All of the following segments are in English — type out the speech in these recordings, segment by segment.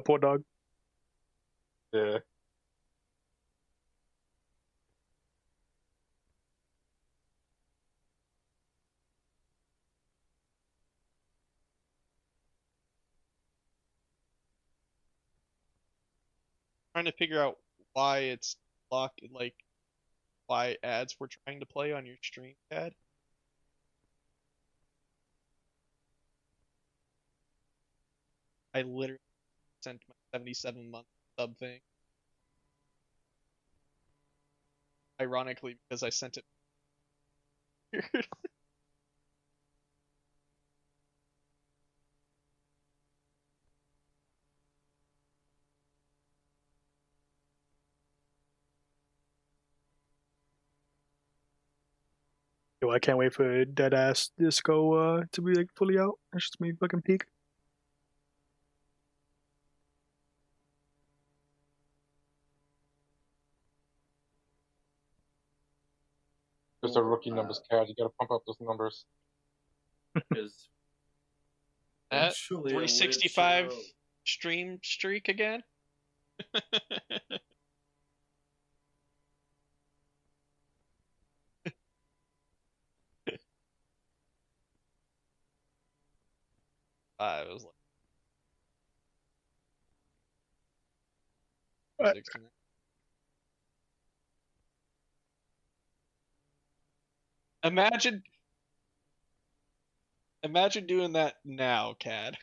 poor dog. Yeah. Trying to figure out why it's locked, like why ads were trying to play on your stream, Dad. I literally sent my 77-month sub thing. Ironically, because I sent it. Yo, I can't wait for Dead Ass Disco to be like fully out. That's just me fucking peak. Those are rookie numbers, Cat. You gotta pump up those numbers. Is That actually a 365 lit show. stream streak again? I was like 69. Imagine doing that now, Cad.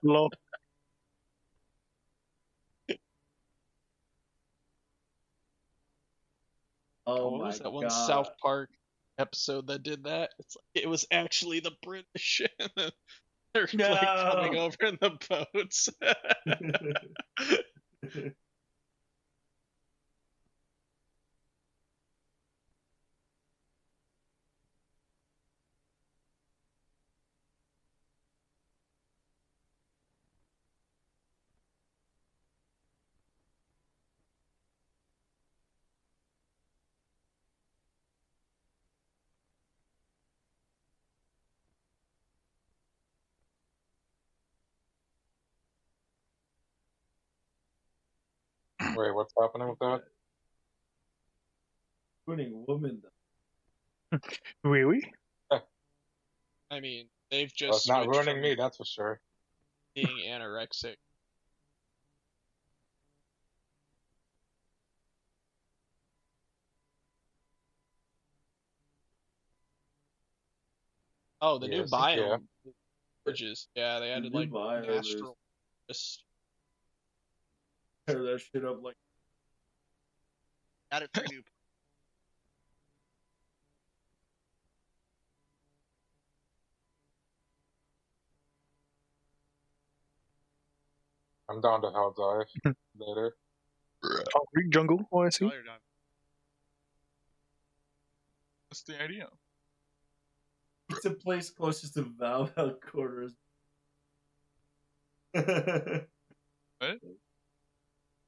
Lol. Oh What my was that one god. South Park episode that did that? It's like, it was actually the British. And they're like coming over in the boats. Wait, what's happening with that? Ruining woman. Really? I mean, they've Well, just it's not switched ruining from me, that's for sure. being anorexic. Oh, the new Yes, yeah. biome. Bridges. Yeah, they added new like biome natural. Tear that shit up like. Added 3 new. I'm down to hell dive later. Concrete jungle, oh, I see. Now you're done. What's the idea? It's a place closest to Valve headquarters. What?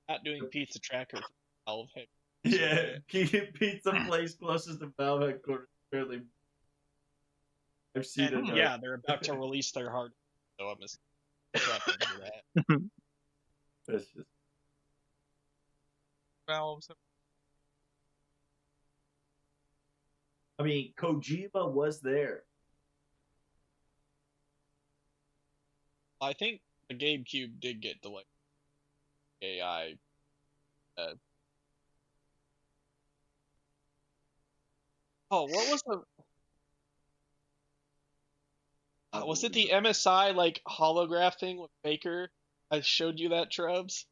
Not doing pizza tracker for Valve head. Yeah, pizza place closest to Valve headquarters. Apparently, I've seen And it. yeah, they're about to release their hard. So I'm just prepping for that. That's just. Valves. I mean, Kojima was there. I think the GameCube did get delayed. AI. Oh, what was the? Was it the MSI like holograph thing with Faker? I showed you that, Trubs.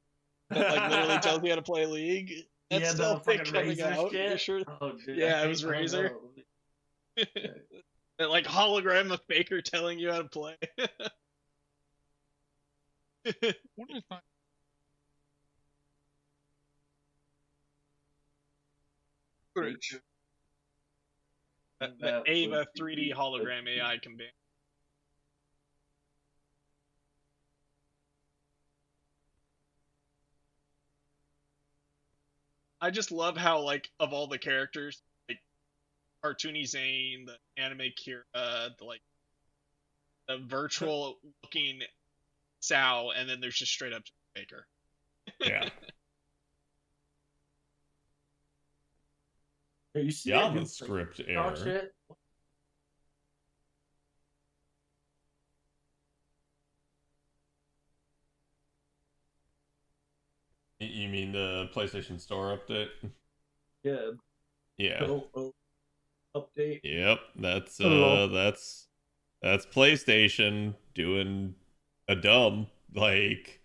That like literally tells you how to play League. That's Yeah, still the fucking coming Razer out. shit? You sure? Oh, dude, Yeah, it was I don't Razer. know. That like hologram of Faker telling you how to play. What is that? Footage. The Ava 3D hologram AI can be. I just love how, like, of all the characters, like cartoony Zane, the anime Kira, the virtual looking Sao, and then there's just straight up Baker. Yeah. Are you seeing that new JavaScript talk error. shit? You mean the PlayStation Store update? Yeah. Yeah. Update. Yep. That's Hello. that's PlayStation doing a dumb. Like,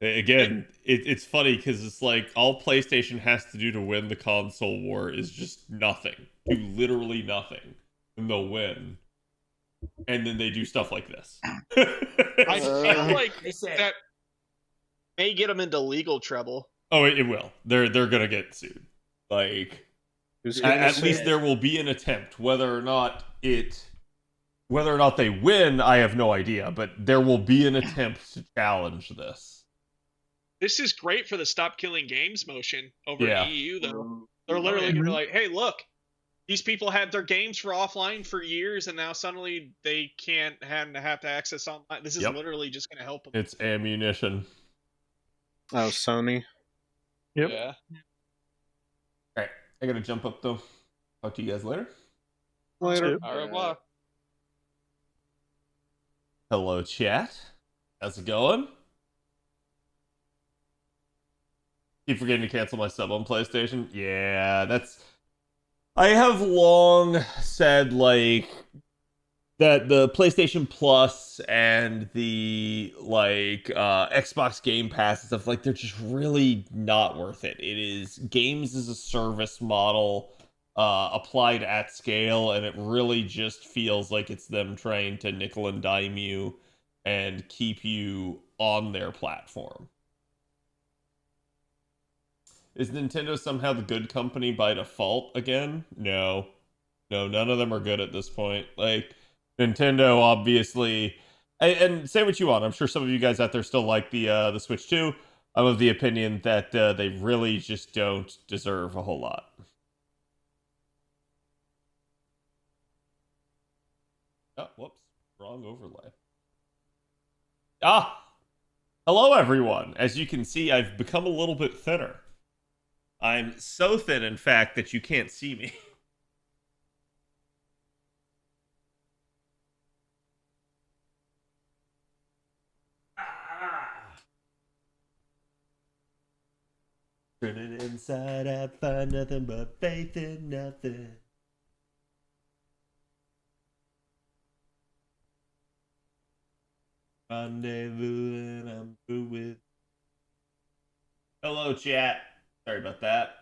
again, it's funny because it's like all PlayStation has to do to win the console war is just nothing. Do literally nothing. And they'll win. And then they do stuff like this. I feel like They said that may get them into legal trouble. Oh, it will. They're gonna get sued. Like, Who's at getting least sued? there will be an attempt. Whether or not they win, I have no idea. But there will be an attempt to challenge this. This is great for the Stop Killing Games motion over Yeah. in EU, though. They're literally going to be like, hey, look, these people had their games for offline for years, and now suddenly they can't have to access online. This is Yep. literally just going to help them. It's ammunition. Oh, Sony. Yep. Yeah. Alright, I gotta jump up though. Talk to you guys later. Later. Au revoir. Hello, chat. How's it going? Keep forgetting to cancel my sub on PlayStation. Yeah, that's... I have long said, like, that the PlayStation Plus and the, like, Xbox Game Pass and stuff, like, they're just really not worth it. It is games as a service model applied at scale, and it really just feels like it's them trying to nickel and dime you and keep you on their platform. Is Nintendo somehow the good company by default again? No. No, none of them are good at this point. Like, Nintendo, obviously... And say what you want. I'm sure some of you guys out there still like the Switch 2. I'm of the opinion that they really just don't deserve a whole lot. Oh, whoops. Wrong overlay. Ah! Hello, everyone. As you can see, I've become a little bit thinner. I'm so thin, in fact, that you can't see me. Turning inside out, find nothing but faith in nothing. Rendezvous and I'm through with. Hello, chat. Sorry about that.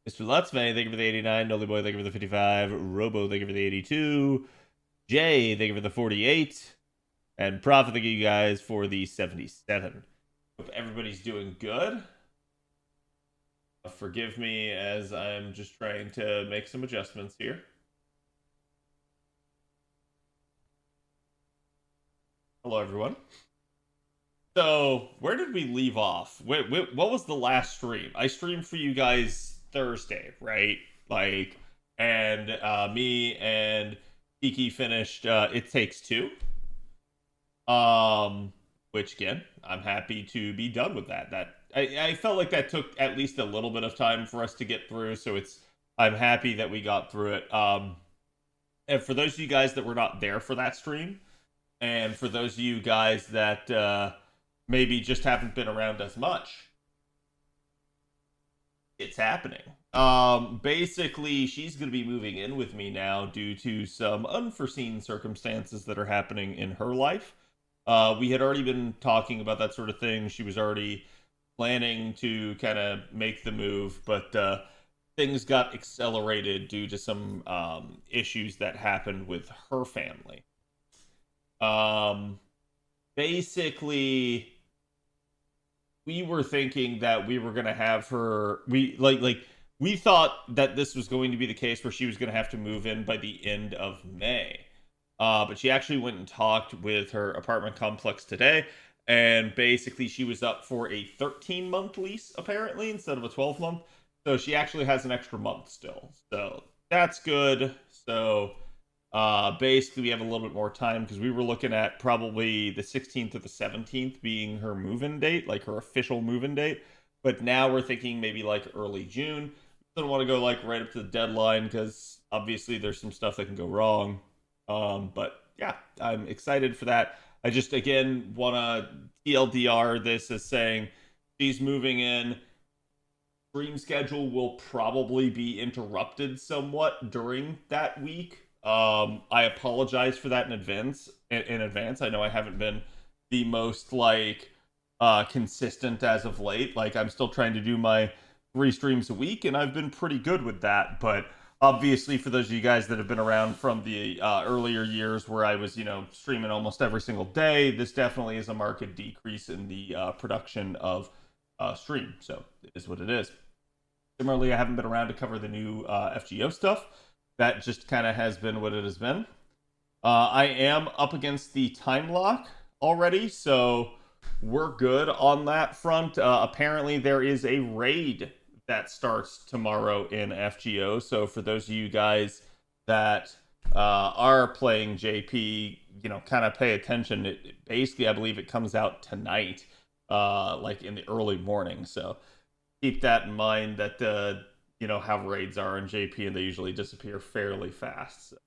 Mr. Lutzman, thank you for the 89. Nolly Boy, thank you for the 55. Robo, thank you for the 82. Jay, thank you for the 48. And Prophet, thank you guys for the 77. Hope everybody's doing good. Forgive me as I'm just trying to make some adjustments here. Hello, everyone. So, where did we leave off? What was the last stream? I streamed for you guys Thursday, right? Like, and me and Kiki finished It Takes Two. Which again, I'm happy to be done with that. I felt like that took at least a little bit of time for us to get through, so I'm happy that we got through it. And for those of you guys that were not there for that stream, and for those of you guys that maybe just haven't been around as much, it's happening. Basically, she's going to be moving in with me now due to some unforeseen circumstances that are happening in her life. We had already been talking about that sort of thing. She was already planning to kind of make the move, but things got accelerated due to some issues that happened with her family. Basically, we were thinking that we were gonna have her. We we thought that this was going to be the case where she was going to have to move in by the end of May. But she actually went and talked with her apartment complex today, and basically she was up for a 13-month lease, apparently, instead of a 12-month. So she actually has an extra month still. So that's good. So basically we have a little bit more time because we were looking at probably the 16th or the 17th being her move-in date, like her official move-in date. But now we're thinking maybe like early June. Don't want to go like right up to the deadline because obviously there's some stuff that can go wrong. But yeah, I'm excited for that. I just again want to TLDR this as saying she's moving in. Stream schedule will probably be interrupted somewhat during that week. I apologize for that in advance. In advance, I know I haven't been the most like consistent as of late. Like I'm still trying to do my 3 streams a week, and I've been pretty good with that. But obviously, for those of you guys that have been around from the earlier years where I was, streaming almost every single day, this definitely is a marked decrease in the production of stream. So it is what it is. Similarly, I haven't been around to cover the new FGO stuff. That just kind of has been what it has been. I am up against the time lock already, so we're good on that front. Apparently, there is a raid that starts tomorrow in FGO. So for those of you guys that are playing JP, kind of pay attention. Basically, I believe it comes out tonight, like in the early morning. So keep that in mind that, how raids are in JP and they usually disappear fairly fast. So.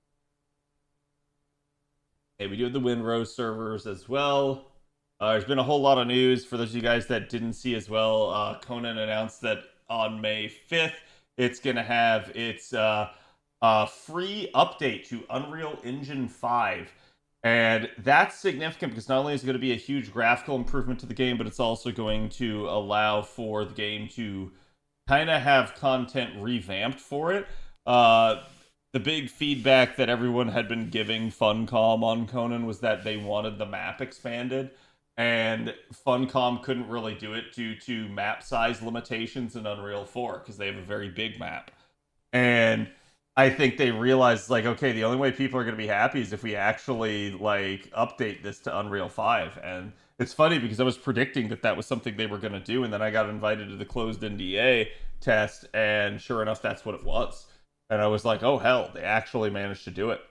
Okay, we do have the Windrose servers as well. There's been a whole lot of news for those of you guys that didn't see as well. Conan announced that on May 5th, it's going to have its free update to Unreal Engine 5. And that's significant because not only is it going to be a huge graphical improvement to the game, but it's also going to allow for the game to kind of have content revamped for it. The big feedback that everyone had been giving Funcom on Conan was that they wanted the map expanded. And Funcom couldn't really do it due to map size limitations in Unreal 4 because they have a very big map. And I think they realized, okay, the only way people are going to be happy is if we actually, update this to Unreal 5. And it's funny because I was predicting that that was something they were going to do, and then I got invited to the closed NDA test, and sure enough, that's what it was. And I was like, oh, hell, they actually managed to do it.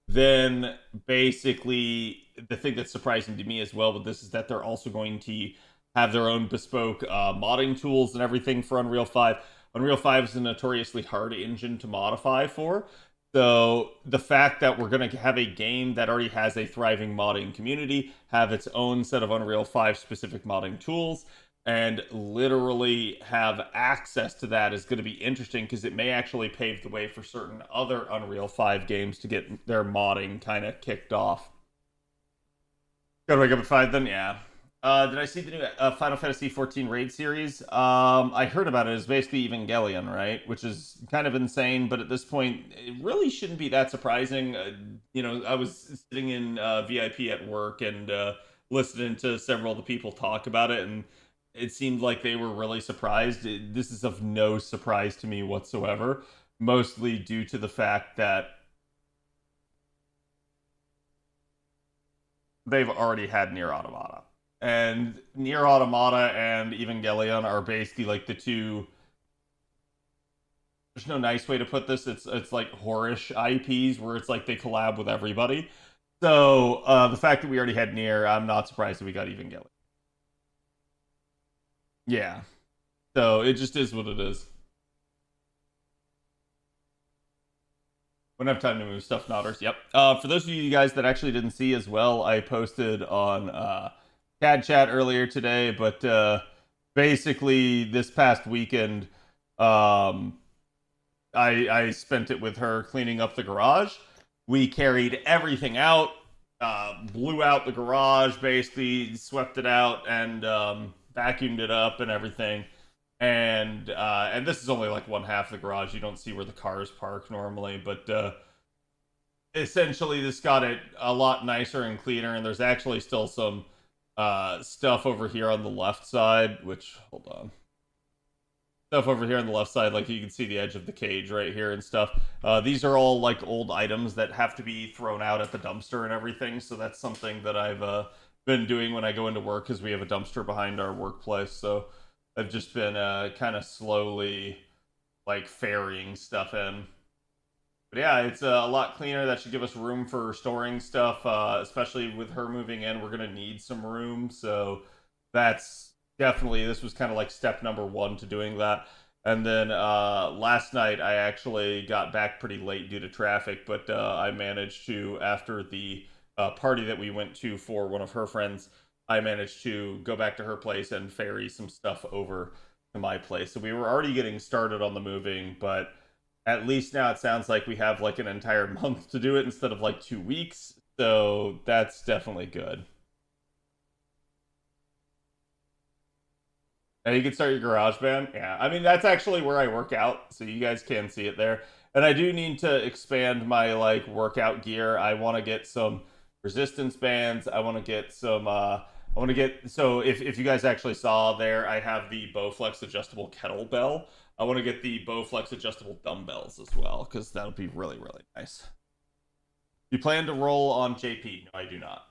Then, basically, the thing that's surprising to me as well with this is that they're also going to have their own bespoke modding tools and everything for Unreal 5. Unreal 5 is a notoriously hard engine to modify for. So the fact that we're going to have a game that already has a thriving modding community, have its own set of Unreal 5 specific modding tools, and literally have access to that is going to be interesting because it may actually pave the way for certain other Unreal 5 games to get their modding kind of kicked off. Gotta wake up at 5 then? Yeah. Did I see the new Final Fantasy XIV raid series? I heard about it. It's basically Evangelion, right? Which is kind of insane, but at this point, it really shouldn't be that surprising. I was sitting in VIP at work and listening to several of the people talk about it, and it seemed like they were really surprised. This is of no surprise to me whatsoever, mostly due to the fact that they've already had Nier Automata. And Nier Automata and Evangelion are basically like the two. There's no nice way to put this. It's like whorish IPs where it's like they collab with everybody. So the fact that we already had Nier, I'm not surprised that we got Evangelion. Yeah. So it just is what it is. Wouldn't have time to move stuff, Nodders. Yep. For those of you guys that actually didn't see as well, I posted on CAD chat earlier today, but basically this past weekend, I spent it with her cleaning up the garage. We carried everything out, blew out the garage, basically swept it out and vacuumed it up and everything. And this is only like one half of the garage. You don't see where the cars park normally, but essentially this got it a lot nicer and cleaner. And there's actually still some stuff over here on the left side, which, hold on. stuff over here on the left side, like you can see the edge of the cage right here and stuff. These are all like old items that have to be thrown out at the dumpster and everything. So that's something that I've been doing when I go into work, because we have a dumpster behind our workplace. So I've just been kind of slowly like ferrying stuff in. But yeah, it's a lot cleaner. That should give us room for storing stuff, especially with her moving in. We're going to need some room. So that's definitely, this was kind of like step number one to doing that. And then last night, I actually got back pretty late due to traffic, but I managed to, after the party that we went to for one of her friends, I managed to go back to her place and ferry some stuff over to my place. So we were already getting started on the moving, but at least now it sounds like we have like an entire month to do it instead of like 2 weeks. So that's definitely good. And you can start your garage band. Yeah, I mean, that's actually where I work out, so you guys can see it there. And I do need to expand my like workout gear. I want to get some resistance bands. I want to get some so if you guys actually saw there, I have the Bowflex adjustable kettlebell. I want to get the Bowflex adjustable dumbbells as well, because that'll be really, really nice. You plan to roll on JP? No, I do not.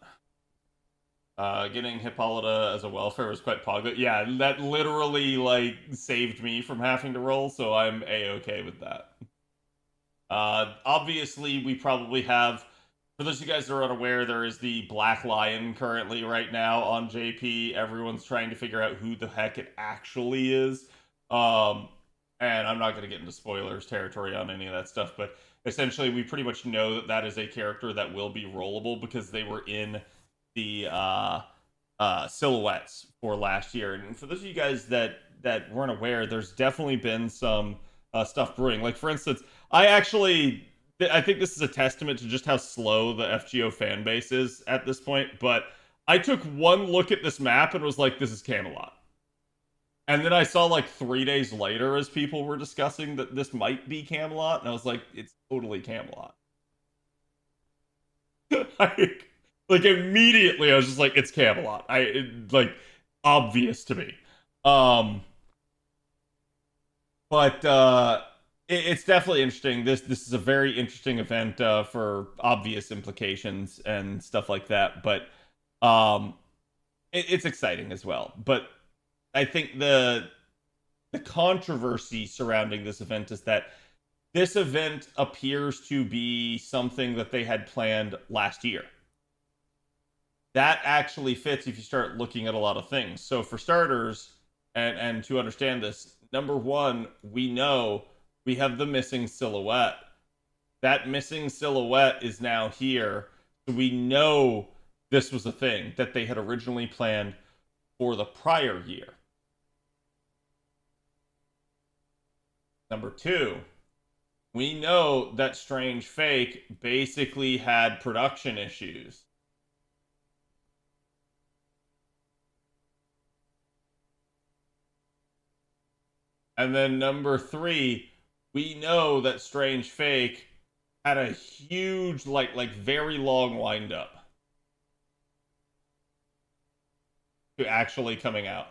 Getting Hippolyta as a welfare was quite pog. Yeah, that literally like saved me from having to roll, so I'm a-okay with that. Obviously, we probably have, for those of you guys that are unaware, there is the Black Lion currently right now on JP. Everyone's trying to figure out who the heck it actually is. And I'm not going to get into spoilers territory on any of that stuff, but essentially we pretty much know that that is a character that will be rollable because they were in the silhouettes for last year. And for those of you guys that weren't aware, there's definitely been some stuff brewing. Like, for instance, I think this is a testament to just how slow the FGO fan base is at this point, but I took one look at this map and was like, this is Camelot. And then I saw like 3 days later as people were discussing that this might be Camelot, and I was like, it's totally Camelot. Like immediately I was just like, it's Camelot. Like obvious to me. But it's definitely interesting. This is a very interesting event for obvious implications and stuff like that. But it's exciting as well. But I think the controversy surrounding this event is that this event appears to be something that they had planned last year. That actually fits if you start looking at a lot of things. So for starters, and to understand this, number one, we know we have the missing silhouette. That missing silhouette is now here. So we know this was a thing that they had originally planned for the prior year. Number two, we know that Strange Fake basically had production issues. And then number three, we know that Strange Fake had a huge, like very long wind-up to actually coming out.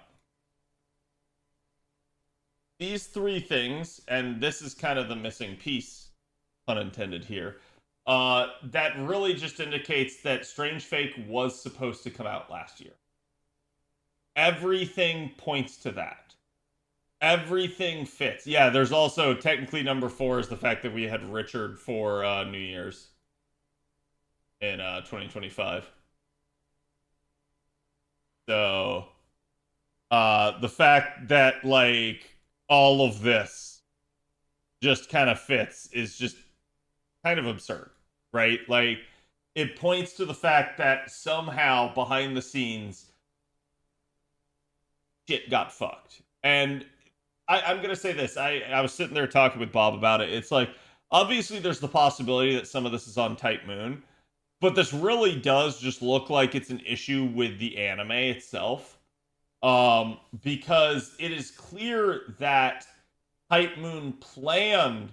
These three things, and this is kind of the missing piece, pun intended here, that really just indicates that Strange Fake was supposed to come out last year. Everything points to that. Everything fits. Yeah, there's also technically number 4 is the fact that we had Richard for New Year's in 2025. So the fact that like all of this just kind of fits is just kind of absurd, right? Like it points to the fact that somehow behind the scenes shit got fucked. And I'm going to say this. I was sitting there talking with Bob about it. It's like, obviously there's the possibility that some of this is on Type Moon, but this really does just look like it's an issue with the anime itself. Because it is clear that Type Moon planned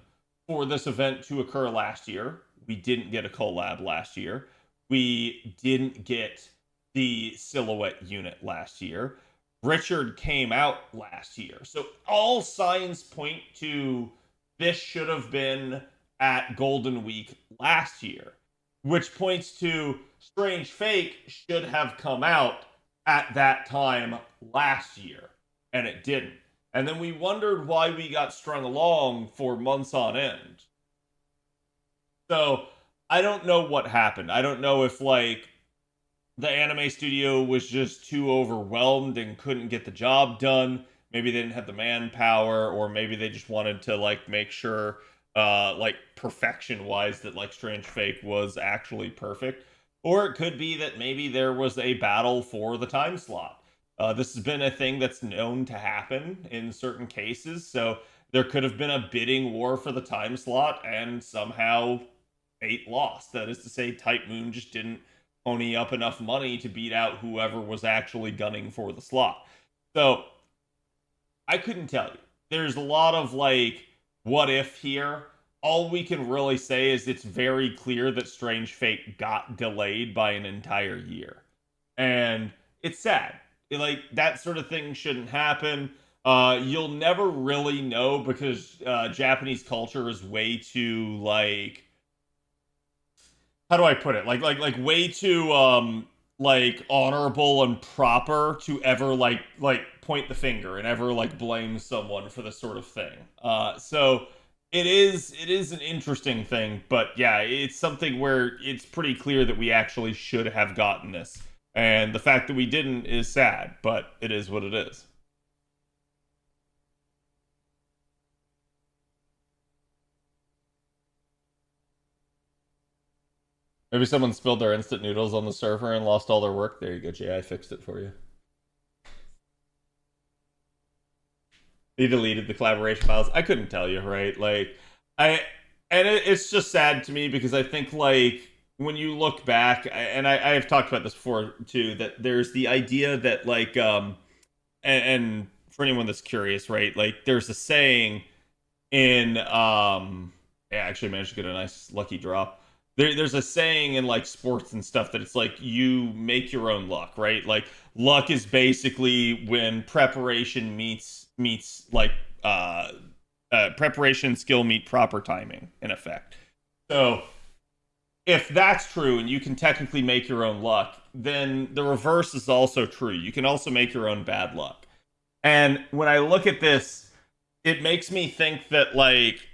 for this event to occur last year. We didn't get a collab last year. We didn't get the silhouette unit last year. Richard came out last year. So all signs point to this should have been at Golden Week last year, which points to Strange Fake should have come out at that time last year, and it didn't. And then we wondered why we got strung along for months on end. So I don't know what happened. I don't know if like the anime studio was just too overwhelmed and couldn't get the job done. Maybe they didn't have the manpower, or maybe they just wanted to like make sure like perfection wise that like Strange Fake was actually perfect. Or it could be that maybe there was a battle for the time slot. This has been a thing that's known to happen in certain cases, so there could have been a bidding war for the time slot, and somehow Fate lost. That is to say, Type Moon just didn't pony up enough money to beat out whoever was actually gunning for the slot. So, I couldn't tell you. There's a lot of, like, what if here. All we can really say is it's very clear that Strange Fate got delayed by an entire year. And it's sad. Like, that sort of thing shouldn't happen. You'll never really know because Japanese culture is way too, like, how do I put it? Like way too like honorable and proper to ever like point the finger and ever like blame someone for this sort of thing. So it is an interesting thing, but yeah, it's something where it's pretty clear that we actually should have gotten this. And the fact that we didn't is sad, but it is what it is. Maybe someone spilled their instant noodles on the server and lost all their work. There you go, Jay. I fixed it for you. He deleted the collaboration files. I couldn't tell you, right? Like, it's just sad to me because I think, like, when you look back, and I have talked about this before too, that there's the idea that, like, and for anyone that's curious, right? Like, there's a saying in, yeah, I actually managed to get a nice lucky draw. There's a saying in like sports and stuff that it's like you make your own luck, right? Like luck is basically when preparation meets like preparation and skill meet proper timing in effect. So if that's true and you can technically make your own luck, then the reverse is also true. You can also make your own bad luck. And when I look at this, it makes me think that like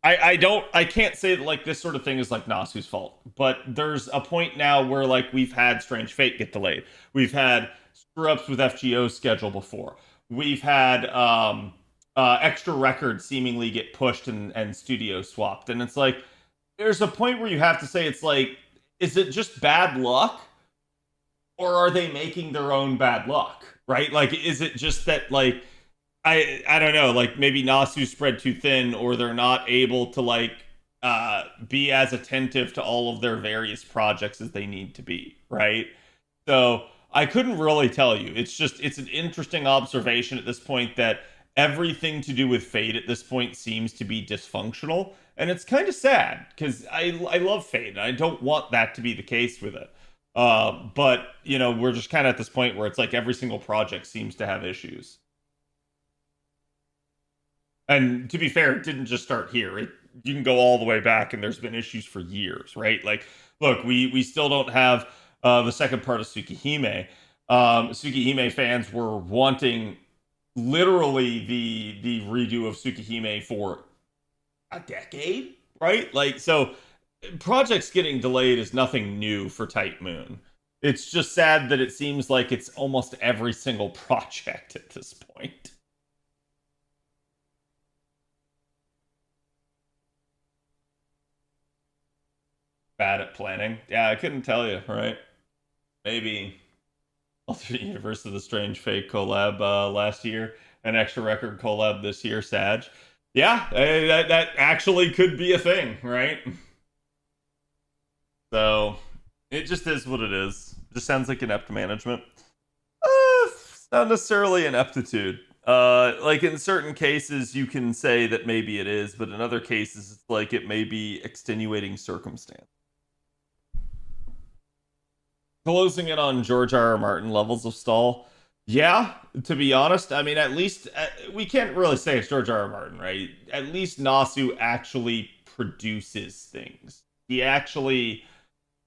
I can't say that like this sort of thing is like Nasu's fault, but there's a point now where like we've had Strange Fate get delayed. We've had screw ups with FGO's schedule before. We've had extra records seemingly get pushed and studio swapped. And it's like there's a point where you have to say it's like, is it just bad luck? Or are they making their own bad luck? Right? Like, is it just that like I don't know, like maybe Nasu spread too thin, or they're not able to like be as attentive to all of their various projects as they need to be, right? So I couldn't really tell you. It's an interesting observation at this point that everything to do with Fate at this point seems to be dysfunctional, and it's kind of sad because I love Fate and I don't want that to be the case with it. But you know, we're just kind of at this point where it's like every single project seems to have issues. And to be fair, it didn't just start here. You can go all the way back, and there's been issues for years, right? Like, look, we still don't have the second part of Tsukihime. Tsukihime fans were wanting literally the redo of Tsukihime for a decade, right? Like, so projects getting delayed is nothing new for Type Moon. It's just sad that it seems like it's almost every single project at this point. Bad at planning. Yeah, I couldn't tell you, right? Maybe Alternate Universe of the Strange Fate collab last year, an extra record collab this year, Sag. Yeah, that actually could be a thing, right? So, it just is what it is. It just sounds like inept management. It's not necessarily ineptitude. Like in certain cases, you can say that maybe it is, but in other cases, it's like it may be extenuating circumstance. Closing in on George R. R. Martin levels of stall. Yeah, to be honest, I mean, at least we can't really say it's George R. R. Martin, right? At least Nasu actually produces things. He actually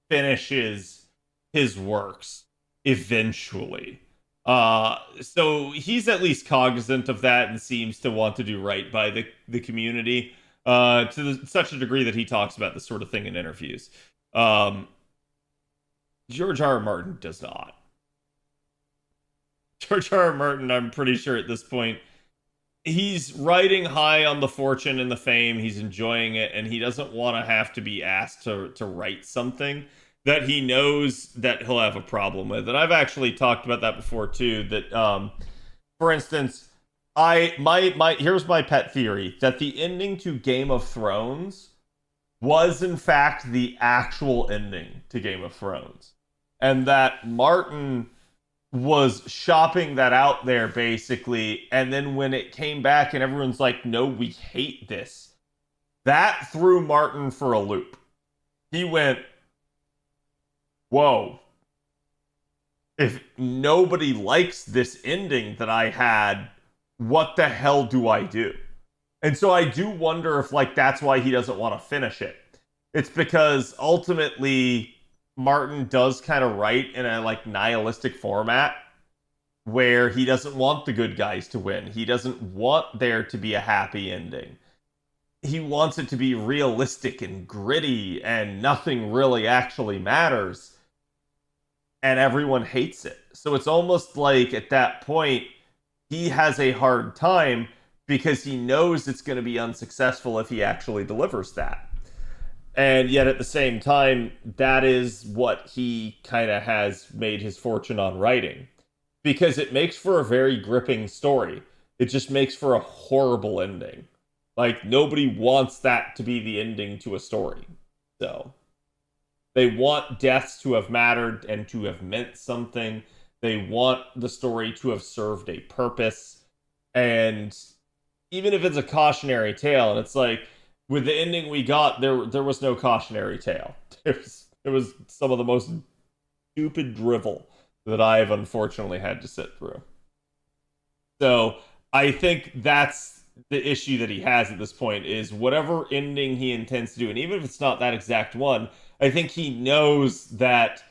finishes his works eventually. So he's at least cognizant of that and seems to want to do right by the community such a degree that he talks about this sort of thing in interviews. Um, George R. R. Martin does not. George R. R. Martin, I'm pretty sure at this point, he's riding high on the fortune and the fame. He's enjoying it, and he doesn't want to have to be asked to write something that he knows that he'll have a problem with. And I've actually talked about that before too. That, for instance, here's my pet theory that the ending to Game of Thrones was in fact the actual ending to Game of Thrones, and that Martin was shopping that out there basically, and then when it came back and everyone's like, no, we hate this, that threw Martin for a loop. He went, whoa, if nobody likes this ending that I had, what the hell do I do? And so I do wonder if like that's why he doesn't want to finish it. It's because ultimately Martin does kind of write in a like nihilistic format where he doesn't want the good guys to win. He doesn't want there to be a happy ending. He wants it to be realistic and gritty and nothing really actually matters. And everyone hates it. So it's almost like at that point, he has a hard time because he knows it's going to be unsuccessful if he actually delivers that. And yet at the same time, that is what he kind of has made his fortune on writing. Because it makes for a very gripping story. It just makes for a horrible ending. Like, nobody wants that to be the ending to a story. So, they want deaths to have mattered and to have meant something. They want the story to have served a purpose. And even if it's a cautionary tale, and it's like, with the ending we got, there was no cautionary tale. It was some of the most stupid drivel that I've unfortunately had to sit through. So I think that's the issue that he has at this point is whatever ending he intends to do, and even if it's not that exact one, I think he knows that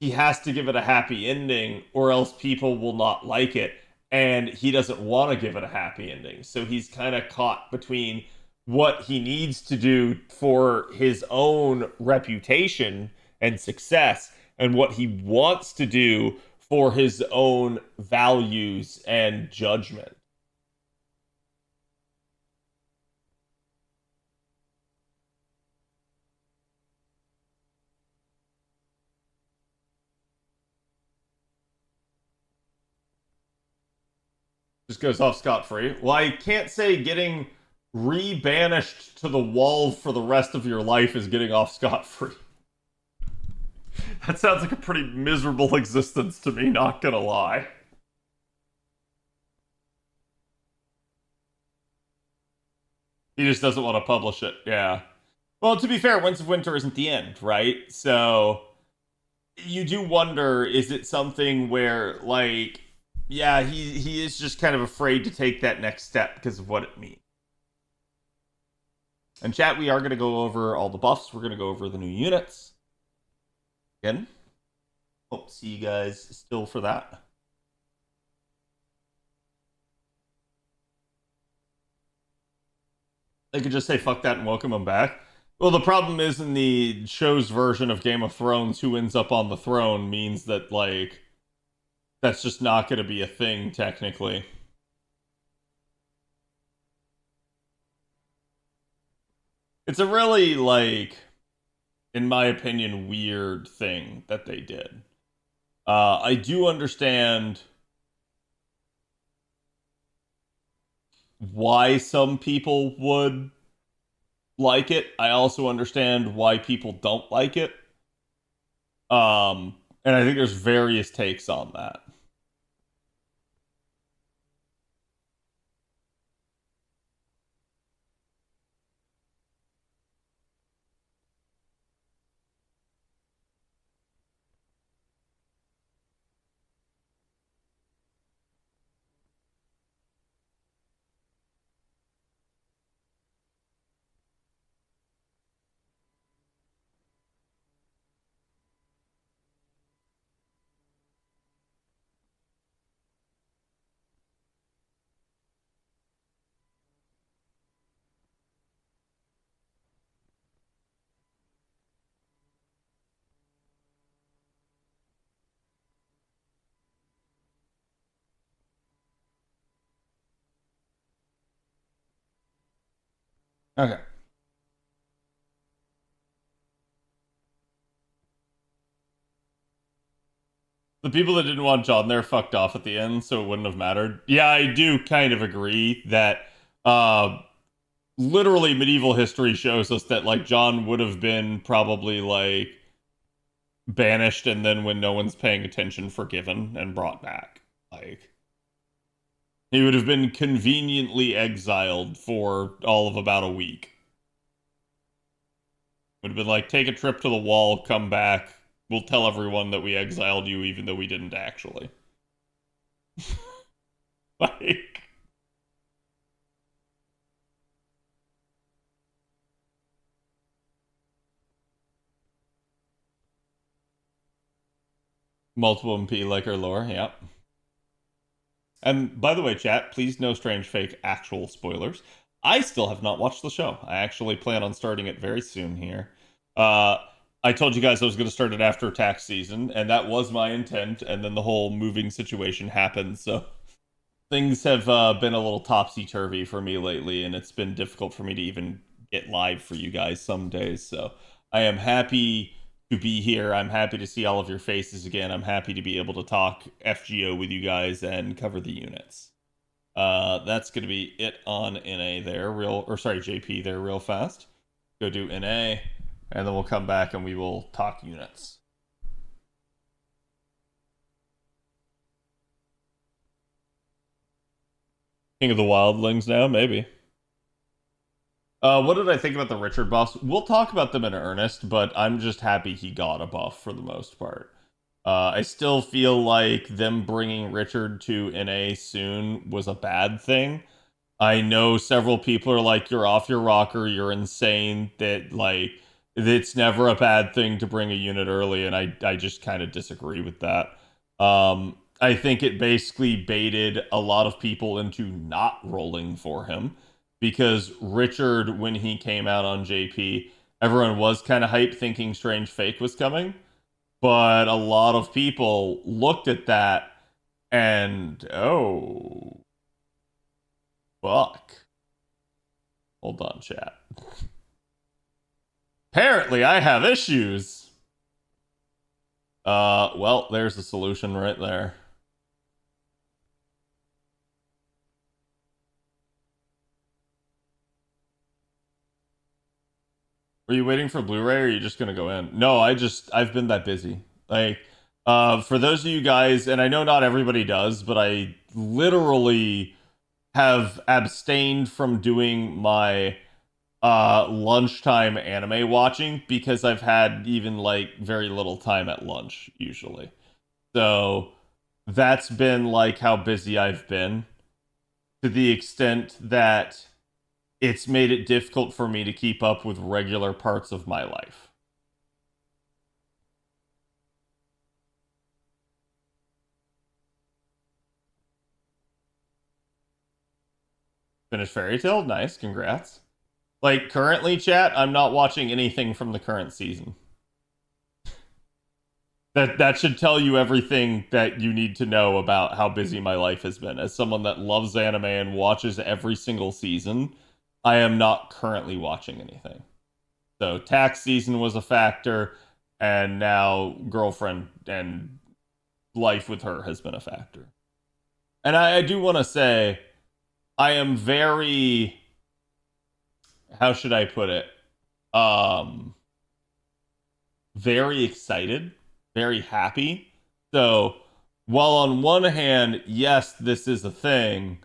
he has to give it a happy ending or else people will not like it, and he doesn't want to give it a happy ending. So he's kind of caught between what he needs to do for his own reputation and success and what he wants to do for his own values and judgment. Just goes off scot-free. Well, I can't say getting re-banished to the wall for the rest of your life is getting off scot-free. That sounds like a pretty miserable existence to me, not gonna lie. He just doesn't want to publish it, yeah. Well, to be fair, Winds of Winter isn't the end, right? So, you do wonder, is it something where, like, yeah, he is just kind of afraid to take that next step because of what it means. And chat, we are going to go over all the buffs. We're going to go over the new units. Again. Hope to see you guys still for that. They could just say fuck that and welcome them back. Well, the problem is in the show's version of Game of Thrones, who ends up on the throne means that, like, that's just not going to be a thing, technically. It's a really, like, in my opinion, weird thing that they did. I do understand why some people would like it. I also understand why people don't like it. And I think there's various takes on that. Okay. The people that didn't want John there fucked off at the end, so it wouldn't have mattered. Yeah, I do kind of agree that literally medieval history shows us that like John would have been probably like banished and then when no one's paying attention forgiven and brought back. Like he would have been conveniently exiled for all of about a week. Would have been like, take a trip to the wall, come back. We'll tell everyone that we exiled you, even though we didn't actually. Like, multiple MP like our lore, yep. And by the way, chat, please no strange fake actual spoilers. I still have not watched the show. I actually plan on starting it very soon here. I told you guys I was going to start it after tax season, and that was my intent, and then the whole moving situation happened, so things have been a little topsy-turvy for me lately, and it's been difficult for me to even get live for you guys some days, so I am happy to be here. I'm happy to see all of your faces again. I'm happy to be able to talk FGO with you guys and cover the units. That's going to be it on NA there, JP there real fast. Go do NA, and then we'll come back and we will talk units. King of the Wildlings now, maybe. What did I think about the Richard buffs? We'll talk about them in earnest, but I'm just happy he got a buff for the most part. I still feel like them bringing Richard to NA soon was a bad thing. I know several people are like, you're off your rocker, you're insane, that like it's never a bad thing to bring a unit early, and I just kind of disagree with that. I think it basically baited a lot of people into not rolling for him, because Richard, when he came out on JP, everyone was kind of hyped thinking Strange Fake was coming, but a lot of people looked at that and, oh, fuck. Hold on, chat. Apparently, I have issues. Well, there's the solution right there. Were you waiting for Blu-ray or are you just gonna go in? No, I've been that busy. Like, for those of you guys, and I know not everybody does, but I literally have abstained from doing my lunchtime anime watching because I've had even like very little time at lunch usually. So that's been like how busy I've been, to the extent that it's made it difficult for me to keep up with regular parts of my life. Finished Fairy Tail? Nice, congrats. Like, currently, chat, I'm not watching anything from the current season. That should tell you everything that you need to know about how busy my life has been. As someone that loves anime and watches every single season, I am not currently watching anything. So tax season was a factor, and now girlfriend and life with her has been a factor. And I do want to say, I am very, how should I put it? Very excited, very happy. So while on one hand, yes, this is a thing,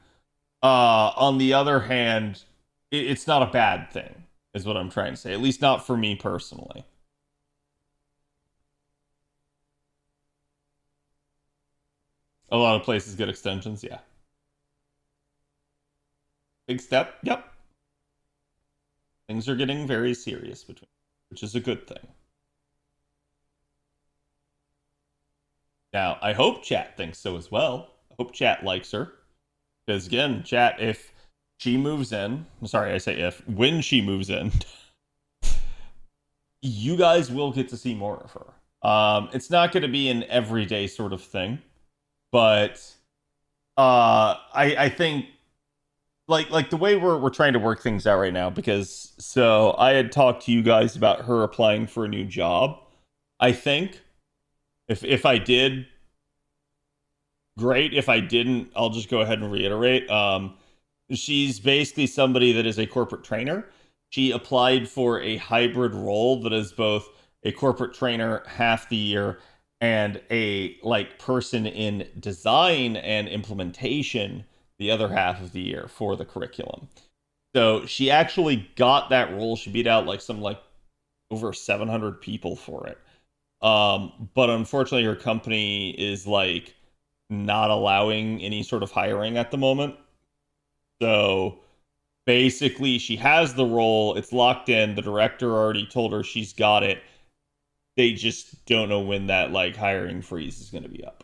on the other hand, it's not a bad thing, is what I'm trying to say. At least not for me personally. A lot of places get extensions, yeah. Big step, yep. Things are getting very serious between, which is a good thing. Now, I hope chat thinks so as well. I hope chat likes her. Because again, chat, if she moves in, sorry, I say if, when she moves in, you guys will get to see more of her. It's not going to be an everyday sort of thing, but I think, like the way we're trying to work things out right now, because so I had talked to you guys about her applying for a new job. I think if I did, great. If I didn't, I'll just go ahead and reiterate. She's basically somebody that is a corporate trainer. She applied for a hybrid role that is both a corporate trainer half the year and a like person in design and implementation the other half of the year for the curriculum. So she actually got that role. She beat out like some like over 700 people for it. But unfortunately her company is like not allowing any sort of hiring at the moment. So basically, she has the role. It's locked in. The director already told her she's got it. They just don't know when that like hiring freeze is going to be up.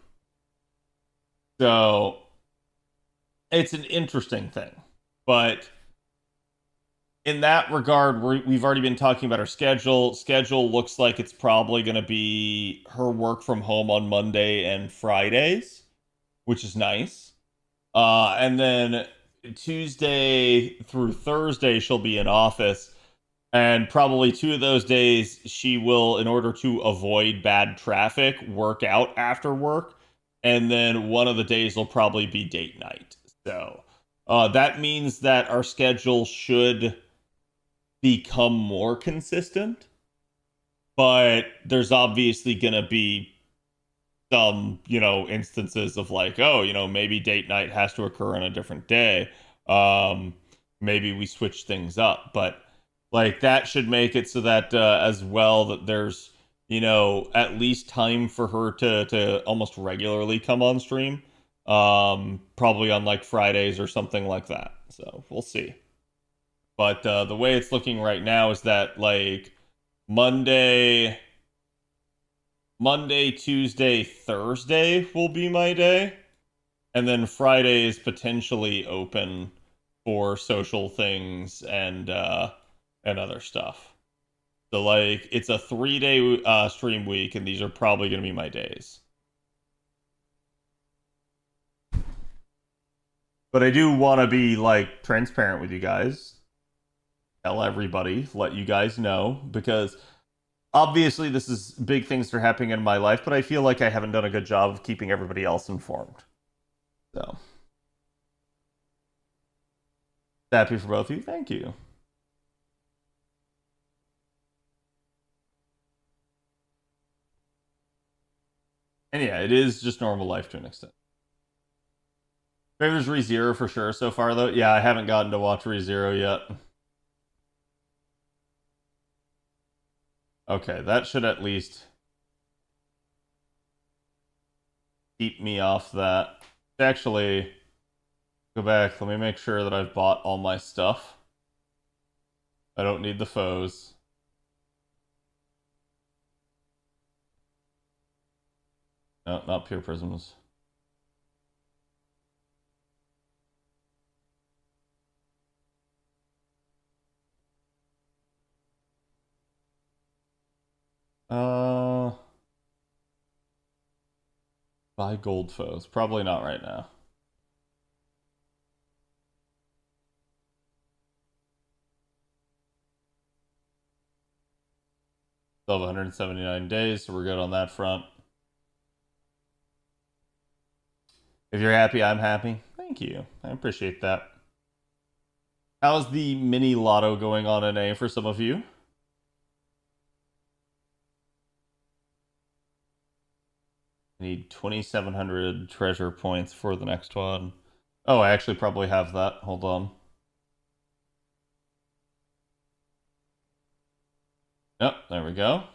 So it's an interesting thing. But in that regard, we've already been talking about her schedule. Schedule looks like it's probably going to be her work from home on Monday and Fridays, which is nice. And then Tuesday through Thursday, she'll be in office. And probably 2 of those days, she will, in order to avoid bad traffic, work out after work. And then one of the days will probably be date night. So that means that our schedule should become more consistent. But there's obviously going to be some, instances of like, oh, maybe date night has to occur on a different day. Maybe we switch things up, but like that should make it so that as well that there's, at least time for her to almost regularly come on stream. Probably on like Fridays or something like that. So we'll see. But the way it's looking right now is that like Monday, Tuesday, Thursday will be my day. And then Friday is potentially open for social things and other stuff. So like it's a 3-day stream week, and these are probably going to be my days. But I do want to be like transparent with you guys. Tell everybody, let you guys know, because obviously this is big things that are happening in my life, but I feel like I haven't done a good job of keeping everybody else informed. So happy for both of you. Thank you. And yeah, it is just normal life to an extent. Favors ReZero for sure so far, though. Yeah, I haven't gotten to watch ReZero yet. Okay, that should at least keep me off that. Actually, go back. Let me make sure that I've bought all my stuff. I don't need the foes. No, not pure prisms. Buy gold foes. Probably not right now. Still have 179 days, so we're good on that front. If you're happy, I'm happy. Thank you. I appreciate that. How's the mini lotto going on in A for some of you? I need 2,700 treasure points for the next one. Oh, I actually probably have that. Hold on. Yep, there we go.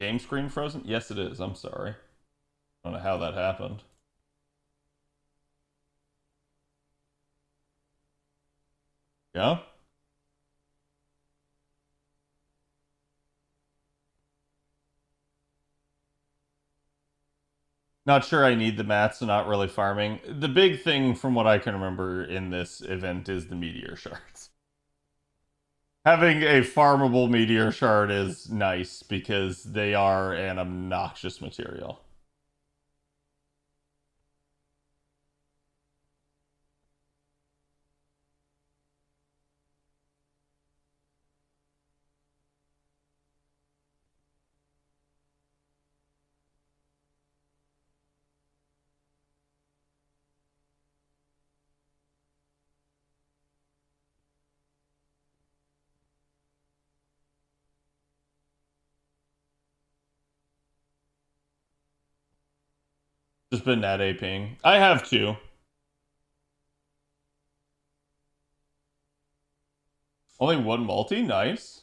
Game screen frozen? Yes, it is. I'm sorry. I don't know how that happened. Yeah? Not sure I need the mats, so not really farming. The big thing from what I can remember in this event is the meteor shards. Having a farmable meteor shard is nice because they are an obnoxious material. Just been net APing. I have two. Only one multi? Nice.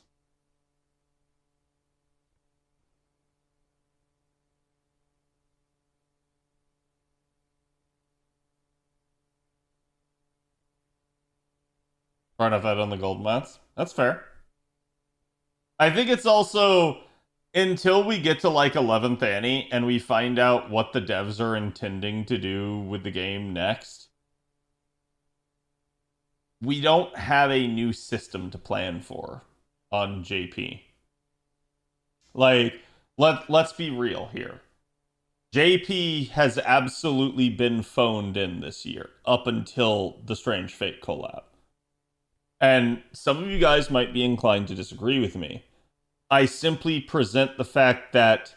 Far enough out on the gold mats. That's fair. I think it's also until we get to like 11th Annie and we find out what the devs are intending to do with the game next, we don't have a new system to plan for on JP. Like, let's be real here. JP has absolutely been phoned in this year up until the Strange Fate collab. And some of you guys might be inclined to disagree with me. I simply present the fact that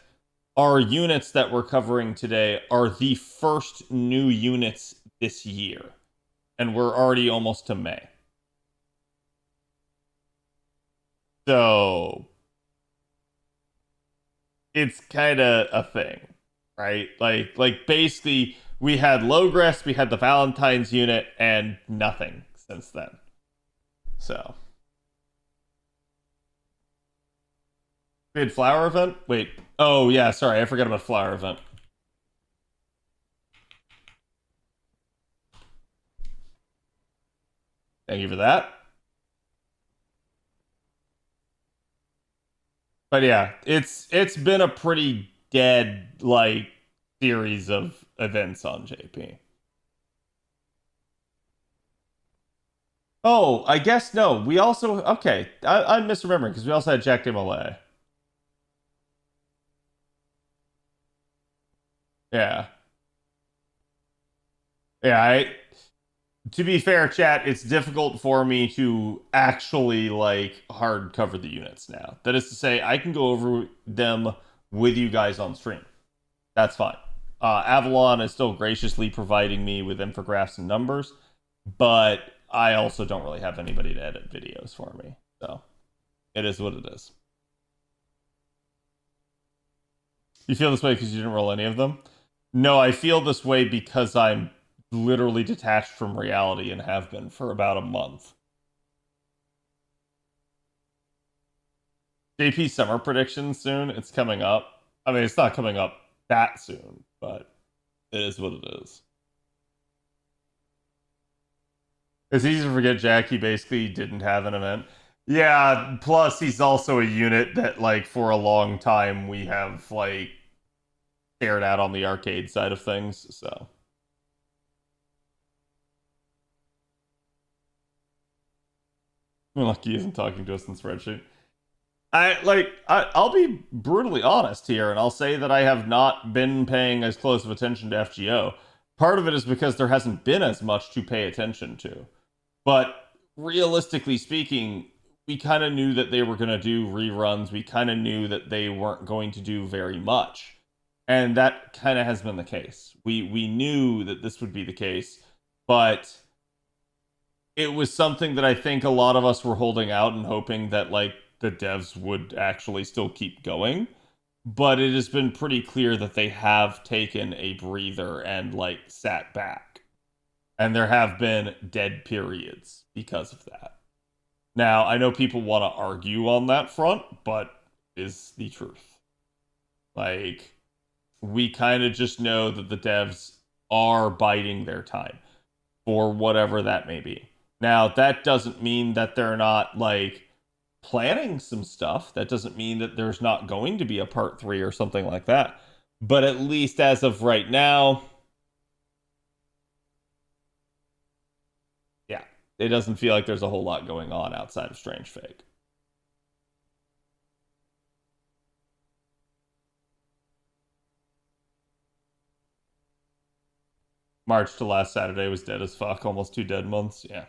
our units that we're covering today are the first new units this year. And we're already almost to May. So it's kind of a thing, right? Like basically we had Logress, we had the Valentine's unit, and nothing since then. So we had flower event? Wait. Oh yeah, sorry, I forgot about flower event. Thank you for that. But yeah, it's been a pretty dead like series of events on JP. Oh, I guess no. We also okay. I'm misremembering because we also had Jack DeMolay. Yeah. Yeah, to be fair, chat, it's difficult for me to actually like hard cover the units now. That is to say, I can go over them with you guys on stream. That's fine. Avalon is still graciously providing me with infographics and numbers, but I also don't really have anybody to edit videos for me. So it is what it is. You feel this way because you didn't roll any of them? No, I feel this way because I'm literally detached from reality and have been for about a month. JP summer prediction soon. It's coming up. I mean, it's not coming up that soon, but it is what it is. It's easy to forget Jack. He basically didn't have an event. Yeah, plus he's also a unit that, like, for a long time we have, like, stared at on the arcade side of things, so. Lucky isn't talking to us in spreadsheet. I'll be brutally honest here, and I'll say that I have not been paying as close of attention to FGO. Part of it is because there hasn't been as much to pay attention to. But realistically speaking, we kind of knew that they were going to do reruns. We kind of knew that they weren't going to do very much. And that kind of has been the case. We knew that this would be the case, but it was something that I think a lot of us were holding out and hoping that, like, the devs would actually still keep going. But it has been pretty clear that they have taken a breather and, like, sat back. And there have been dead periods because of that. Now, I know people want to argue on that front, but it is the truth. Like, we kind of just know that the devs are biding their time for whatever that may be. Now, that doesn't mean that they're not, like, planning some stuff. That doesn't mean that there's not going to be a part 3 or something like that. But at least as of right now, yeah, it doesn't feel like there's a whole lot going on outside of Strange Fate. March to last Saturday was dead as fuck. Almost 2 dead months. Yeah.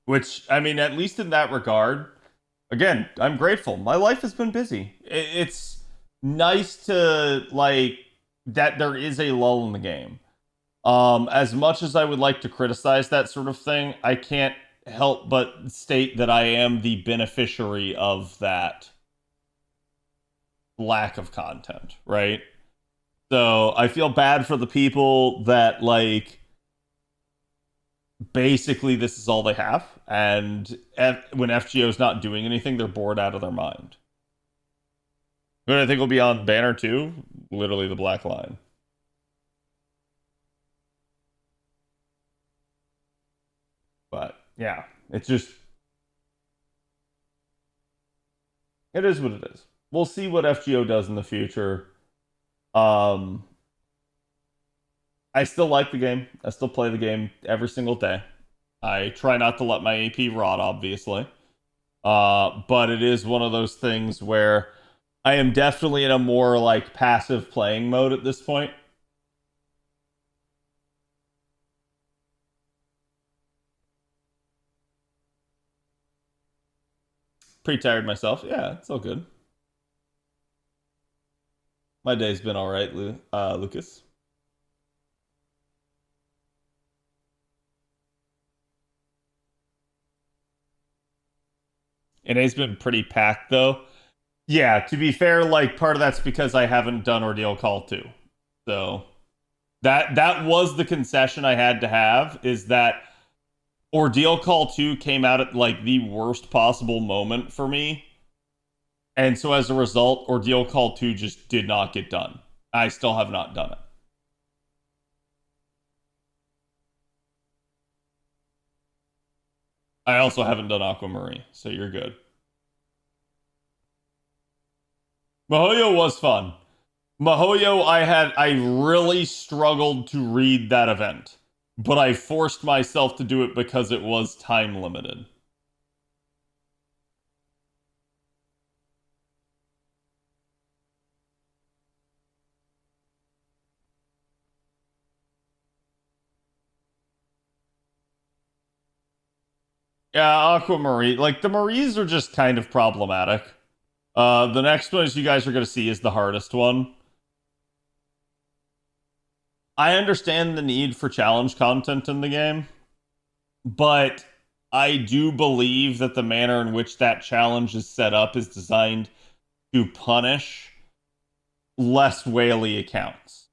Which, I mean, at least in that regard, again, I'm grateful. My life has been busy. It's nice to, like, that there is a lull in the game. As much as I would like to criticize that sort of thing, I can't help but state that I am the beneficiary of that lack of content, right? So I feel bad for the people that, like, basically this is all they have, and when FGO's not doing anything, they're bored out of their mind. But I think will be on banner 2, literally the black line. But yeah, it's just, it is what it is. We'll see what FGO does in the future. I still like the game. I still play the game every single day. I try not to let my AP rot, obviously. But it is one of those things where I am definitely in a more like passive playing mode at this point. Pretty tired myself. Yeah, it's all good. My day's been all right, Lucas. NA's been pretty packed though. Yeah, to be fair, like part of that's because I haven't done Ordeal Call 2. So that was the concession I had to have, is that Ordeal Call 2 came out at like the worst possible moment for me. And so as a result, Ordeal Call 2 just did not get done. I still have not done it. I also haven't done Aquamarine, so you're good. Mahoyo was fun. Mahoyo, I really struggled to read that event, but I forced myself to do it because it was time limited. Yeah, Aquamarine. Like, the Maries are just kind of problematic. The next one, as you guys are going to see, is the hardest one. I understand the need for challenge content in the game, but I do believe that the manner in which that challenge is set up is designed to punish less whaley accounts.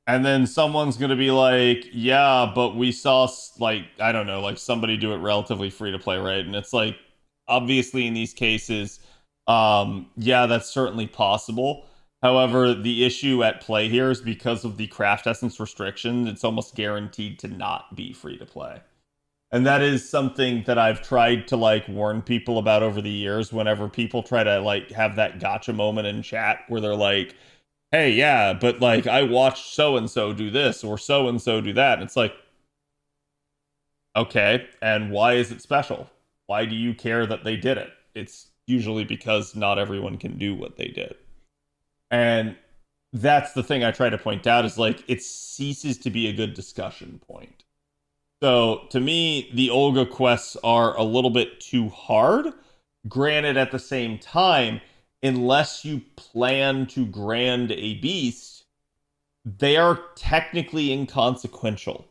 And then someone's going to be like, yeah, but we saw, like, I don't know, like somebody do it relatively free to play, right? And it's like, obviously in these cases, yeah, that's certainly possible. However, the issue at play here is because of the craft essence restriction, it's almost guaranteed to not be free to play. And that is something that I've tried to like warn people about over the years whenever people try to like have that gotcha moment in chat where they're like, hey, yeah, but like I watched so and so do this or so and so do that. And it's like, okay, and why is it special? Why do you care that they did it? It's usually because not everyone can do what they did. And that's the thing I try to point out, is like it ceases to be a good discussion point. So to me, the Olga quests are a little bit too hard. Granted, at the same time, unless you plan to grand a beast, they are technically inconsequential.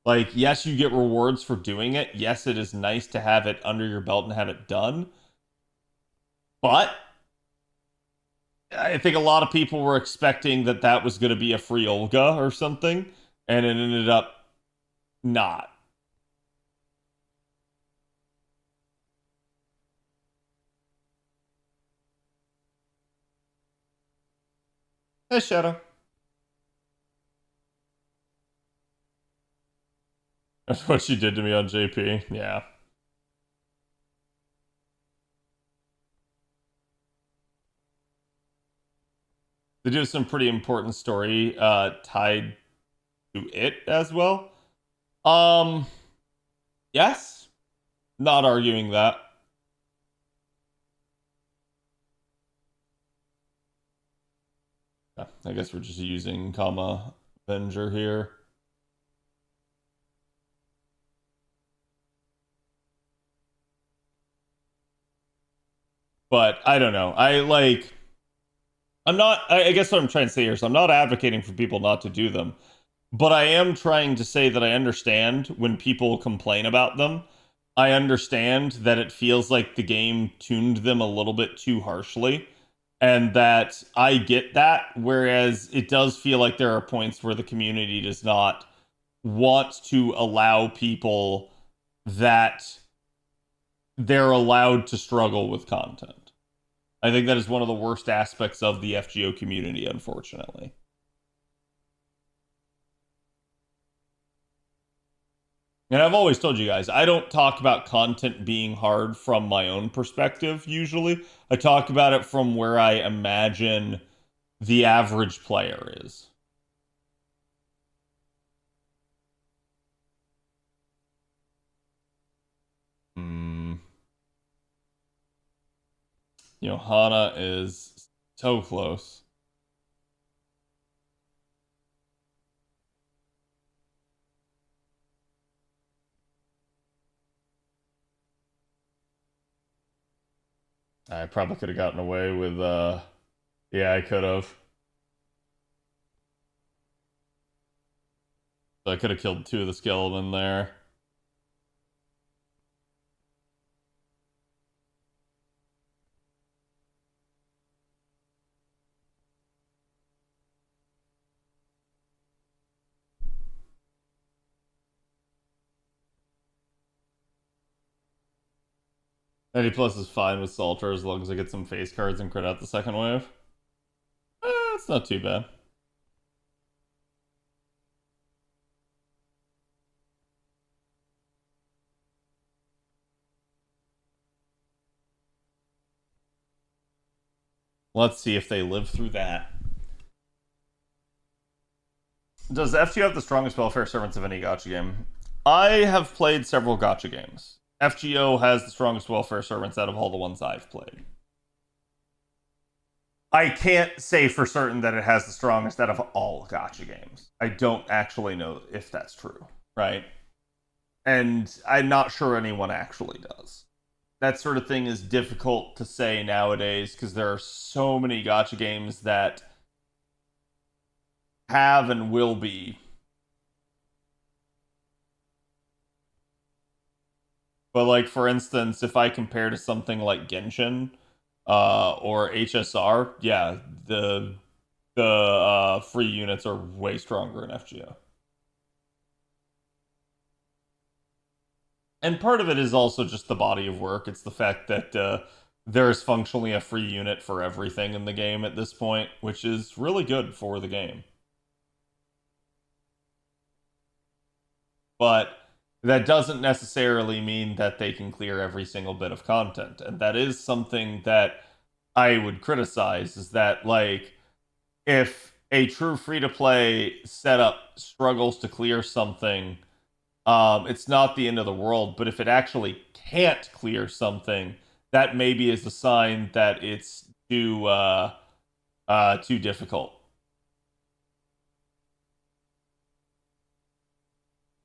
Like, yes, you get rewards for doing it. Yes, it is nice to have it under your belt and have it done. But I think a lot of people were expecting that that was going to be a free Olga or something, and it ended up not. Hey, Shadow. That's what she did to me on JP. Yeah. They do some pretty important story tied to it as well. Yes, not arguing that. Yeah, I guess we're just using comma Avenger here. But I don't know. I'm not, I guess what I'm trying to say here is I'm not advocating for people not to do them, but I am trying to say that I understand when people complain about them. I understand that it feels like the game tuned them a little bit too harshly, and that I get that, whereas it does feel like there are points where the community does not want to allow people that they're allowed to struggle with content. I think that is one of the worst aspects of the FGO community, unfortunately. And I've always told you guys, I don't talk about content being hard from my own perspective, usually. I talk about it from where I imagine the average player is. Hana is so close. I probably could have gotten away with, yeah, I could have. So I could have killed 2 of the skeleton there. +90 is fine with Salter as long as I get some face cards and crit out the second wave. It's not too bad. Let's see if they live through that. Does FGO have the strongest welfare servants of any gacha game? I have played several gacha games. FGO has the strongest welfare servants out of all the ones I've played. I can't say for certain that it has the strongest out of all gacha games. I don't actually know if that's true, right? And I'm not sure anyone actually does. That sort of thing is difficult to say nowadays because there are so many gacha games that have and will be. But like for instance, if I compare to something like Genshin or HSR, yeah, the free units are way stronger in FGO. And part of it is also just the body of work. It's the fact that there is functionally a free unit for everything in the game at this point, which is really good for the game. But that doesn't necessarily mean that they can clear every single bit of content. And that is something that I would criticize, is that, like, if a true free-to-play setup struggles to clear something, it's not the end of the world, but if it actually can't clear something, that maybe is a sign that it's too difficult.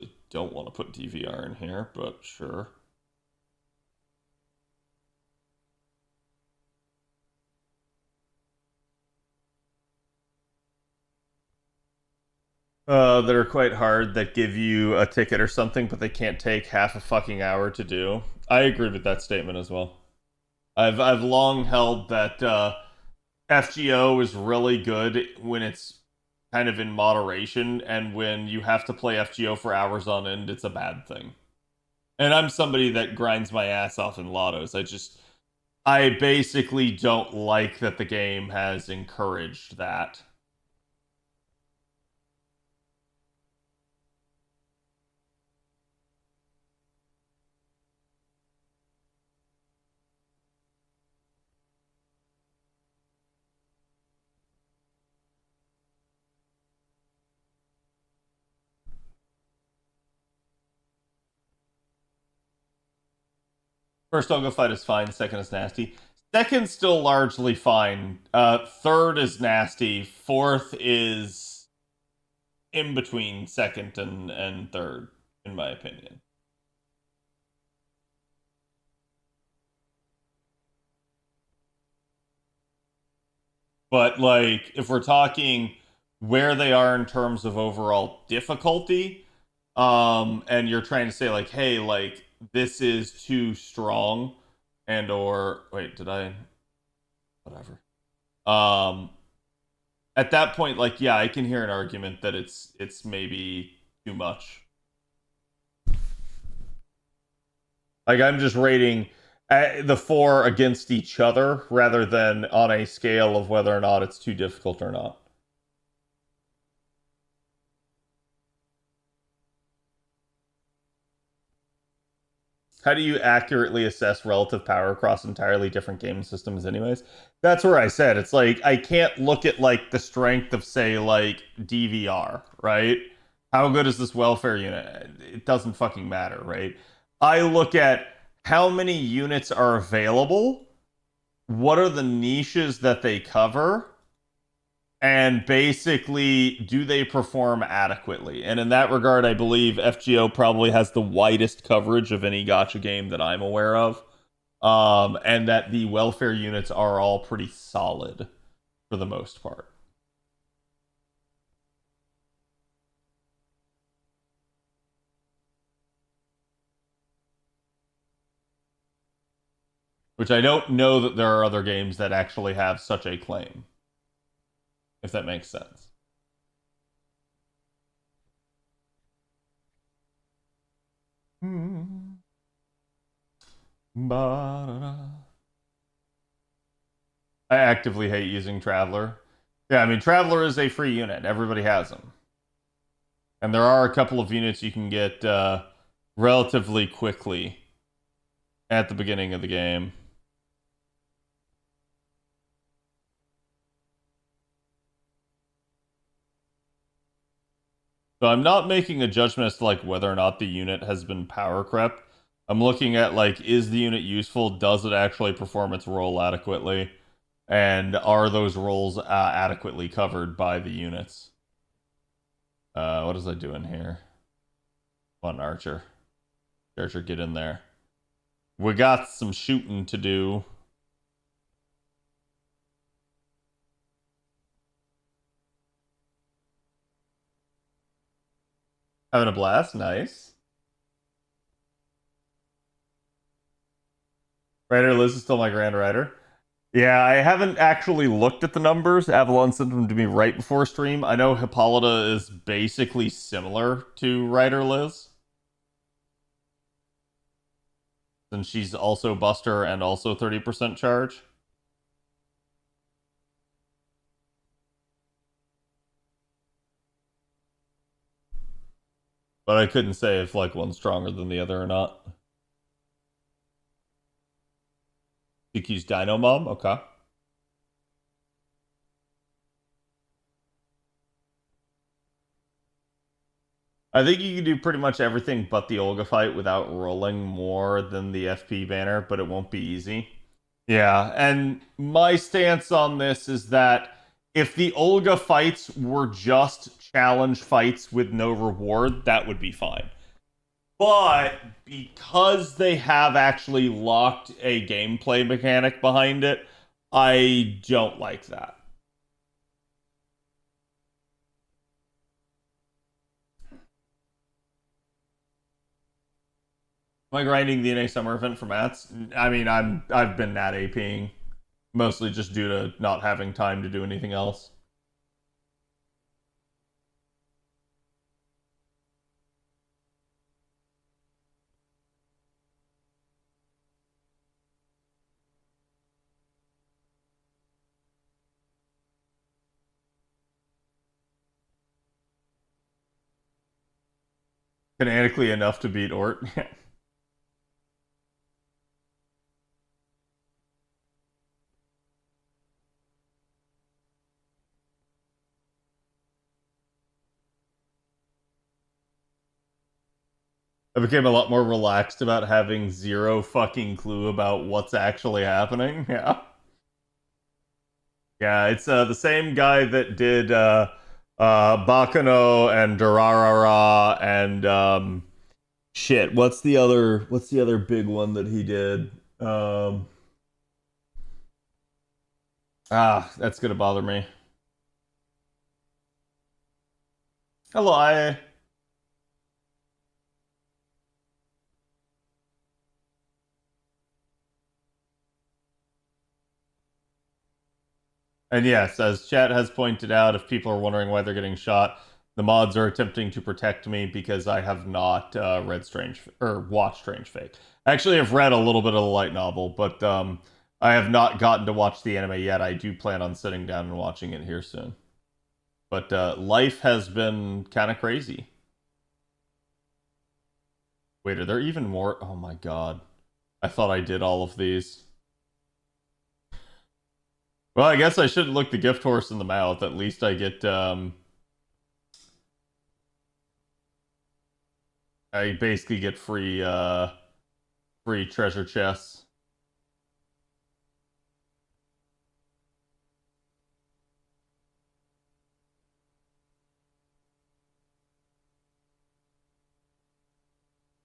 I don't want to put DVR in here, but sure. That are quite hard, that give you a ticket or something, but they can't take half a fucking hour to do. I agree with that statement as well. I've long held that FGO is really good when it's kind of in moderation, and when you have to play FGO for hours on end, it's a bad thing. And I'm somebody that grinds my ass off in lottos. I basically don't like that the game has encouraged that. First Olga fight is fine. Second is nasty. Second's still largely fine. Third is nasty. Fourth is in between second and third, in my opinion. But like, if we're talking where they are in terms of overall difficulty, and you're trying to say like, hey, like this is too strong, and or wait, did I? Whatever. Um, at that point, like, yeah, I can hear an argument that it's maybe too much. Like, I'm just rating the four against each other rather than on a scale of whether or not it's too difficult or not. How do you accurately assess relative power across entirely different game systems anyways? That's where I said it's like I can't look at like the strength of say like DVR, right? How good is this welfare unit? It doesn't fucking matter, right? I look at how many units are available, what are the niches that they cover, and basically, do they perform adequately? And in that regard, I believe FGO probably has the widest coverage of any gacha game that I'm aware of. And that the welfare units are all pretty solid for the most part. Which I don't know that there are other games that actually have such a claim. If that makes sense. I actively hate using Traveler. Yeah, I mean, Traveler is a free unit. Everybody has them. And there are a couple of units you can get relatively quickly at the beginning of the game. So I'm not making a judgment as to like whether or not the unit has been power crept. I'm looking at like, is the unit useful? Does it actually perform its role adequately? And are those roles adequately covered by the units? What is I doing here? Come on, Archer. Archer, get in there. We got some shooting to do. Having a blast, nice. Ryder Liz is still my Grand Rider. Yeah, I haven't actually looked at the numbers. Avalon sent them to me right before stream. I know Hippolyta is basically similar to Ryder Liz. Since she's also Buster and also 30% charge. But I couldn't say if like one's stronger than the other or not. DQ's Dino Mom? Okay. I think you can do pretty much everything but the Olga fight without rolling more than the FP banner, but it won't be easy. Yeah, and my stance on this is that if the Olga fights were just challenge fights with no reward, that would be fine. But because they have actually locked a gameplay mechanic behind it, I don't like that. Am I grinding the NA summer event for mats? I mean, I've been nat APing mostly just due to not having time to do anything else. Canonically enough to beat Ort. I became a lot more relaxed about having zero fucking clue about what's actually happening. Yeah. Yeah, it's the same guy that did Bakano and Durarara and shit. What's the other big one that he did? That's gonna bother me. Hello, And yes, as chat has pointed out, if people are wondering why they're getting shot, the mods are attempting to protect me because I have not read Strange or watched Strange Fate. Actually, I've read a little bit of the light novel, but I have not gotten to watch the anime yet. I do plan on sitting down and watching it here soon. But life has been kind of crazy. Wait, are there even more? Oh my god. I thought I did all of these. Well, I guess I shouldn't look the gift horse in the mouth. At least I get, I basically get free, free treasure chests.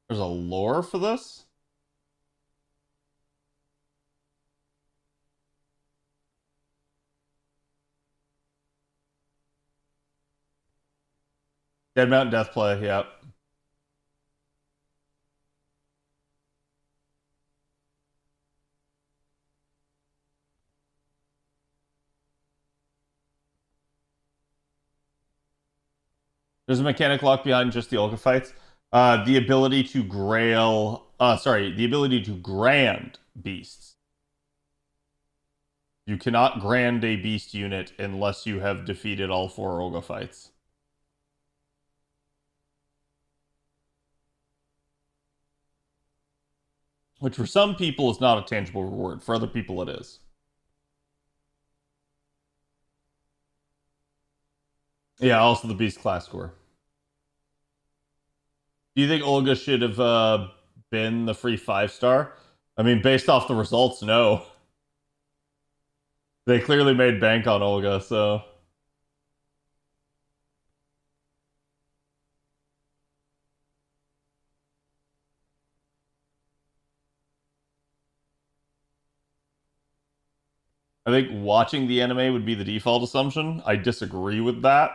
There's a lore for this? Dead Mountain Death Play, yep. There's a mechanic lock behind just the Olga fights. The ability to the ability to grand beasts. You cannot grand a beast unit unless you have defeated all 4 Olga fights. Which for some people is not a tangible reward. For other people it is. Yeah, also the beast class score. Do you think Olga should have been the free 5-star? I mean, based off the results, no. They clearly made bank on Olga, so... I think watching the anime would be the default assumption. I disagree with that.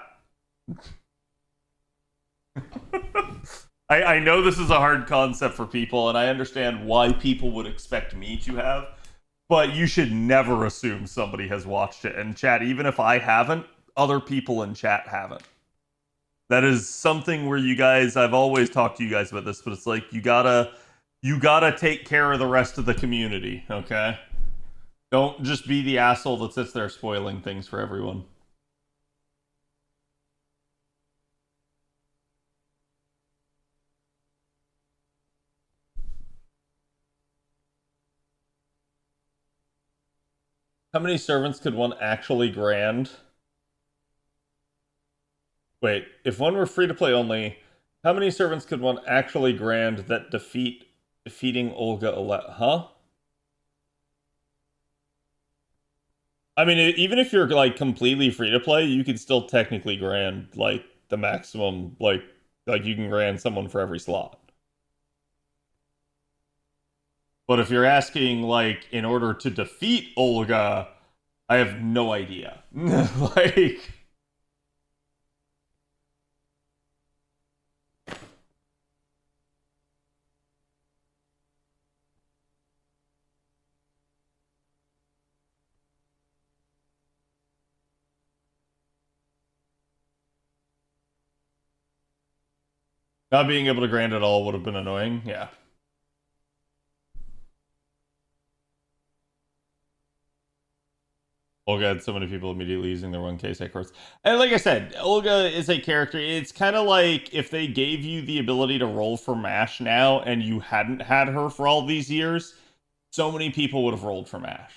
I know this is a hard concept for people, and I understand why people would expect me to have, but you should never assume somebody has watched it. And chat, even if I haven't, other people in chat haven't. That is something where you guys, I've always talked to you guys about this, but it's like you gotta take care of the rest of the community, okay? Don't just be the asshole that sits there spoiling things for everyone. How many servants could one actually grand? Wait, if one were free to play only, how many servants could one actually grand that defeating Olga Huh? I mean, even if you're like completely free to play, you could still technically grand like the maximum, like you can grand someone for every slot. But if you're asking like in order to defeat Olga, I have no idea. Like not being able to grand at all would have been annoying, yeah. Olga had so many people immediately using their 1K set cards. And like I said, Olga is a character. It's kind of like if they gave you the ability to roll for MASH now and you hadn't had her for all these years, so many people would have rolled for MASH.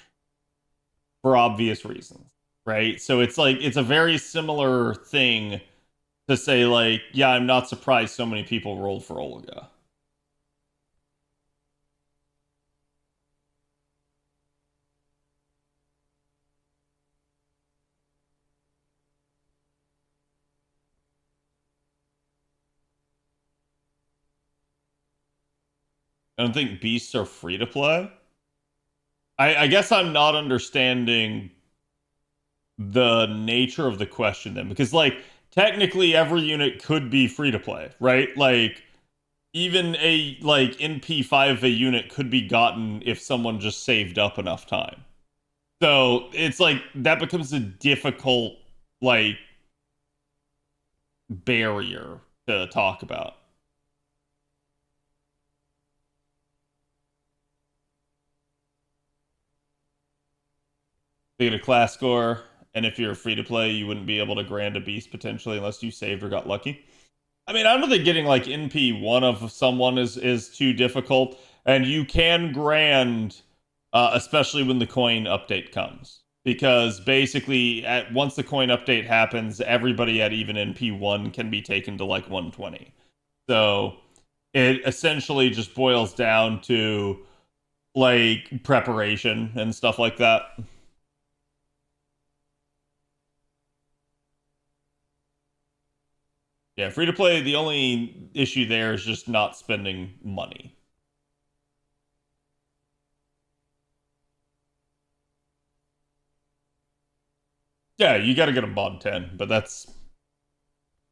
For obvious reasons, right? So it's like, it's a very similar thing to say like, yeah, I'm not surprised so many people rolled for Olga. I don't think beasts are free to play. I guess I'm not understanding the nature of the question then, because like technically every unit could be free to play, right? Like even a like NP5 a unit could be gotten if someone just saved up enough time. So it's like that becomes a difficult like barrier to talk about. You get a class score, and if you're free to play, you wouldn't be able to grant a beast potentially unless you saved or got lucky. I mean, I don't think getting like NP1 of someone is too difficult, and you can grand, especially when the coin update comes, because basically, once the coin update happens, everybody at even NP1 can be taken to like 120. So it essentially just boils down to like preparation and stuff like that. Yeah, free to play, the only issue there is just not spending money. Yeah, you got to get a mod 10, but that's.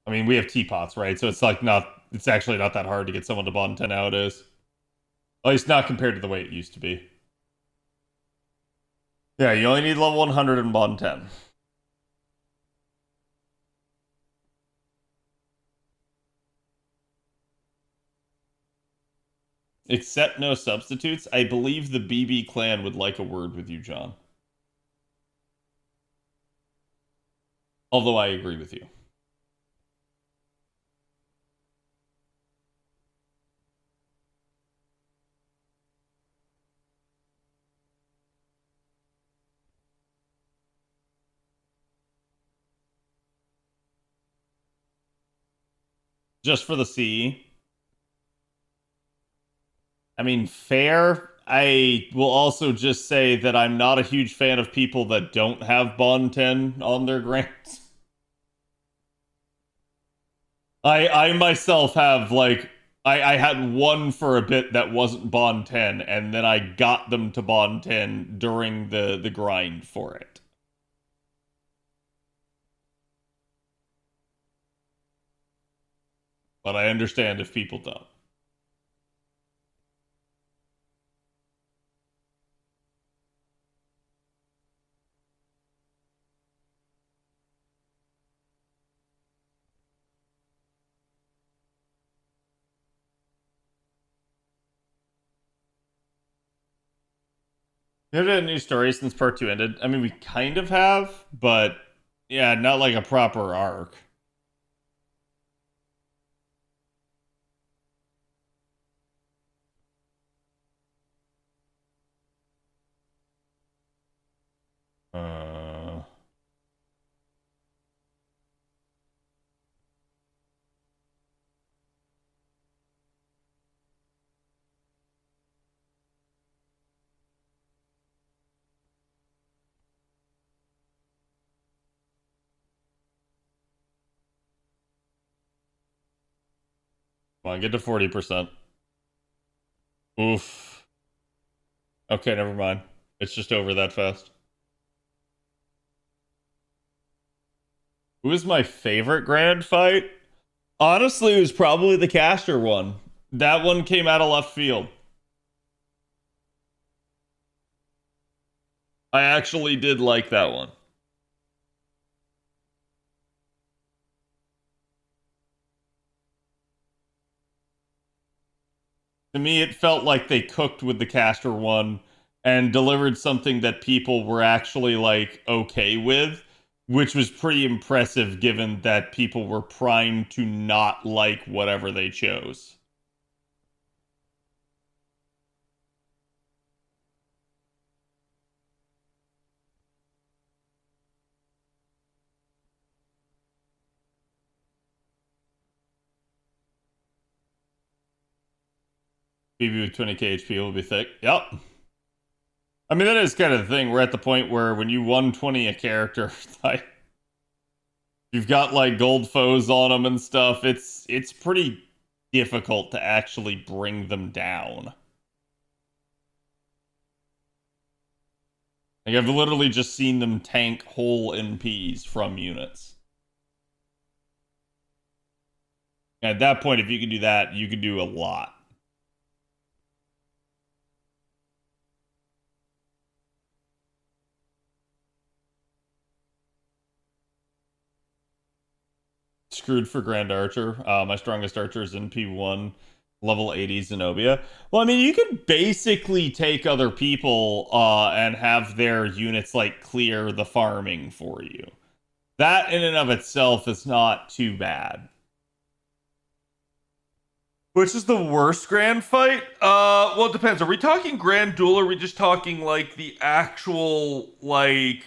I mean, we have teapots, right? So it's like not. It's actually not that hard to get someone to bond 10 nowadays. At least not compared to the way it used to be. Yeah, you only need level 100 and bond 10. Except no substitutes. I believe the BB clan would like a word with you, John. Although I agree with you. Just for the CE. I mean, fair. I will also just say that I'm not a huge fan of people that don't have Bond 10 on their grants. I myself have, like, I had one for a bit that wasn't Bond 10, and then I got them to Bond 10 during the grind for it. But I understand if people don't. You have a new story since part 2 ended? I mean, we kind of have, but yeah, not like a proper arc. Uh... Come on, get to 40%. Oof. Okay, never mind. It's just over that fast. Who was my favorite grand fight? Honestly, it was probably the caster one. That one came out of left field. I actually did like that one. To me, it felt like they cooked with the caster one and delivered something that people were actually like okay with, which was pretty impressive given that people were primed to not like whatever they chose. BB with 20k HP will be thick. Yep. I mean, that is kind of the thing. We're at the point where when you 120 a character, like you've got like gold foes on them and stuff. It's pretty difficult to actually bring them down. Like, I've literally just seen them tank whole NPs from units. At that point, if you can do that, you can do a lot. Screwed for Grand Archer. My strongest archer is NP1, level 80 Zenobia. Well, I mean, you can basically take other people and have their units like clear the farming for you. That in and of itself is not too bad. Which is the worst grand fight? Well, it depends. Are we talking grand duel, or are we just talking like the actual like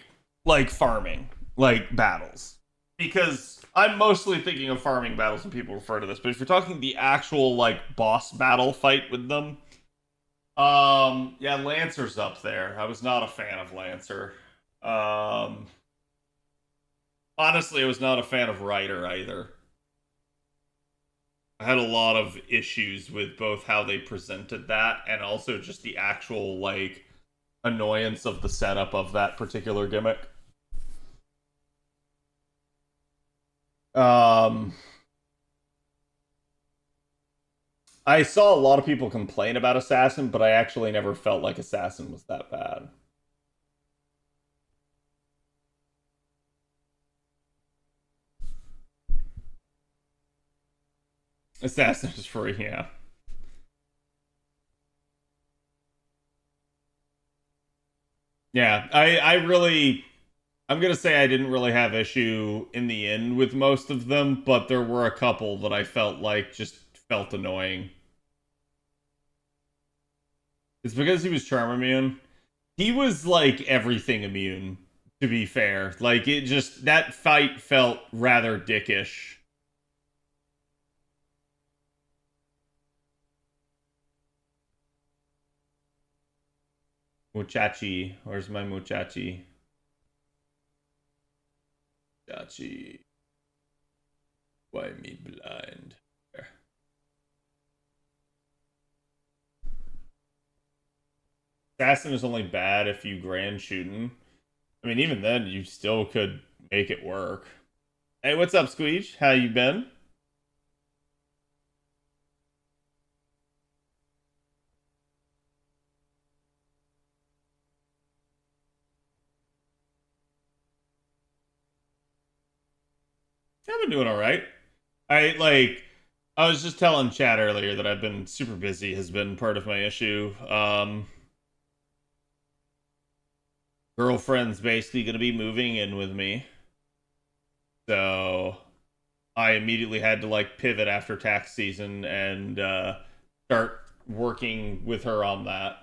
farming, like battles? Because I'm mostly thinking of farming battles when people refer to this. But if you're talking the actual like boss battle fight with them, yeah, Lancer's up there. I was not a fan of Lancer. Honestly, I was not a fan of Ryder either. I had a lot of issues with both how they presented that and also just the actual like annoyance of the setup of that particular gimmick. I saw a lot of people complain about Assassin, but I actually never felt like Assassin was that bad. Assassin is free, yeah. Yeah, I'm gonna say I didn't really have issue in the end with most of them, but there were a couple that I felt like just felt annoying. It's because he was charm immune. He was like everything immune, to be fair. Like, it just, that fight felt rather dickish. Muchachi. Where's my muchachi? Muchachi. Why me blind? There. Assassin is only bad if you grand shooting. I mean, even then, you still could make it work. Hey, what's up, Squeege? How you been? I've been doing all right. I was just telling Chad earlier that I've been super busy has been part of my issue. Girlfriend's basically going to be moving in with me. So I immediately had to like pivot after tax season and start working with her on that.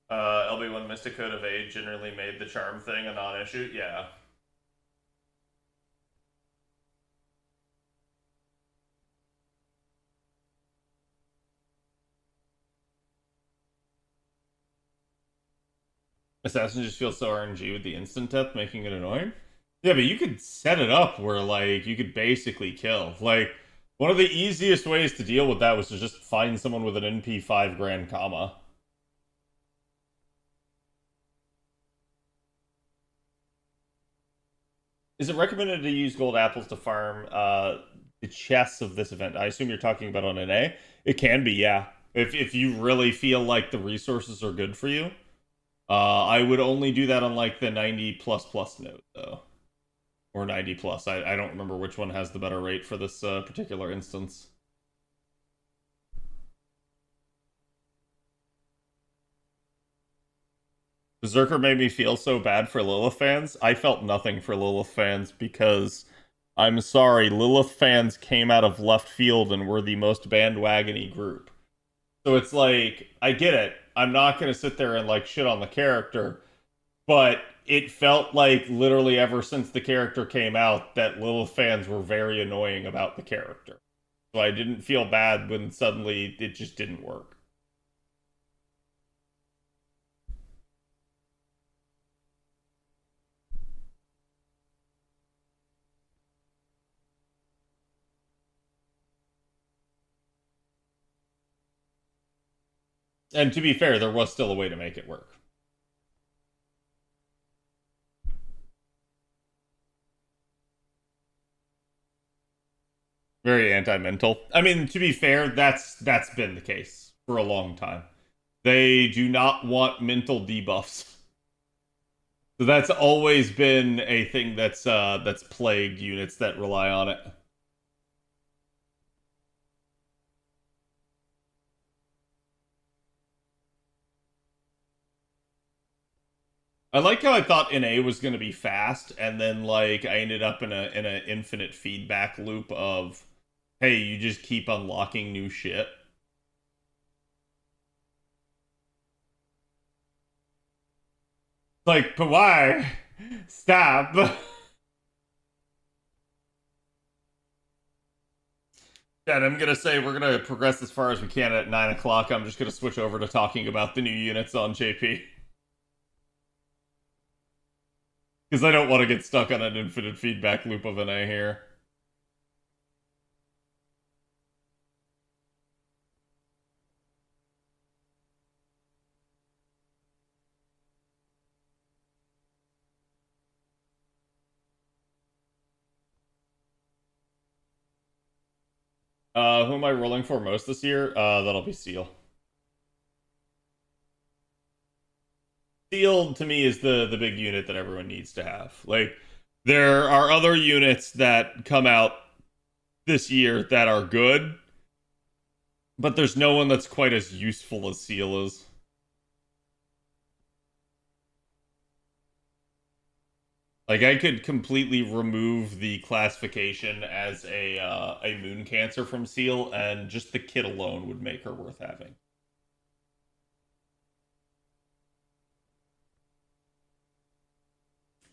LB1 Mystic Code of Age generally made the charm thing a non-issue. Yeah. Assassin just feels so RNG with the instant death, making it annoying. Yeah, but you could set it up where, like, you could basically kill. Like, one of the easiest ways to deal with that was to just find someone with an NP 5 grand comma. Is it recommended to use gold apples to farm the chests of this event? I assume you're talking about on NA. It can be, yeah. If you really feel like the resources are good for you. I would only do that on like the 90++ node though. Or 90 plus. I don't remember which one has the better rate for this particular instance. Berserker made me feel so bad for Lilith fans. I felt nothing for Lilith fans because I'm sorry, Lilith fans came out of left field and were the most bandwagony group. So it's like, I get it. I'm not going to sit there and like shit on the character, but it felt like literally ever since the character came out that Lilith fans were very annoying about the character. So I didn't feel bad when suddenly it just didn't work. And to be fair, there was still a way to make it work. Very anti-mental. I mean, to be fair, that's been the case for a long time. They do not want mental debuffs. So that's always been a thing that's plagued units that rely on it. I like how I thought NA was going to be fast, and then like I ended up in a infinite feedback loop of, hey, you just keep unlocking new shit. Like, but why? Stop. And I'm gonna say we're gonna progress as far as we can at 9 o'clock. I'm just gonna switch over to talking about the new units on JP. Because I don't want to get stuck on an infinite feedback loop of an A here. Who am I rolling for most this year? That'll be Seal. Seal to me is the big unit that everyone needs to have. Like, there are other units that come out this year that are good, but there's no one that's quite as useful as Seal is. Like, I could completely remove the classification as a moon cancer from Seal, and just the kit alone would make her worth having.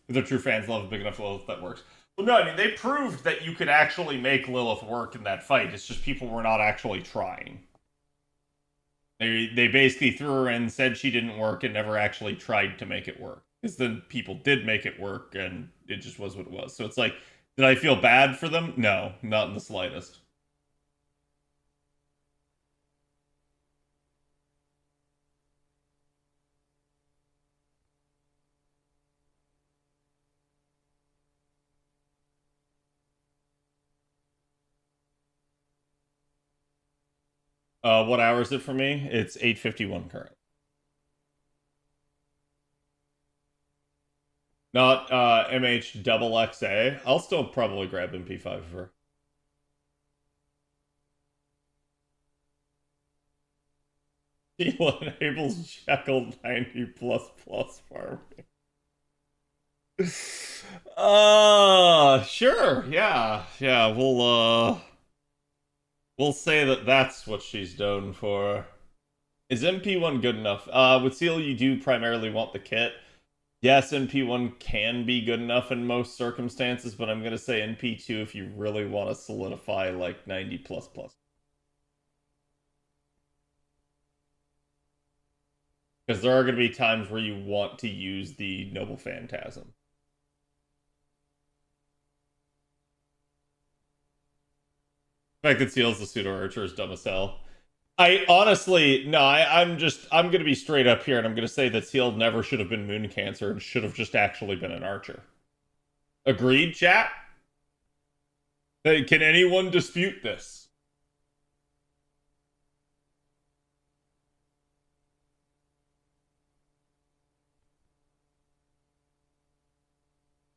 The true fans love a big enough Lilith that works. Well, no, I mean, they proved that you could actually make Lilith work in that fight. It's just people were not actually trying. They basically threw her in, said she didn't work, and never actually tried to make it work. Because then people did make it work, and it just was what it was. So it's like, did I feel bad for them? No, not in the slightest. What hour is it for me? It's 8:51 current. Not MH double XA. I'll still probably grab MP5 for. Seal enables Jekyll 90++ farming. Sure. Yeah. Yeah, we'll say that that's what she's known for. Is MP1 good enough? With Seal, you do primarily want the kit. Yes, NP1 can be good enough in most circumstances, but I'm going to say NP2 if you really want to solidify like 90++. Because there are going to be times where you want to use the Noble Phantasm. The fact that Seal's the pseudo archer is dumb as hell. I honestly, no, I'm going to be straight up here, and I'm going to say that Seal never should have been Moon Cancer and should have just actually been an archer. Agreed, chat? Hey, can anyone dispute this?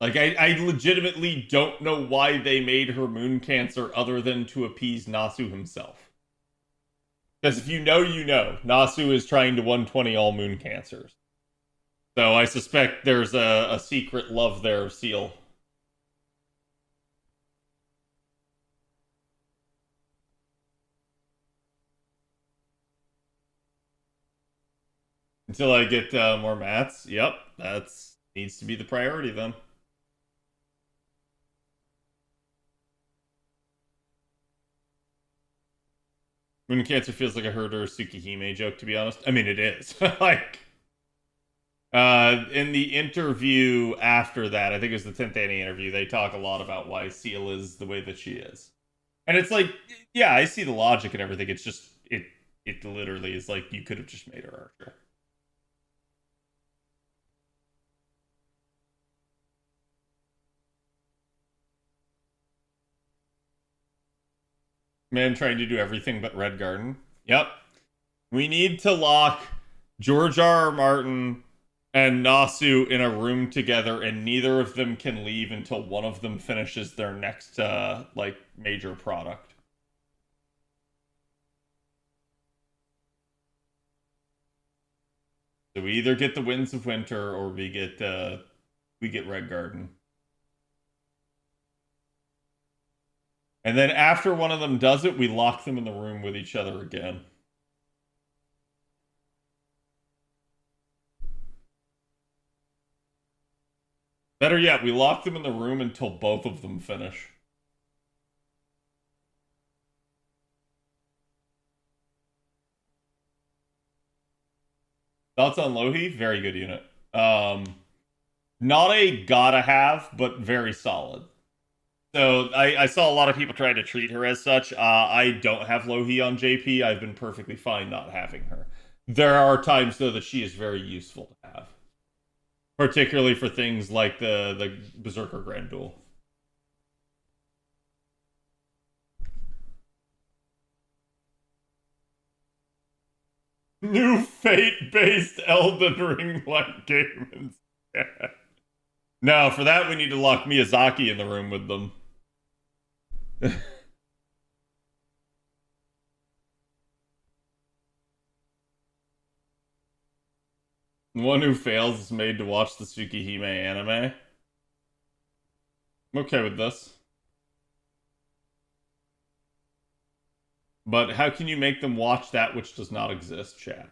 Like, I legitimately don't know why they made her Moon Cancer other than to appease Nasu himself. Because if you know, you know. Nasu is trying to 120 all Moon Cancers. So I suspect there's a secret love there of Seal. Until I get more mats. Yep, that's needs to be the priority then. Moon Cancer feels like a Herder Tsukihime joke, to be honest. I mean, it is. Like, in the interview after that, I think it was the 10th Annie interview, they talk a lot about why Seal is the way that she is. And it's like, yeah, I see the logic and everything. It's just, It literally is like you could have just made her Archer. Man trying to do everything but Red Garden. Yep. We need to lock George R. R. Martin and Nasu in a room together, and neither of them can leave until one of them finishes their next, like, major product. So we either get the Winds of Winter, or we get Red Garden. And then after one of them does it, we lock them in the room with each other again. Better yet, we lock them in the room until both of them finish. Thoughts on Lohi? Very good unit. Not a gotta have, but very solid. So I saw a lot of people trying to treat her as such. I don't have Lohi on JP. I've been perfectly fine not having her. There are times, though, that she is very useful to have. Particularly for things like the Berserker Grand Duel. New Fate-based Elden Ring-like game. No, for that we need to lock Miyazaki in the room with them. The one who fails is made to watch the Tsukihime anime. I'm okay with this. But how can you make them watch that which does not exist, chat?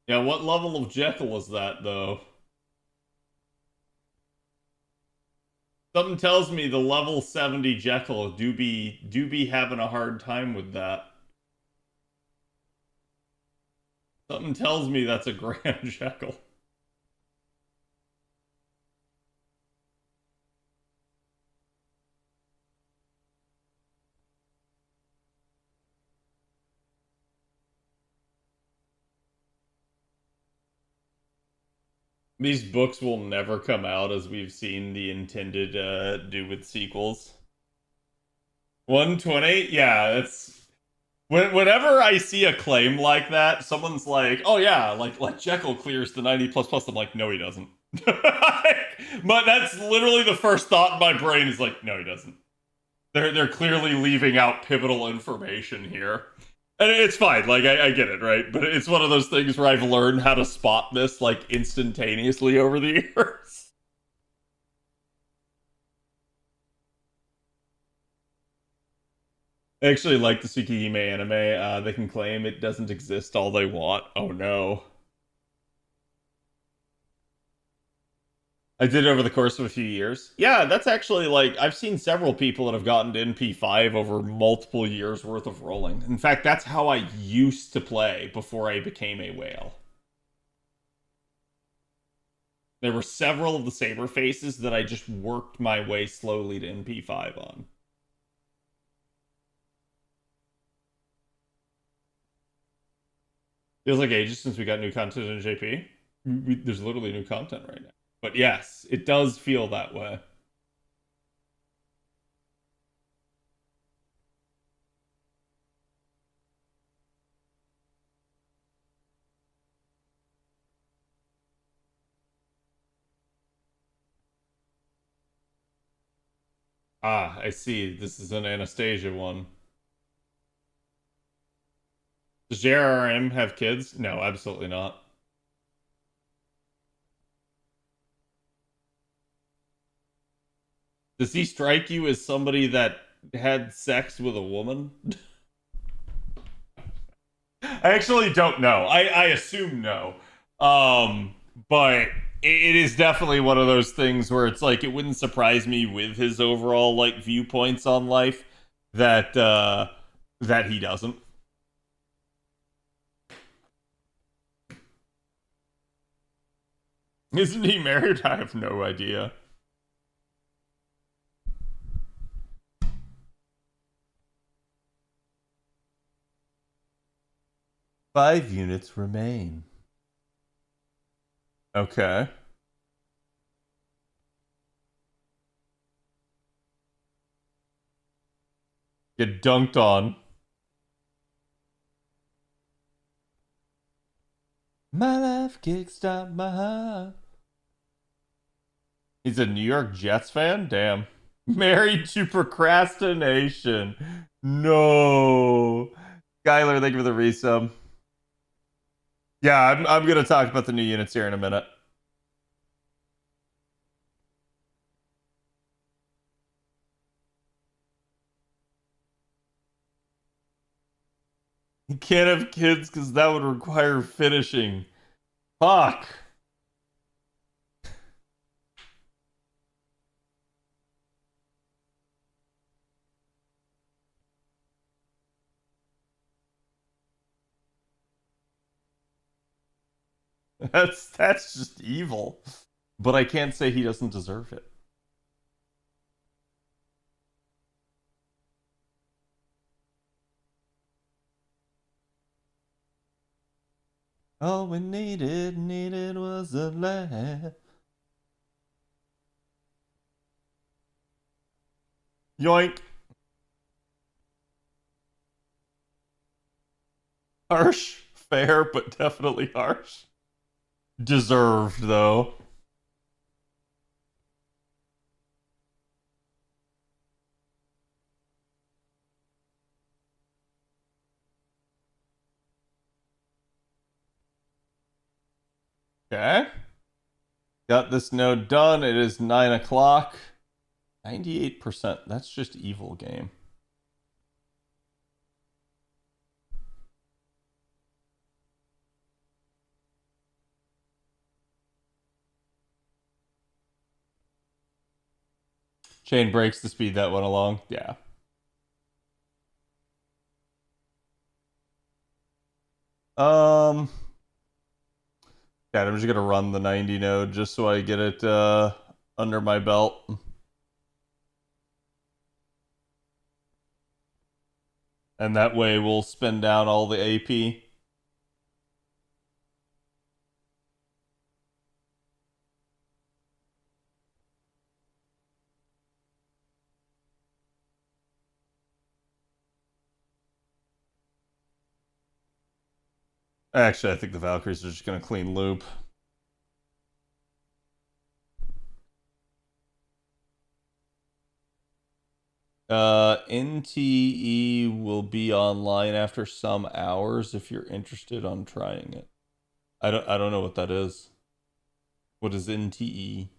Yeah, what level of Jekyll is that, though? Something tells me the level 70 Jekyll do be having a hard time with that. Something tells me that's a Grand Jekyll. These books will never come out, as we've seen the intended do with sequels. 120? Yeah, that's... Whenever I see a claim like that, someone's like, oh yeah, like Jekyll clears the 90++. I'm like, no he doesn't. But that's literally the first thought in my brain is like, no he doesn't. They're clearly leaving out pivotal information here. And it's fine, like, I get it, right? But it's one of those things where I've learned how to spot this, like, instantaneously over the years. I actually like the Tsukihime anime. They can claim it doesn't exist all they want. Oh no. I did it over the course of a few years. Yeah, that's actually, like, I've seen several people that have gotten to NP5 over multiple years worth of rolling. In fact, that's how I used to play before I became a whale. There were several of the saber faces that I just worked my way slowly to NP5 on. Feels like ages since we got new content in JP. There's literally new content right now. But yes, it does feel that way. Ah, I see. This is an Anastasia one. Does JRM have kids? No, absolutely not. Does he strike you as somebody that had sex with a woman? I actually don't know. I assume no. But it is definitely one of those things where it's like it wouldn't surprise me with his overall like viewpoints on life that that he doesn't. Isn't he married? I have no idea. 5 units remain. Okay. Get dunked on. My life kickstart my heart. He's a New York Jets fan? Damn. Married to procrastination. No. Skylar, thank you for the resub. Yeah, I'm gonna talk about the new units here in a minute. You can't have kids because that would require finishing. Fuck. That's just evil. But I can't say he doesn't deserve it. All we needed was a laugh. Yoink. Harsh, fair, but definitely harsh. Deserved, though. Okay. Got this node done. It is 9 o'clock. 98%. That's just evil game. Chain breaks the speed that went along. Yeah. Yeah, I'm just gonna run the 90 node just so I get it under my belt. And that way we'll spin down all the AP. Actually, I think the Valkyries are just gonna clean loop. NTE will be online after some hours if you're interested on trying it. I don't know what that is. What is NTE?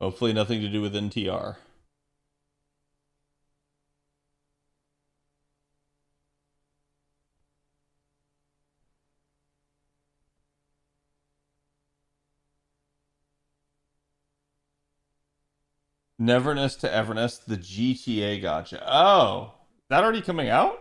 Hopefully nothing to do with NTR. Neverness to Everness, the GTA gotcha. Oh, is that already coming out?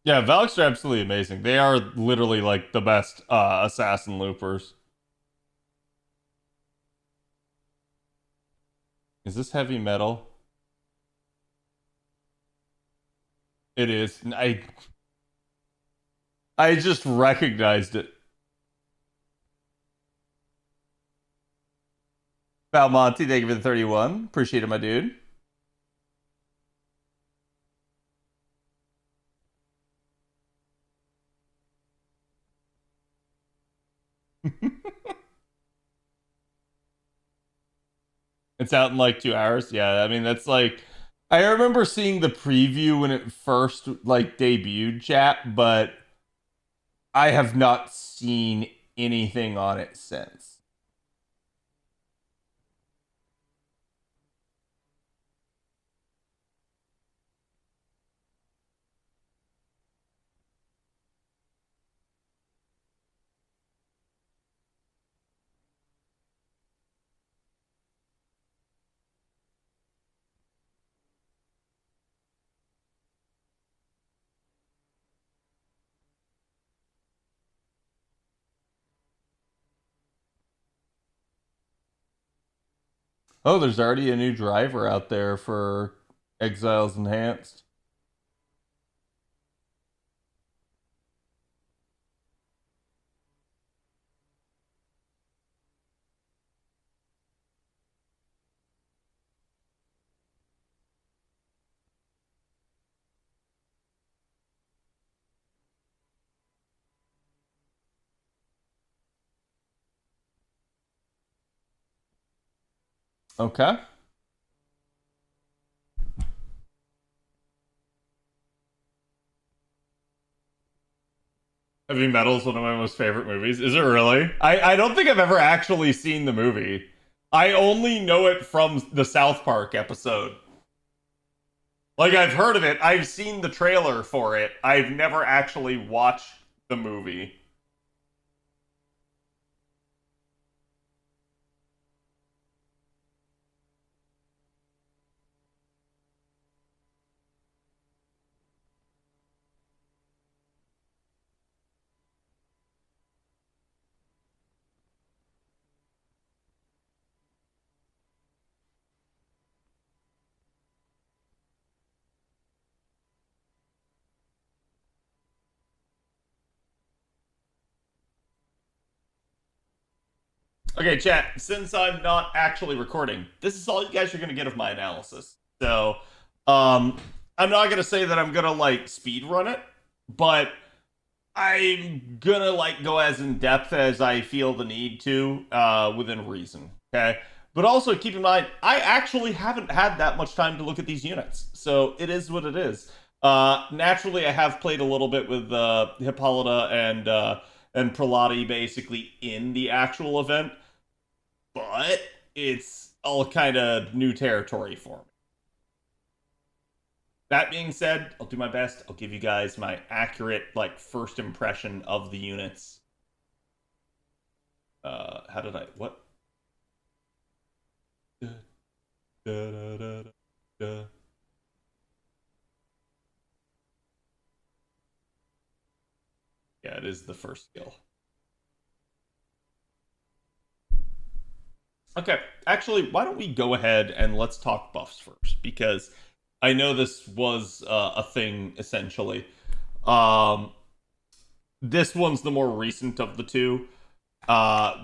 Yeah, Valks are absolutely amazing. They are literally like the best assassin loopers. Is this heavy metal? It is. I just recognized it. Valmonte, thank you for the 31. Appreciate it, my dude. It's out in like 2 hours. Yeah, I mean that's like I remember seeing the preview when it first like debuted, chat, but I have not seen anything on it since. Oh, there's already a new driver out there for Exiles Enhanced. Okay. Heavy Metal is one of my most favorite movies. Is it really? I don't think I've ever actually seen the movie. I only know it from the South Park episode. Like, I've heard of it. I've seen the trailer for it. I've never actually watched the movie. Okay, chat, since I'm not actually recording, this is all you guys are going to get of my analysis. So, I'm not going to say that I'm going to, like, speed run it, but I'm going to, like, go as in-depth as I feel the need to, within reason, okay? But also, keep in mind, I actually haven't had that much time to look at these units, so it is what it is. Naturally, I have played a little bit with Hippolyta and Prelati basically in the actual event, but it's all kind of new territory for me. That being said, I'll do my best. I'll give you guys my accurate, like, first impression of the units. How did I... What? Da, da, da, da, da. Yeah, it is the first skill. Okay, actually, why don't we go ahead and let's talk buffs first, because I know this was a thing, essentially. This one's the more recent of the two.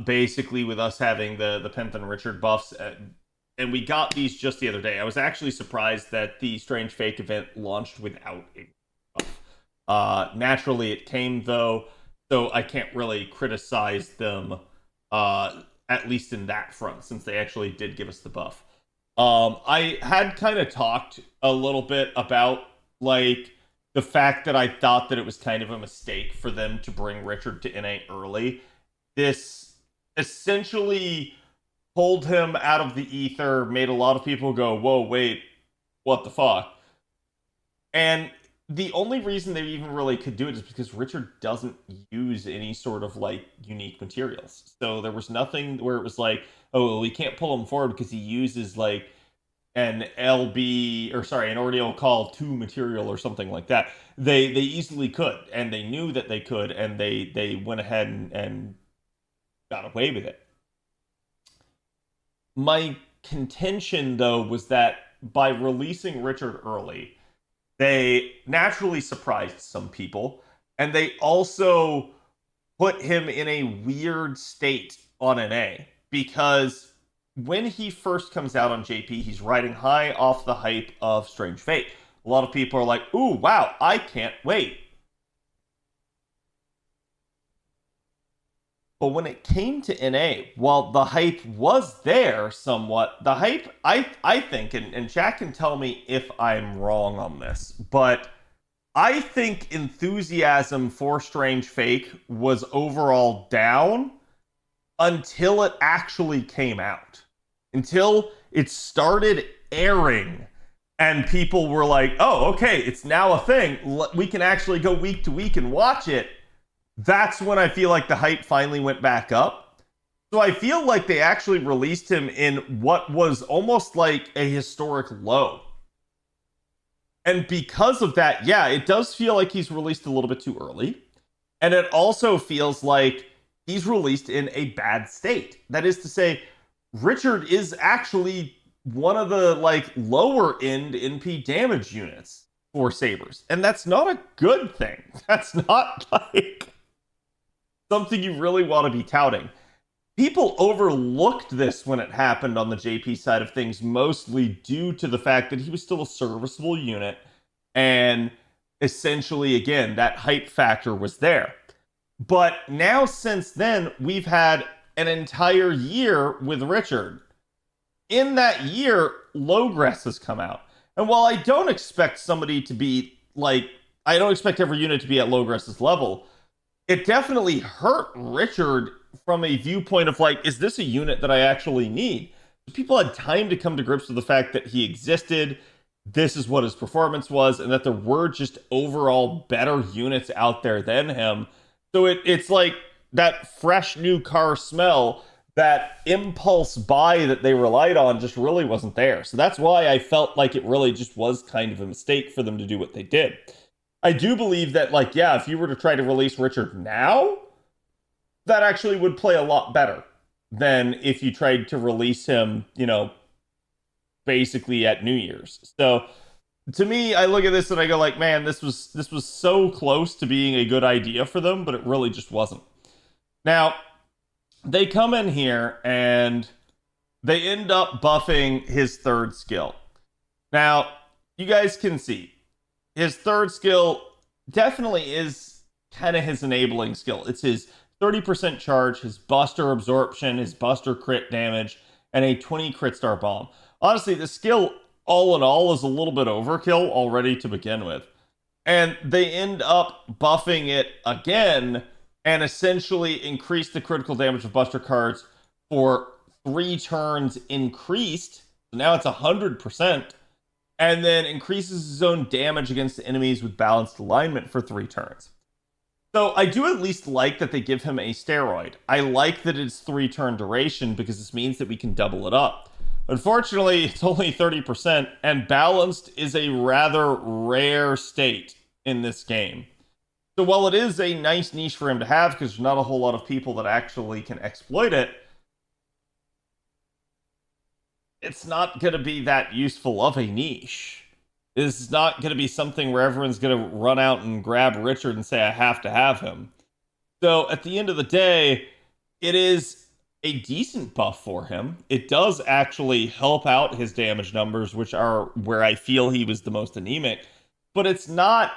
Basically, with us having the Penth and Richard buffs, and we got these just the other day. I was actually surprised that the Strange Fake event launched without a buff. Naturally, it came, though, so I can't really criticize them, at least in that front, since they actually did give us the buff. I had kind of talked a little bit about, like, the fact that I thought that it was kind of a mistake for them to bring Richard to NA early. This essentially pulled him out of the ether, made a lot of people go, whoa, wait, what the fuck? And the only reason they even really could do it is because Richard doesn't use any sort of, like, unique materials. So there was nothing where it was like, oh, we can't pull him forward because he uses, like, an an Ordeal Call 2 material or something like that. They easily could, and they knew that they could, and they went ahead and got away with it. My contention, though, was that by releasing Richard early, they naturally surprised some people, and they also put him in a weird state on NA, because when he first comes out on JP, he's riding high off the hype of Strange Fate. A lot of people are like, ooh, wow, I can't wait. But when it came to NA, while the hype was there somewhat, the hype, I think, and Jack can tell me if I'm wrong on this, but I think enthusiasm for Strange Fake was overall down until it actually came out. Until it started airing and people were like, oh, okay, it's now a thing. We can actually go week to week and watch it. That's when I feel like the hype finally went back up. So I feel like they actually released him in what was almost like a historic low. And because of that, yeah, it does feel like he's released a little bit too early. And it also feels like he's released in a bad state. That is to say, Richard is actually one of the like lower end NP damage units for sabers, and that's not a good thing. That's not like something you really want to be touting. People overlooked this when it happened on the JP side of things, mostly due to the fact that he was still a serviceable unit, and essentially, again, that hype factor was there. But now, since then, we've had an entire year with Richard. In that year, Logress has come out. And while I don't expect somebody to be like, I don't expect every unit to be at Logress's level, it definitely hurt Richard from a viewpoint of like, is this a unit that I actually need? People had time to come to grips with the fact that he existed, this is what his performance was, and that there were just overall better units out there than him. So it's like that fresh new car smell, that impulse buy that they relied on just really wasn't there. So that's why I felt like it really just was kind of a mistake for them to do what they did. I do believe that, like, yeah, if you were to try to release Richard now, that actually would play a lot better than if you tried to release him, you know, basically at New Year's. So to me, I look at this and I go like, man, this was so close to being a good idea for them, but it really just wasn't. Now, they come in here and they end up buffing his third skill. Now, you guys can see his third skill definitely is kind of his enabling skill. It's his 30% charge, his Buster Absorption, his Buster crit damage, and a 20 crit star bomb. Honestly, the skill, all in all, is a little bit overkill already to begin with. And they end up buffing it again and essentially increase the critical damage of Buster cards for 3 turns increased. So now it's 100%. And then increases his own damage against enemies with balanced alignment for 3 turns. So I do at least like that they give him a steroid. I like that it's 3-turn duration because this means that we can double it up. Unfortunately, it's only 30%, and balanced is a rather rare state in this game. So while it is a nice niche for him to have, because there's not a whole lot of people that actually can exploit it, it's not going to be that useful of a niche. This is not going to be something where everyone's going to run out and grab Richard and say, I have to have him. So at the end of the day, it is a decent buff for him. It does actually help out his damage numbers, which are where I feel he was the most anemic, but it's not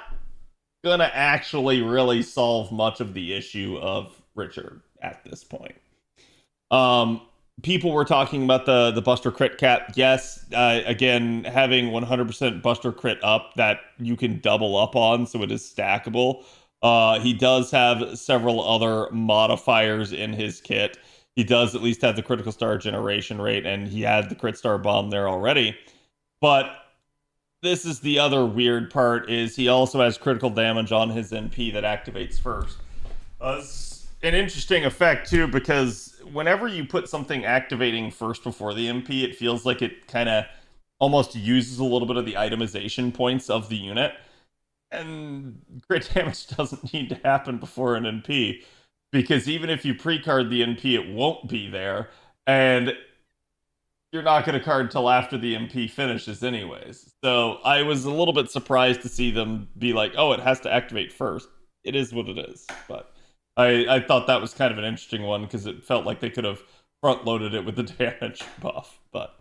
going to actually really solve much of the issue of Richard at this point. People were talking about the Buster crit cap. Yes, again, having 100% Buster crit up that you can double up on, so it is stackable. He does have several other modifiers in his kit. He does at least have the critical star generation rate, and he had the crit star bomb there already. But this is the other weird part, is he also has critical damage on his NP that activates first. It's an interesting effect, too, because whenever you put something activating first before the MP, it feels like it kind of almost uses a little bit of the itemization points of the unit. And crit damage doesn't need to happen before an NP, because even if you pre-card the NP, it won't be there, and you're not going to card till after the MP finishes anyways. So I was a little bit surprised to see them be like, oh, it has to activate first. It is what it is, but I thought that was kind of an interesting one, because it felt like they could have front-loaded it with the damage buff, but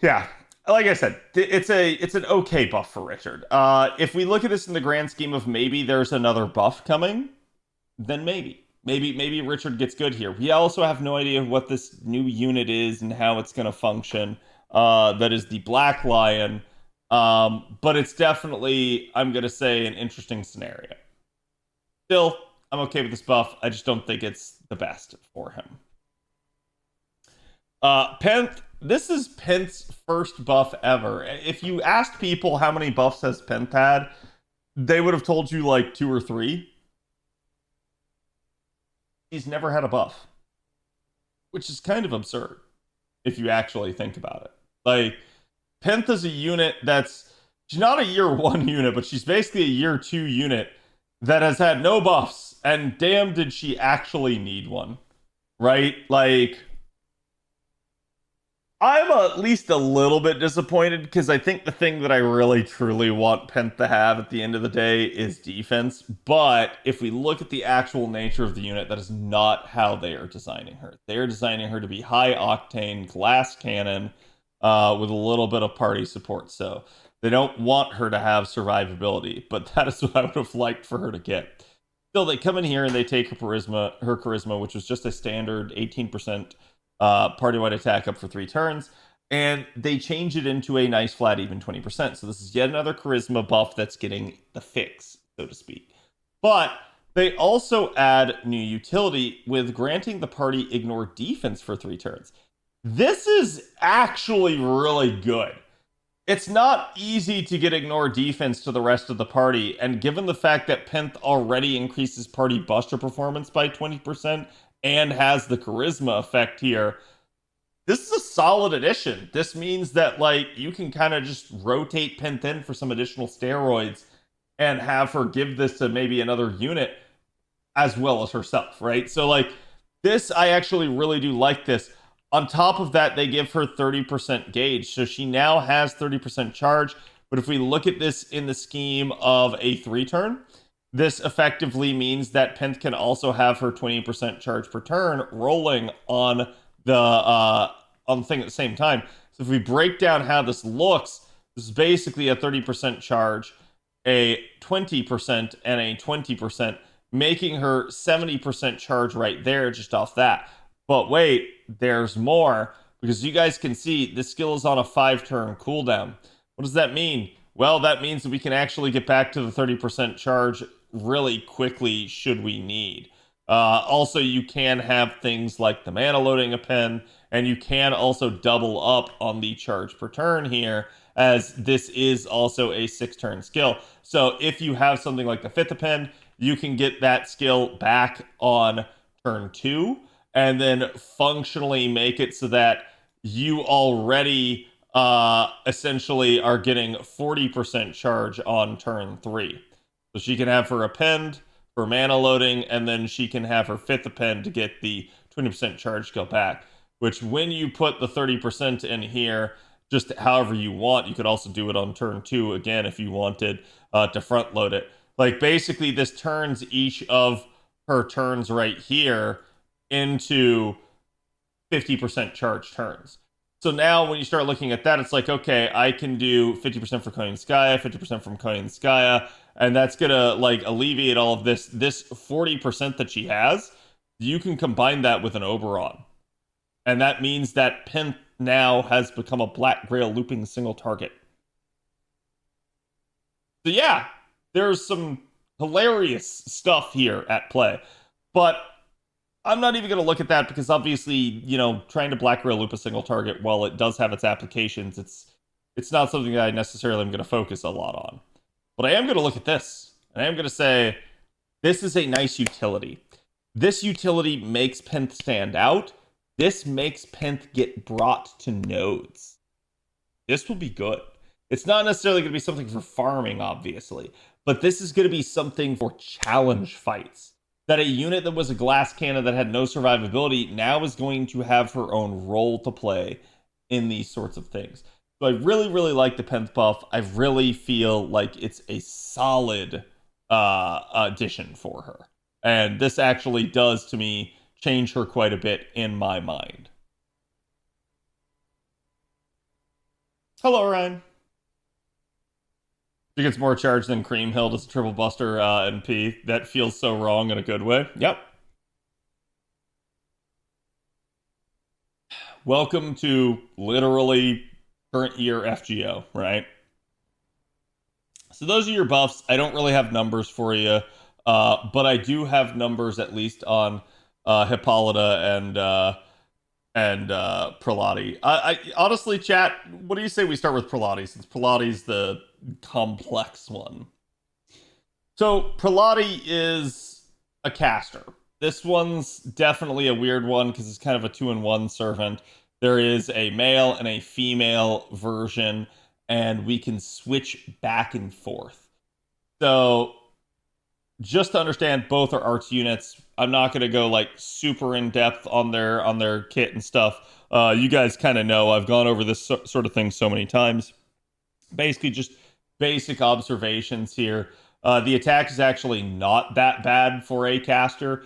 yeah. Like I said, it's an okay buff for Richard. If we look at this in the grand scheme of maybe there's another buff coming, then maybe Richard gets good here. We also have no idea what this new unit is and how it's going to function. That is the Black Lion, but it's definitely, I'm going to say, an interesting scenario. Still, I'm okay with this buff. I just don't think it's the best for him. Penth. This is Penth's first buff ever. If you asked people how many buffs has Penth had, they would have told you like 2 or 3. He's never had a buff, which is kind of absurd if you actually think about it. Like, Penth is a unit she's not a year 1 unit, but she's basically a year 2 unit that has had no buffs, and damn did she actually need one. right? Like, I'm at least a little bit disappointed because I think the thing that I really truly want Pent to have at the end of the day is defense. But if we look at the actual nature of the unit, that is not how they are designing her. They are designing her to be high octane glass cannon with a little bit of party support. So they don't want her to have survivability, but that is what I would have liked for her to get. Still, they come in here and they take her charisma, which was just a standard 18% party-wide attack up for 3 turns, and they change it into a nice flat even 20%. So this is yet another charisma buff that's getting the fix, so to speak. But they also add new utility with granting the party ignore defense for 3 turns. This is actually really good. It's not easy to get ignore defense to the rest of the party, and given the fact that Penth already increases party buster performance by 20%, and has the charisma effect here, this is a solid addition. This means that like you can kind of just rotate Penth in for some additional steroids and have her give this to maybe another unit as well as herself, right? So like this, I actually really do like this. On top of that, they give her 30% gauge, so she now has 30% charge. But if we look at this in the scheme of a 3-turn, this effectively means that Penth can also have her 20% charge per turn rolling on the thing at the same time. So if we break down how this looks, this is basically a 30% charge, a 20%, and a 20%, making her 70% charge right there just off that. But wait, there's more, because you guys can see this skill is on a 5-turn cooldown. What does that mean? Well, that means that we can actually get back to the 30% charge really quickly should we need. Also, you can have things like the mana loading a pen, and you can also double up on the charge per turn here, as this is also a 6-turn skill. So if you have something like the 5th append, you can get that skill back on turn 2, and then functionally make it so that you already essentially are getting 40% charge on turn 3. So she can have her append for mana loading, and then she can have her 5th append to get the 20% charge skill back, which when you put the 30% in here, just however you want, you could also do it on turn 2 again if you wanted to front load it. Like basically this turns each of her turns right here into 50% charge turns. So now when you start looking at that, it's like, okay, I can do 50% for Koninskaya, 50% from Koninskaya, and that's gonna like alleviate all of this 40% that she has. You can combine that with an Oberon, and that means that Penth now has become a Black Grail looping single target. So yeah, there's some hilarious stuff here at play, but I'm not even going to look at that because obviously, you know, trying to Black Grail loop a single target, while it does have its applications, it's not something that I necessarily am going to focus a lot on. But I am going to look at this, and I am going to say, this is a nice utility. This utility makes Penth stand out. This makes Penth get brought to nodes. This will be good. It's not necessarily going to be something for farming, obviously, but this is going to be something for challenge fights. That a unit that was a glass cannon that had no survivability now is going to have her own role to play in these sorts of things. So I really, really like the Penth buff. I really feel like it's a solid addition for her. And this actually does, to me, change her quite a bit in my mind. Hello, Ryan. She gets more charge than Creamhill does a triple buster NP. That feels so wrong in a good way. Yep. Welcome to literally current year FGO, right? So those are your buffs. I don't really have numbers for you, but I do have numbers at least on Hippolyta and Prelati. I honestly, chat, what do you say we start with Prelati, since Prelati's the complex one? So Prelati is a caster. This one's definitely a weird one because it's kind of a 2-in-1 servant. There is a male and a female version, and we can switch back and forth. So just to understand, both are arts units. I'm not going to go like super in depth on their kit and stuff. You guys kind of know I've gone over this sort of thing so many times. Basically, just basic observations here. The attack is actually not that bad for a caster.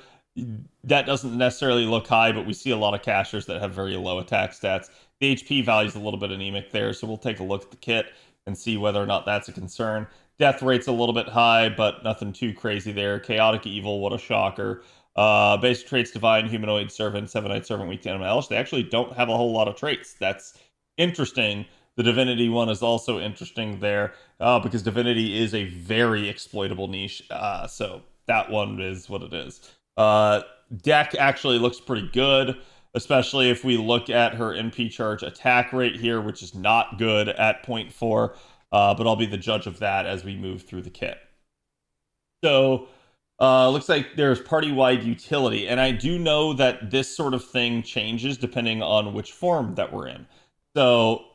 That doesn't necessarily look high, but we see a lot of casters that have very low attack stats. The HP value is a little bit anemic there, so we'll take a look at the kit and see whether or not that's a concern. Death rate's a little bit high, but nothing too crazy there. Chaotic Evil, what a shocker. Basic traits: Divine, Humanoid, Servant, Seven-Eyed Servant, Weak to Animal Elish. They actually don't have a whole lot of traits. That's interesting. The Divinity one is also interesting there, because Divinity is a very exploitable niche, so that one is what it is. Deck actually looks pretty good, especially if we look at her NP charge attack rate here, which is not good at 0.4, but I'll be the judge of that as we move through the kit. So, looks like there's party-wide utility, and I do know that this sort of thing changes depending on which form that we're in. So,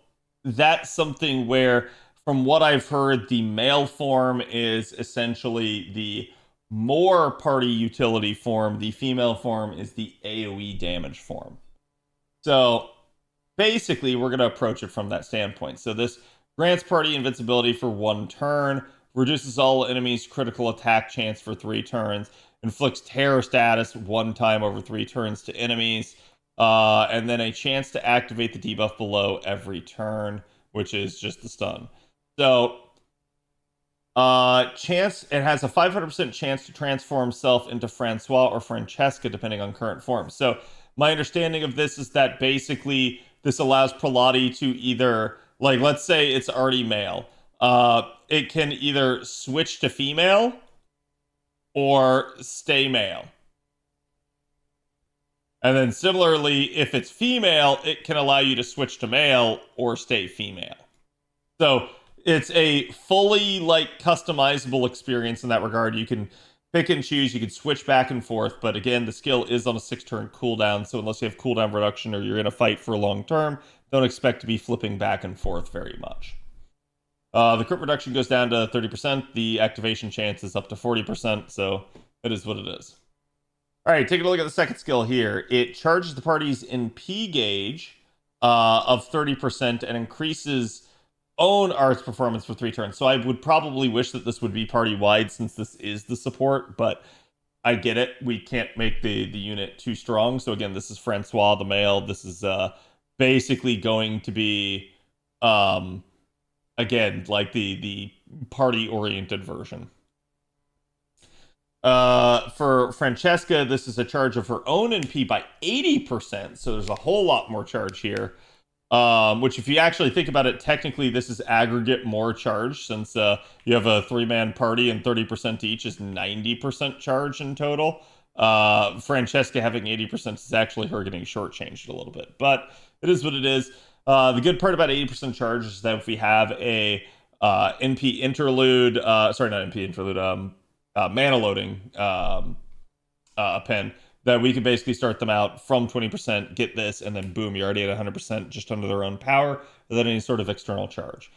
that's something where, from what I've heard, the male form is essentially the more party utility form. The female form is the AoE damage form. So basically, we're going to approach it from that standpoint. So this grants party invincibility for 1 turn, reduces all enemies' critical attack chance for 3 turns, inflicts terror status 1 time over 3 turns to enemies, and then a chance to activate the debuff below every turn, which is just the stun. So it has a 500% chance to transform self into Francois or Francesca, depending on current form. So my understanding of this is that basically this allows Prelati to either, like, let's say it's already male. It can either switch to female or stay male. And then similarly, if it's female, it can allow you to switch to male or stay female. So it's a fully like customizable experience in that regard. You can pick and choose, you can switch back and forth, but again, the skill is on a 6-turn cooldown, so unless you have cooldown reduction or you're in a fight for a long term, don't expect to be flipping back and forth very much. The crit reduction goes down to 30%, the activation chance is up to 40%, so it is what it is. Alright, taking a look at the second skill here. It charges the party's NP gauge of 30% and increases own arts performance for 3 turns. So I would probably wish that this would be party-wide since this is the support, but I get it. We can't make the unit too strong. So again, this is Francois, the male. This is basically going to be, again, like the party-oriented version. For Francesca, this is a charge of her own NP by 80%, so there's a whole lot more charge here. Which, if you actually think about it, technically this is aggregate more charge, since you have a 3-man party and 30% each is 90% charge in total. Francesca having 80% is actually her getting shortchanged a little bit, but it is what it is. The good part about 80% charge is that if we have a NP interlude, sorry, not NP interlude, mana loading pen, that we can basically start them out from 20%, get this, and then boom, you're already at 100% just under their own power without any sort of external charge.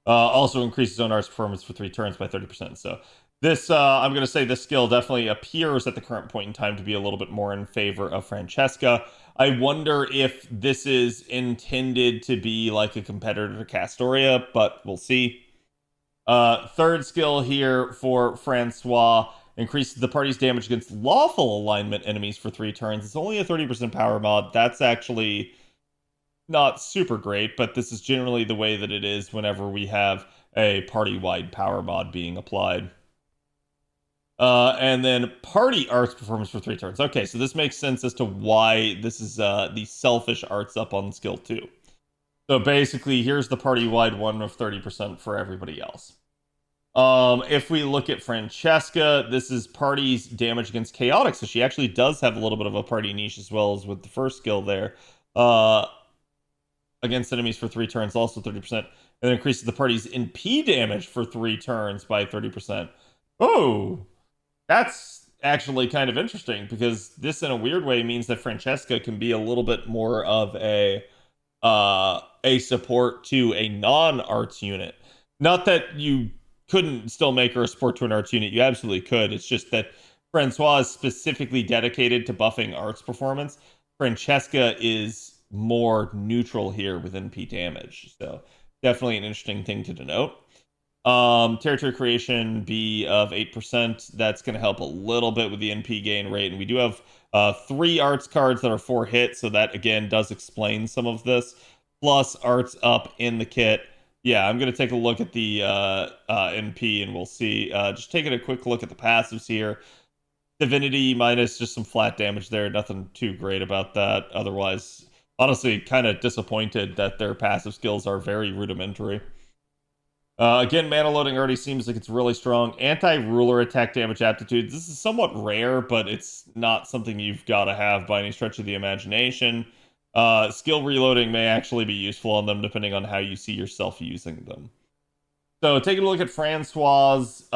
Also increases own arts performance for 3 turns by 30%. So this, I'm going to say this skill definitely appears at the current point in time to be a little bit more in favor of Francesca. I wonder if this is intended to be like a competitor to Castoria, but we'll see. Third skill here for Francois increases the party's damage against lawful alignment enemies for 3 turns. It's only a 30% power mod. That's actually not super great, but this is generally the way that it is whenever we have a party-wide power mod being applied. And then party arts performance for 3 turns. Okay, so this makes sense as to why this is the selfish arts up on skill 2. So basically, here's the party-wide one of 30% for everybody else. If we look at Francesca, this is party's damage against chaotic, so she actually does have a little bit of a party niche as well as with the first skill there. Against enemies for 3 turns, also 30%. And increases the party's NP damage for 3 turns by 30%. Oh, that's actually kind of interesting, because this in a weird way means that Francesca can be a little bit more of a support to a non-arts unit. Not that you couldn't still make her a support to an arts unit. You absolutely could. It's just that Francois is specifically dedicated to buffing arts performance. Francesca is more neutral here with NP damage. So definitely an interesting thing to denote. Territory creation B of 8%. That's going to help a little bit with the NP gain rate. And we do have 3 arts cards that are 4 hits. So that, again, does explain some of this. Plus arts up in the kit. Yeah, I'm going to take a look at the NP and we'll see. Just taking a quick look at the passives here. Divinity minus just some flat damage there. Nothing too great about that. Otherwise, honestly, kind of disappointed that their passive skills are very rudimentary. Again, mana loading already seems like it's really strong. Anti-ruler attack damage aptitude. This is somewhat rare, but it's not something you've got to have by any stretch of the imagination. Skill reloading may actually be useful on them depending on how you see yourself using them. So taking a look at Francois's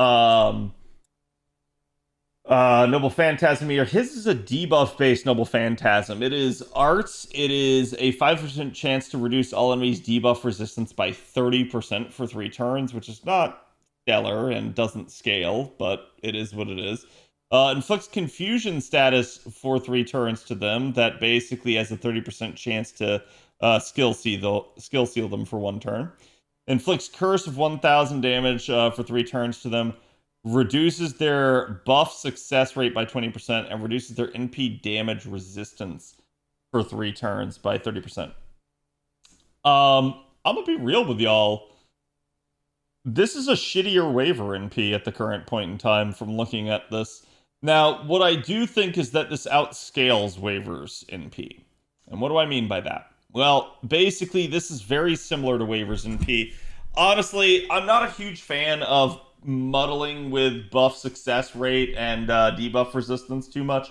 Noble Phantasm here. His is a debuff-based Noble Phantasm. It is arts. It is a 5% chance to reduce all enemies' debuff resistance by 30% for 3 turns, which is not stellar and doesn't scale, but it is what it is. Inflicts confusion status for 3 turns to them. That basically has a 30% chance to skill seal them for 1 turn. Inflicts curse of 1,000 damage for 3 turns to them. Reduces their buff success rate by 20% and reduces their NP damage resistance for 3 turns by 30%. I'm gonna be real with y'all. This is a shittier waiver NP at the current point in time from looking at this. Now, what I do think is that this outscales waivers NP. And what do I mean by that? Well, basically, this is very similar to waivers NP. Honestly, I'm not a huge fan of muddling with buff success rate and debuff resistance too much.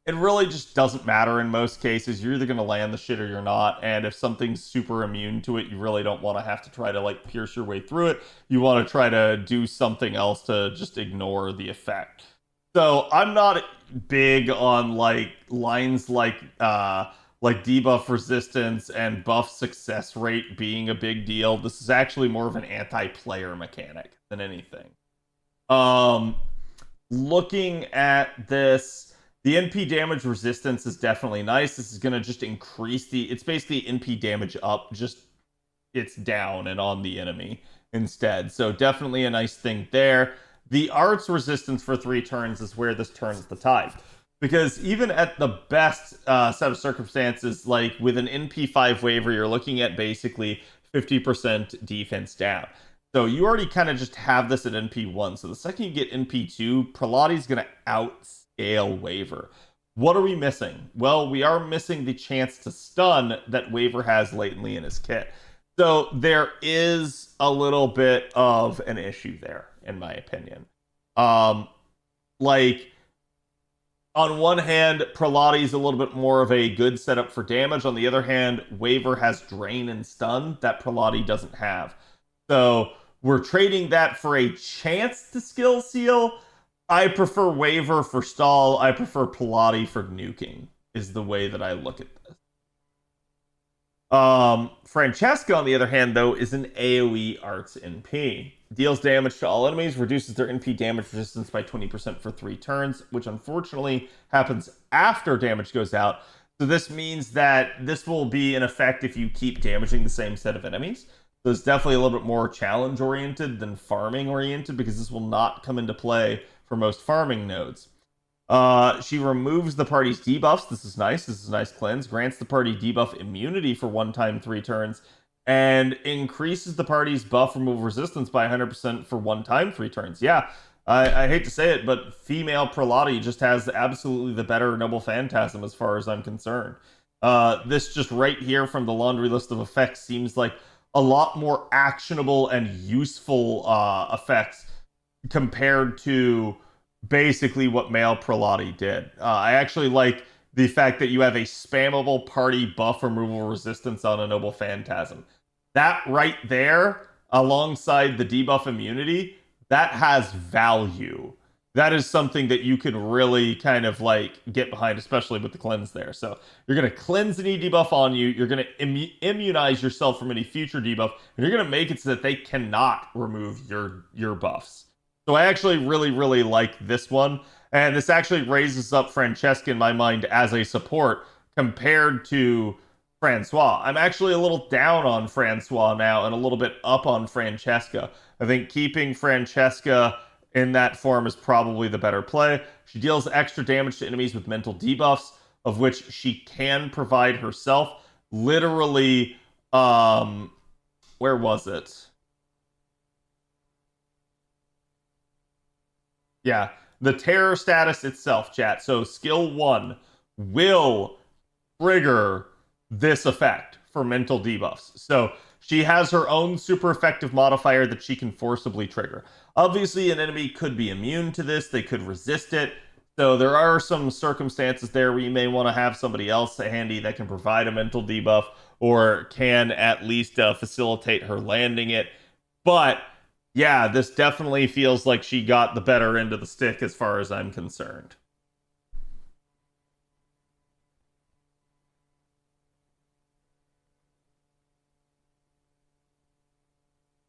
It really just doesn't matter in most cases. You're either going to land the shit or you're not, and if something's super immune to it, you really don't want to have to try to like pierce your way through it. You want to try to do something else to just ignore the effect. So I'm not big on like lines like debuff resistance and buff success rate being a big deal. This is actually more of an anti-player mechanic than anything. Looking at this, the NP damage resistance is definitely nice. This is going to just increase it's basically NP damage up, just it's down and on the enemy instead. So definitely a nice thing there. The arts resistance for 3 turns is where this turns the tide. Because even at the best set of circumstances, like with an NP5 waiver, you're looking at basically 50% defense down. So you already kind of just have this at NP1. So the second you get NP2, Prelati's going to outscale waiver. What are we missing? Well, we are missing the chance to stun that waiver has latently in his kit. So there is a little bit of an issue there, in my opinion. Like, on one hand, Prelati's a little bit more of a good setup for damage. On the other hand, waiver has drain and stun that Prelati doesn't have. So we're trading that for a chance to skill seal. I prefer waiver for stall. I prefer Prelati for nuking, is the way that I look at this. Francesca, on the other hand, though, is an AoE arts NP. Deals damage to all enemies, reduces their NP damage resistance by 20% for 3 turns, which unfortunately happens after damage goes out. So this means that this will be in effect if you keep damaging the same set of enemies. So it's definitely a little bit more challenge-oriented than farming-oriented, because this will not come into play for most farming nodes. She removes the party's debuffs. This is nice. This is a nice cleanse. Grants the party debuff immunity for 1 time 3 turns. And increases the party's buff removal resistance by 100% for 1 time 3 turns. Yeah, I hate to say it, but female Prelati just has absolutely the better Noble Phantasm as far as I'm concerned. This just right here from the laundry list of effects seems like a lot more actionable and useful effects compared to basically what male Prelati did. I actually like the fact that you have a spammable party buff removal resistance on a Noble Phantasm. That right there, alongside the debuff immunity, that has value. that is something that you can really kind of like get behind, especially with the cleanse there. So you're going to cleanse any debuff on you. You're going to immunize yourself from any future debuff, and you're going to make it so that they cannot remove your buffs. So I actually really like this one, and this actually raises up Francesca in my mind as a support compared to Francois. I'm actually a little down on Francois now and a little bit up on Francesca. I think keeping Francesca in that form is probably the better play. She deals extra damage to enemies with mental debuffs, of which she can provide herself. Literally, where was it? Yeah, the terror status itself, chat. So skill 1 will trigger this effect for mental debuffs. So she has her own super effective modifier that she can forcibly trigger. Obviously, an enemy could be immune to this, they could resist it. So there are some circumstances there where you may want to have somebody else handy that can provide a mental debuff or can at least facilitate her landing it. But yeah, this definitely feels like she got the better end of the stick as far as I'm concerned.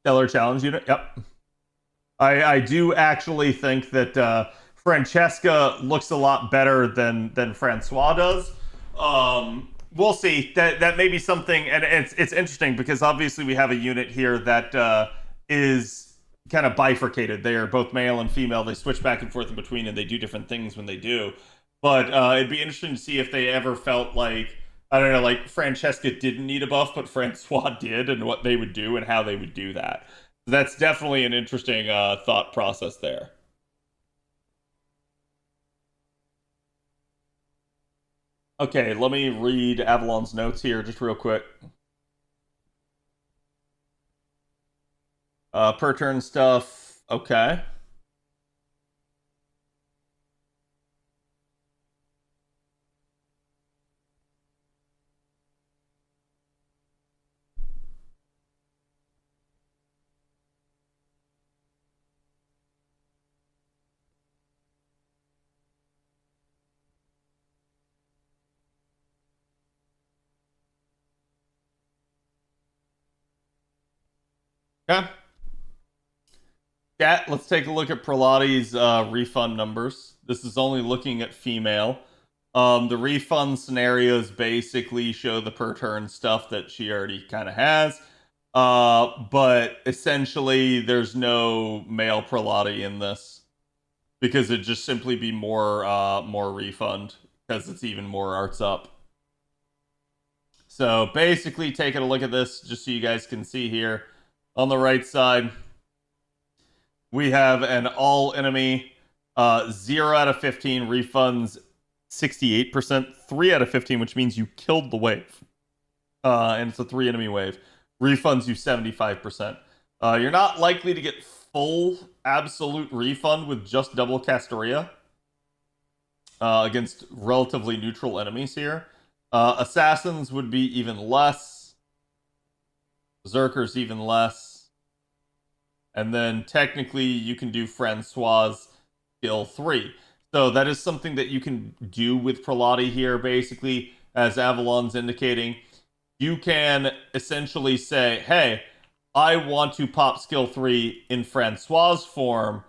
Stellar challenge unit. Yep. I do actually think that Francesca looks a lot better than Francois does. We'll see. That may be something, and it's interesting because obviously we have a unit here that is kind of bifurcated. They are both male and female. They switch back and forth in between, and they do different things when they do. But it'd be interesting to see if they ever felt like, I don't know, like Francesca didn't need a buff, but Francois did, and what they would do and how they would do that. So that's definitely an interesting thought process there. Okay, let me read Avalon's notes here just real quick. Per turn stuff. Okay. Okay. Chat, let's take a look at Prelati's refund numbers. This is only looking at female. The refund scenarios basically show the per turn stuff that she already kind of has. But essentially, there's no male Prelati in this because it'd just simply be more refund because it's even more arts up. So basically, taking a look at this just so you guys can see here. On the right side, we have an all enemy 0 out of 15 refunds 68%, 3 out of 15, which means you killed the wave. And it's a 3 enemy wave. Refunds you 75%. You're not likely to get full absolute refund with just double Castoria against relatively neutral enemies here. Assassins would be even less. Berserkers even less. And then technically you can do Francois skill 3. So that is something that you can do with Prelati here, basically, as Avalon's indicating. You can essentially say, hey, I want to pop skill 3 in Francois' form,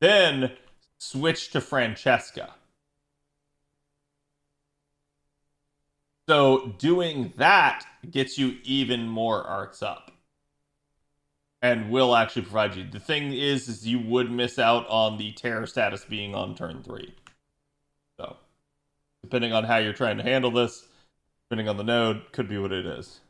then switch to Francesca. So doing that gets you even more arts up. And will actually provide you. The thing is you would miss out on the terror status being on turn 3. So, depending on how you're trying to handle this, depending on the node, could be what it is.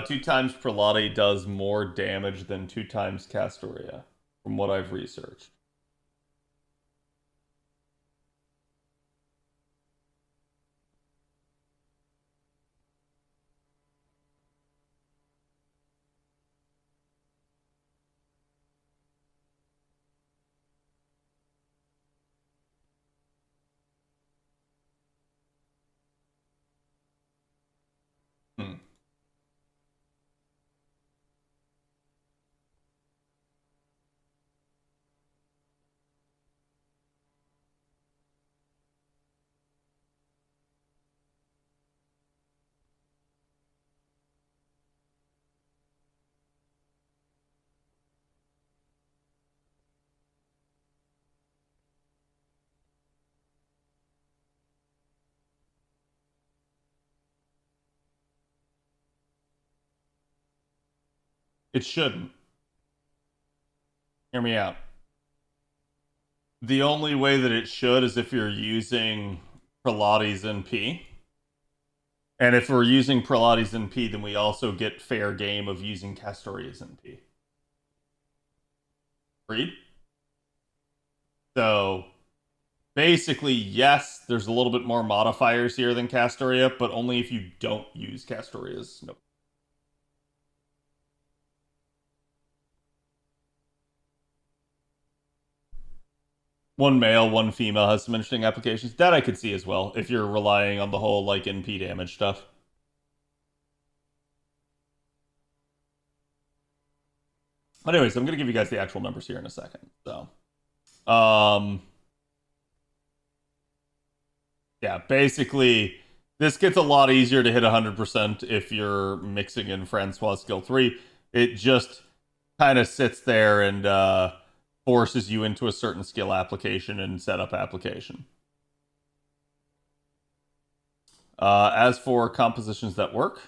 Two times Prelati does more damage than 2 times Castoria, from what I've researched. Hmm. It shouldn't. Hear me out. The only way that it should is if you're using Pilates NP. And if we're using Pilates NP, then we also get fair game of using Castoria's NP. Agreed? So basically, yes, there's a little bit more modifiers here than Castoria, but only if you don't use Castoria's. Nope. One male, one female has some interesting applications. That I could see as well, if you're relying on the whole, like, NP damage stuff. But anyways, I'm going to give you guys the actual numbers here in a second. So, yeah, basically, this gets a lot easier to hit 100% if you're mixing in Francois skill 3. It just kind of sits there and forces you into a certain skill application and setup application. As for compositions that work,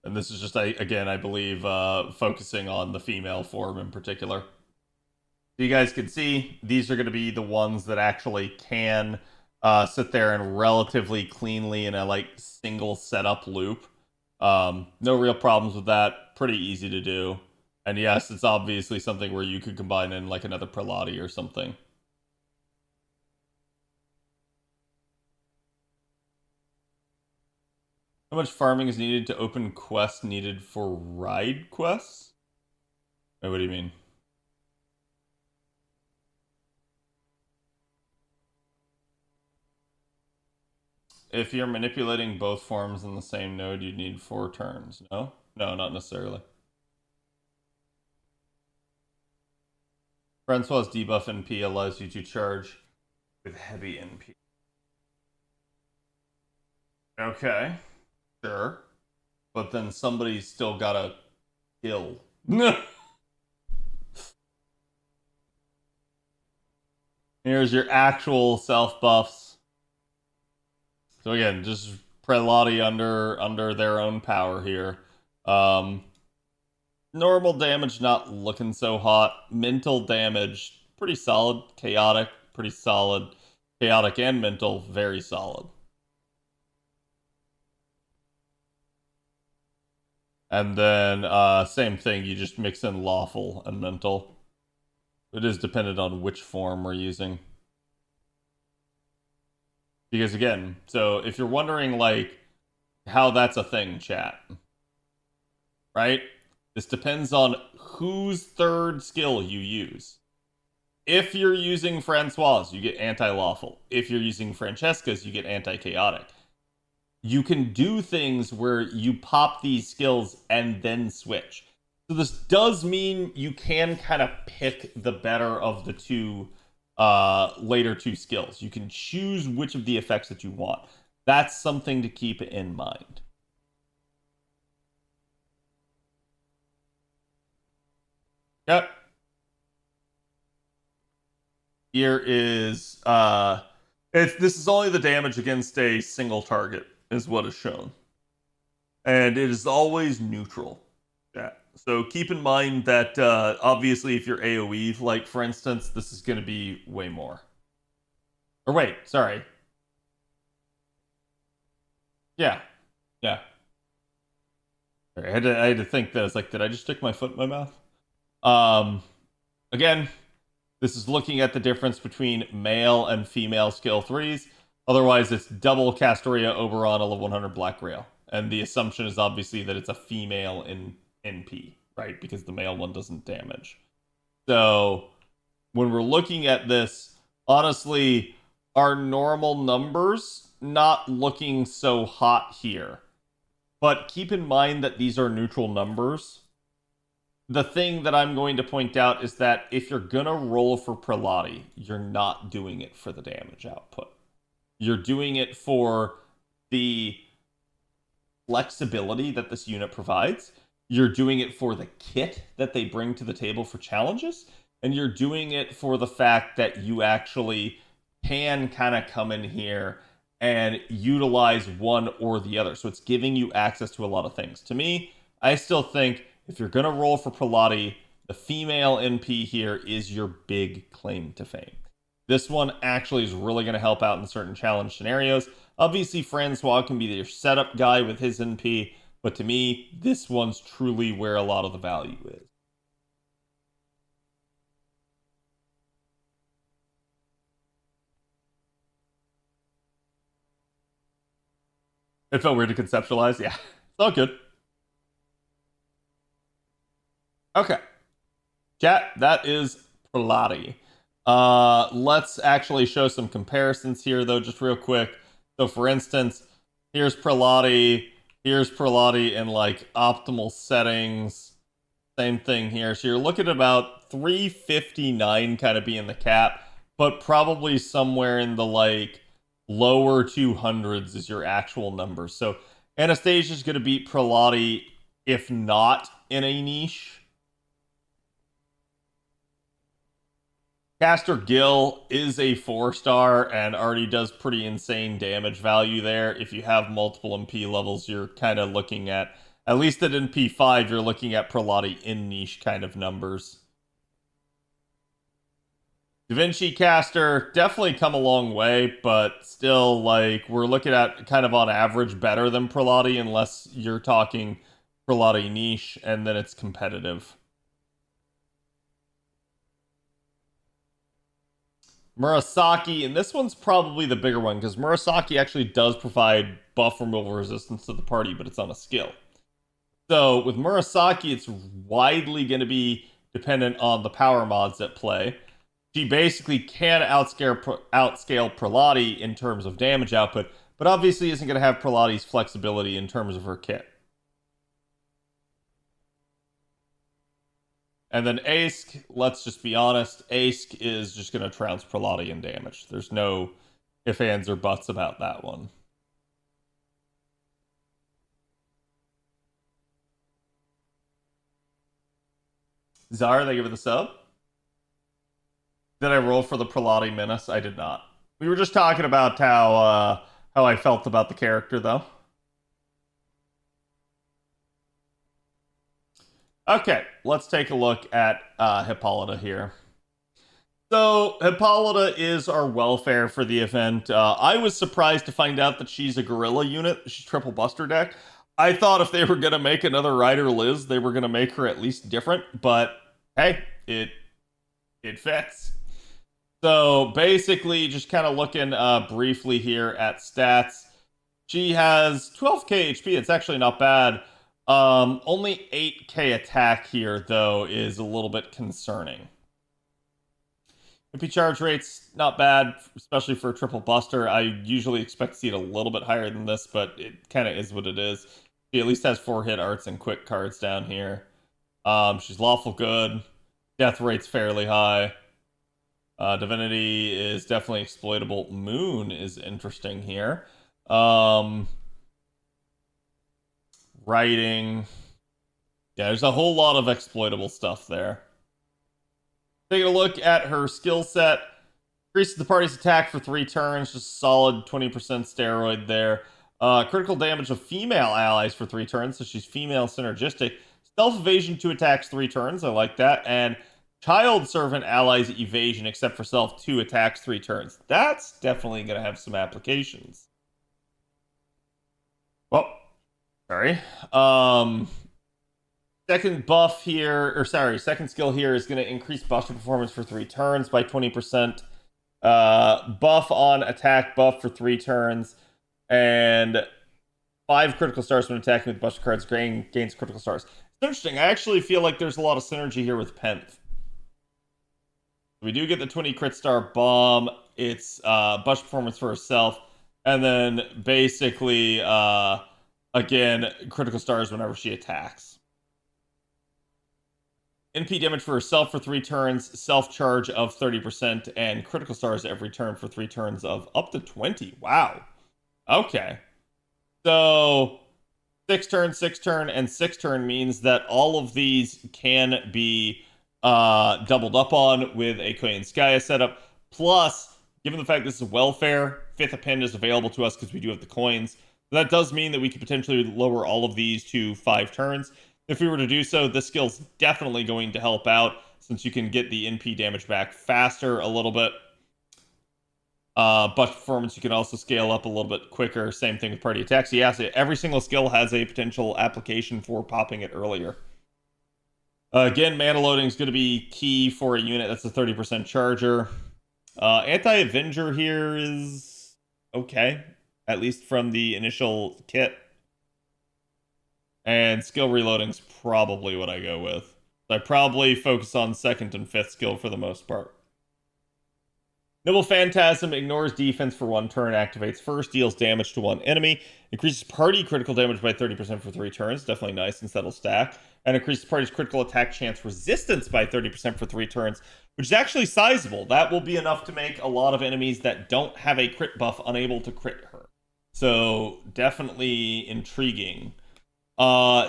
and this is just, again, I believe, focusing on the female form in particular. So you guys can see, these are going to be the ones that actually can sit there and relatively cleanly in a like single setup loop. No real problems with that. Pretty easy to do. And yes, it's obviously something where you could combine in like another Prelati or something. How much farming is needed to open quests needed for ride quests? Wait, what do you mean? If you're manipulating both forms in the same node, you'd need 4 turns. No? No, not necessarily. Francois' debuff NP allows you to charge with heavy NP. Okay. Sure. But then somebody's still gotta kill. Here's your actual self buffs. So again, just Prelati under their own power here. Normal damage not looking so hot. Mental damage pretty solid. Chaotic pretty solid. Chaotic and mental very solid. And then same thing, you just mix in lawful and mental. It is dependent on which form we're using. Because again, so if you're wondering like how that's a thing, chat, right? This depends on whose third skill you use. If you're using Francois, you get anti-lawful. If you're using Francesca's, you get anti-chaotic. You can do things where you pop these skills and then switch. So this does mean you can kind of pick the better of the two later 2 skills. You can choose which of the effects that you want. That's something to keep in mind. Yep. Here is this is only the damage against a single target is what is shown. And it is always neutral. Yeah. So keep in mind that obviously if you're AoE, like for instance, this is going to be way more. Or wait, sorry. Yeah. Yeah. I had to think that. I was like, did I just stick my foot in my mouth? Again, this is looking at the difference between male and female skill 3s. Otherwise, it's double Castoria Oberon, a level 100 Black Rail. And the assumption is obviously that it's a female in NP, right? Because the male one doesn't damage. So, when we're looking at this, honestly, our normal numbers not looking so hot here. but keep in mind that these are neutral numbers. The thing that I'm going to point out is that if you're gonna roll for Prelati, you're not doing it for the damage output. You're doing it for the flexibility that this unit provides. You're doing it for the kit that they bring to the table for challenges. And you're doing it for the fact that you actually can kind of come in here and utilize one or the other. So it's giving you access to a lot of things. To me, I still think if you're going to roll for Prelati, the female NP here is your big claim to fame. This one actually is really going to help out in certain challenge scenarios. Obviously, Francois can be your setup guy with his NP, but to me, this one's truly where a lot of the value is. It felt weird to conceptualize. Yeah, it's all good. Okay. Chat, that is Prelati. Let's actually show some comparisons here, though, just real quick. So, for instance, here's Prelati in, like, optimal settings. Same thing here. So you're looking at about 359 kind of being the cap, but probably somewhere in the, like, lower 200s is your actual number. So Anastasia's going to beat Prelati, if not in a niche. Caster Gill is a 4-star and already does pretty insane damage value there. If you have multiple MP levels, you're kind of looking at least at NP5, you're looking at Prelati in niche kind of numbers. Da Vinci Caster, definitely come a long way, but still, like, we're looking at kind of on average better than Prelati, unless you're talking Prelati niche, and then it's competitive. Murasaki, and this one's probably the bigger one, because Murasaki actually does provide buff removal resistance to the party, but it's on a skill. So with Murasaki, it's widely going to be dependent on the power mods at play. She basically can outscale Prelati in terms of damage output, but obviously isn't going to have Prelati's flexibility in terms of her kit. And then ASK, let's just be honest, ASK is just going to trounce Prelati in damage. There's no ifs, ands, or buts about that one. Zara, thank you for the sub. Did I roll for the Prelati Menace? I did not. We were just talking about how I felt about the character, though. Okay, let's take a look at Hippolyta here. So, Hippolyta is our welfare for the event. I was surprised to find out that she's a gorilla unit. She's triple buster deck. I thought if they were going to make another Rider Liz, they were going to make her at least different, but hey, it fits. So, basically, just kind of looking briefly here at stats. She has 12k HP. It's actually not bad. Only 8k attack here, though, is a little bit concerning. MP charge rate's not bad, especially for a triple buster. I usually expect to see it a little bit higher than this, but it kind of is what it is. She at least has 4-hit arts and quick cards down here. She's lawful good. Death rate's fairly high. Divinity is definitely exploitable. Moon is interesting here. Writing. Yeah, there's a whole lot of exploitable stuff there. Taking a look at her skill set. Increases the party's attack for 3 turns. Just solid 20% steroid there. Critical damage of female allies for 3 turns, so she's female synergistic. Stealth evasion 2 attacks 3 turns. I like that. And child servant allies evasion except for self 2 attacks 3 turns. That's definitely going to have some applications. Well, sorry. Second buff here, or sorry, second skill here is going to increase buster performance for 3 turns by 20%. Buff on attack buff for 3 turns. And 5 critical stars when attacking with buster cards gains critical stars. It's interesting. I actually feel like there's a lot of synergy here with Penth. We do get the 20 crit star bomb. It's buster performance for herself. And then basically Again, critical stars whenever she attacks. NP damage for herself for 3 turns, self-charge of 30%, and critical stars every turn for 3 turns of up to 20. Wow. Okay. So 6 turn, 6 turn, and 6 turn means that all of these can be doubled up on with a Koyanskaya setup. Plus, given the fact this is welfare, 5th append is available to us because we do have the coins. That does mean that we could potentially lower all of these to 5 turns. If we were to do so, this skill's definitely going to help out since you can get the NP damage back faster a little bit. But performance you can also scale up a little bit quicker. Same thing with party attacks. Yes, every single skill has a potential application for popping it earlier. Again, mana loading is going to be key for a unit that's a 30% charger. Anti-Avenger here is okay, at least from the initial kit. And skill reloading's probably what I go with. So I probably focus on 2nd and 5th skill for the most part. Noble Phantasm ignores defense for 1 turn, activates first, deals damage to 1 enemy, increases party critical damage by 30% for 3 turns, definitely nice since that'll stack, and increases party's critical attack chance resistance by 30% for 3 turns, which is actually sizable. That will be enough to make a lot of enemies that don't have a crit buff unable to crit her. So definitely intriguing.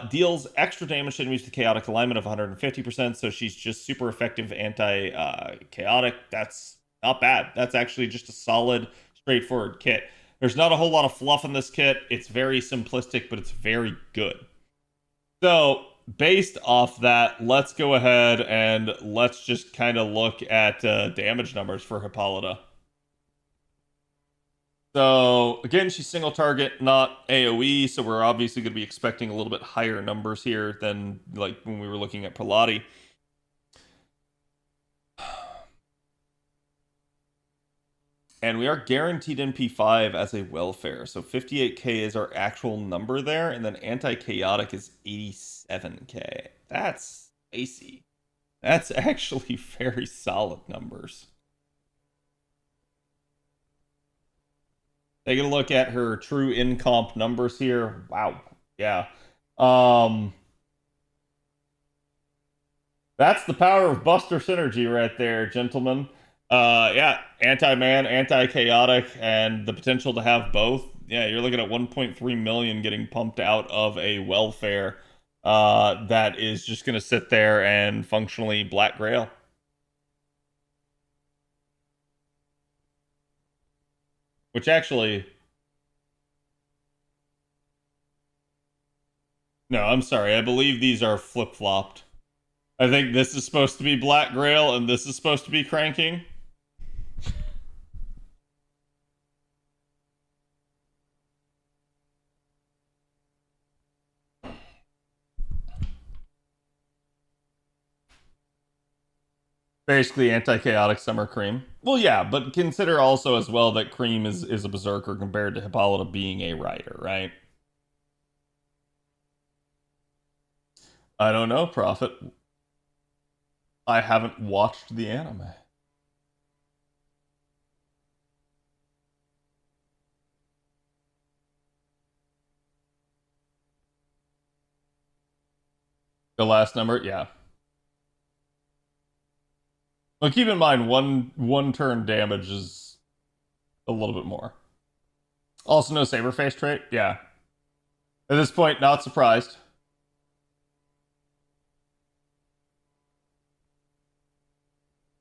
Deals extra damage to enemies with chaotic alignment of 150%, so she's just super effective anti-chaotic. That's not bad. That's actually just a solid, straightforward kit. There's not a whole lot of fluff in this kit. It's very simplistic, but it's very good. So, based off that, let's go ahead and let's just kind of look at damage numbers for Hippolyta. So, again, she's single target, not AoE, so we're obviously going to be expecting a little bit higher numbers here than like when we were looking at Pralati. And we are guaranteed NP5 as a welfare, so 58k is our actual number there, and then anti-chaotic is 87k. That's spicy. That's actually very solid numbers. Taking a look at her true in-comp numbers here. Wow. Yeah. That's the power of Buster Synergy right there, gentlemen. Yeah, anti-man, anti-chaotic, and the potential to have both. Yeah, you're looking at 1.3 million getting pumped out of a welfare that is just going to sit there and functionally Black Grail. Which actually... No, I'm sorry. I believe these are flip-flopped. I think this is supposed to be Black Grail, and this is supposed to be Cranking. Basically anti-chaotic Summer Cream. Well, yeah, but consider also as well that Cream is a berserker compared to Hippolyta being a rider, right? I don't know, Prophet. I haven't watched the anime. The last number, yeah. Well, keep in mind, one turn damage is a little bit more. Also, no Saberface trait? Yeah. At this point, not surprised.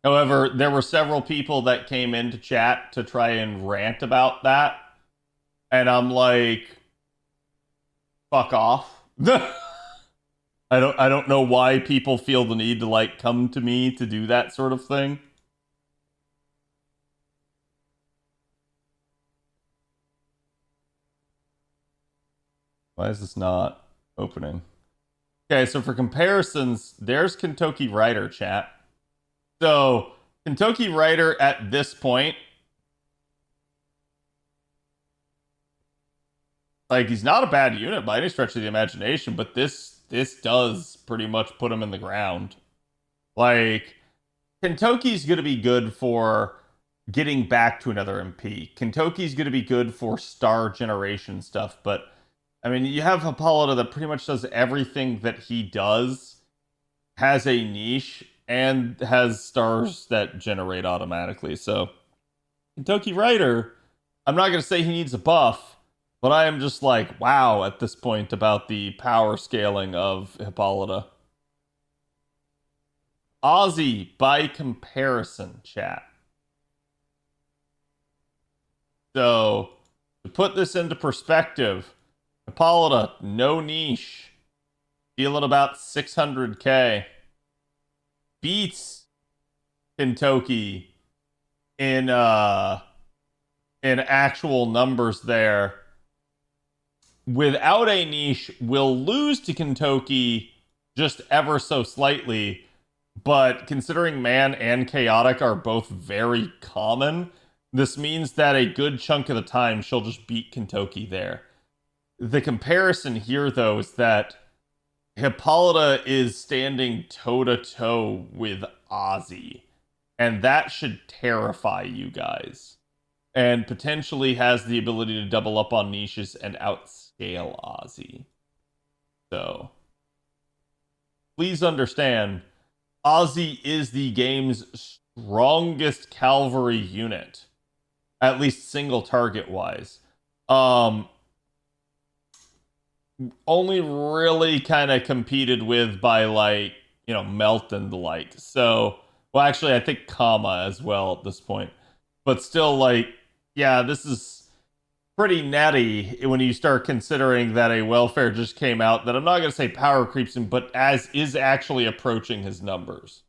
However, there were several people that came into chat to try and rant about that. And I'm like, fuck off. I don't know why people feel the need to like come to me to do that sort of thing. Why is this not opening? Okay, so for comparisons, there's Kentucky Rider chat. So, Kentucky Rider at this point, like, he's not a bad unit by any stretch of the imagination, but this does pretty much put him in the ground. Like, Kentucky's going to be good for getting back to another MP. Kentucky's going to be good for star generation stuff, but I mean, you have Hippolyta that pretty much does everything that he does, has a niche, and has stars that generate automatically. So, Kentucky Rider, I'm not going to say he needs a buff, but I am just like, wow, at this point about the power scaling of Hippolyta. Ozzy, by comparison, chat. So, to put this into perspective, Hippolyta, no niche, dealing about 600k, beats Kentucky in actual numbers there. Without a niche, will lose to Kentucky just ever so slightly, but considering man and chaotic are both very common, this means that a good chunk of the time she'll just beat Kentucky there. The comparison here, though, is that Hippolyta is standing toe-to-toe with Ozzy, and that should terrify you guys, and potentially has the ability to double up on niches and outscale Ozzy. So, please understand, Ozzy is the game's strongest cavalry unit, at least single target wise. Only really kind of competed with by like, Melt and the like. So, well, actually, I think Comma as well at this point. But still, like, yeah, this is pretty natty when you start considering that a welfare just came out that I'm not going to say power creeps him, but as is actually approaching his numbers.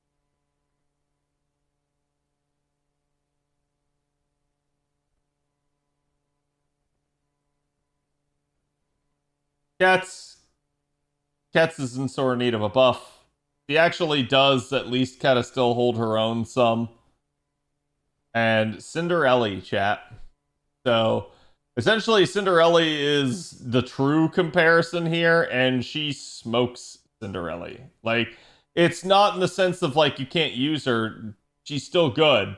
Cats is in sore need of a buff. She actually does at least kind of still hold her own some. And Cinderella, chat. So, essentially, Cinderella is the true comparison here, and she smokes Cinderella. Like, it's not in the sense of, like, you can't use her. She's still good.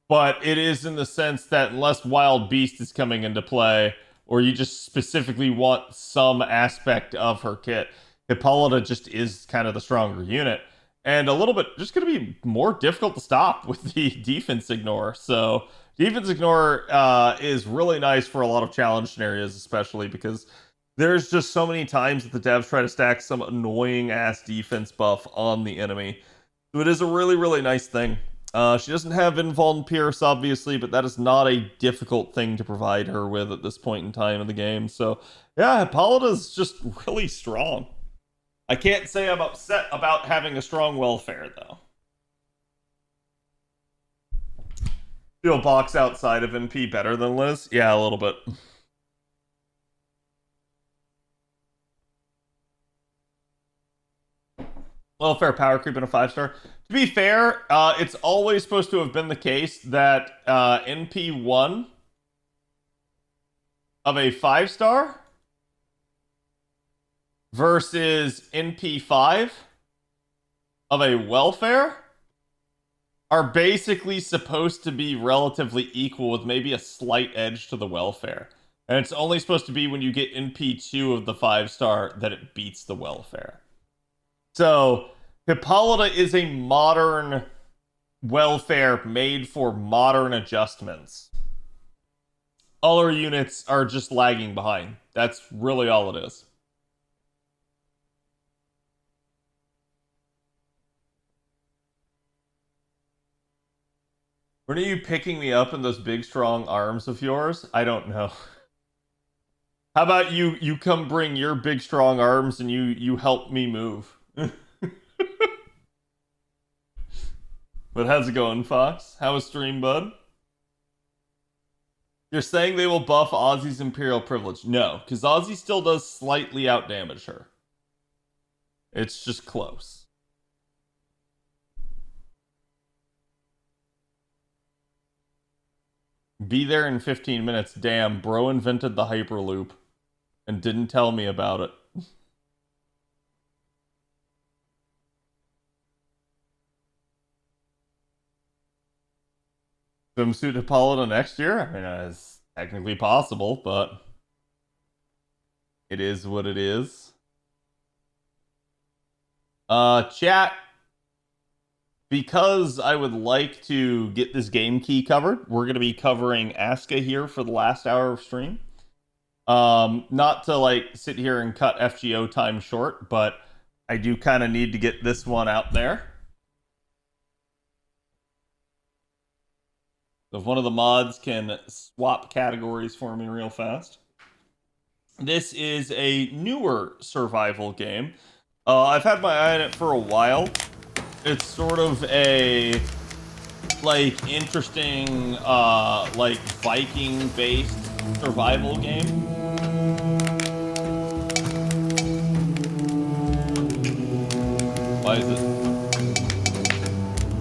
But it is in the sense that unless Wild Beast is coming into play, or you just specifically want some aspect of her kit, Hippolyta just is kind of the stronger unit. And a little bit just going to be more difficult to stop with the defense ignore. So defense ignore is really nice for a lot of challenge scenarios, especially because there's just so many times that the devs try to stack some annoying ass defense buff on the enemy. So it is a really, really nice thing. She doesn't have Invuln Pierce, obviously, but that is not a difficult thing to provide her with at this point in time in the game. So, yeah, Hippolyta's just really strong. I can't say I'm upset about having a strong welfare, though. Feel box outside of NP better than Liz? Yeah, a little bit. Welfare power creep in a 5-star. To be fair, it's always supposed to have been the case that NP1 of a 5-star versus NP5 of a welfare are basically supposed to be relatively equal with maybe a slight edge to the welfare. And it's only supposed to be when you get NP2 of the 5-star that it beats the welfare. So, Hippolyta is a modern welfare made for modern adjustments. All our units are just lagging behind. That's really all it is. When are you picking me up in those big strong arms of yours? I don't know. How about you come bring your big strong arms and you help me move? But how's it going, Fox? How was stream, bud? You're saying they will buff Ozzy's Imperial Privilege? No, because Ozzy still does slightly outdamage her. It's just close. Be there in 15 minutes. Damn, bro invented the Hyperloop and didn't tell me about it. Swimsuit Hippolyta next year? I mean, it's technically possible, but It is what it is. Chat. Because I would like to get this game key covered, we're going to be covering ASKA here for the last hour of stream. Not to like sit here and cut FGO time short, but I do kind of need to get this one out there. So if one of the mods can swap categories for me real fast. This is a newer survival game. I've had my eye on it for a while. It's sort of a like interesting like Viking-based survival game. Why is it?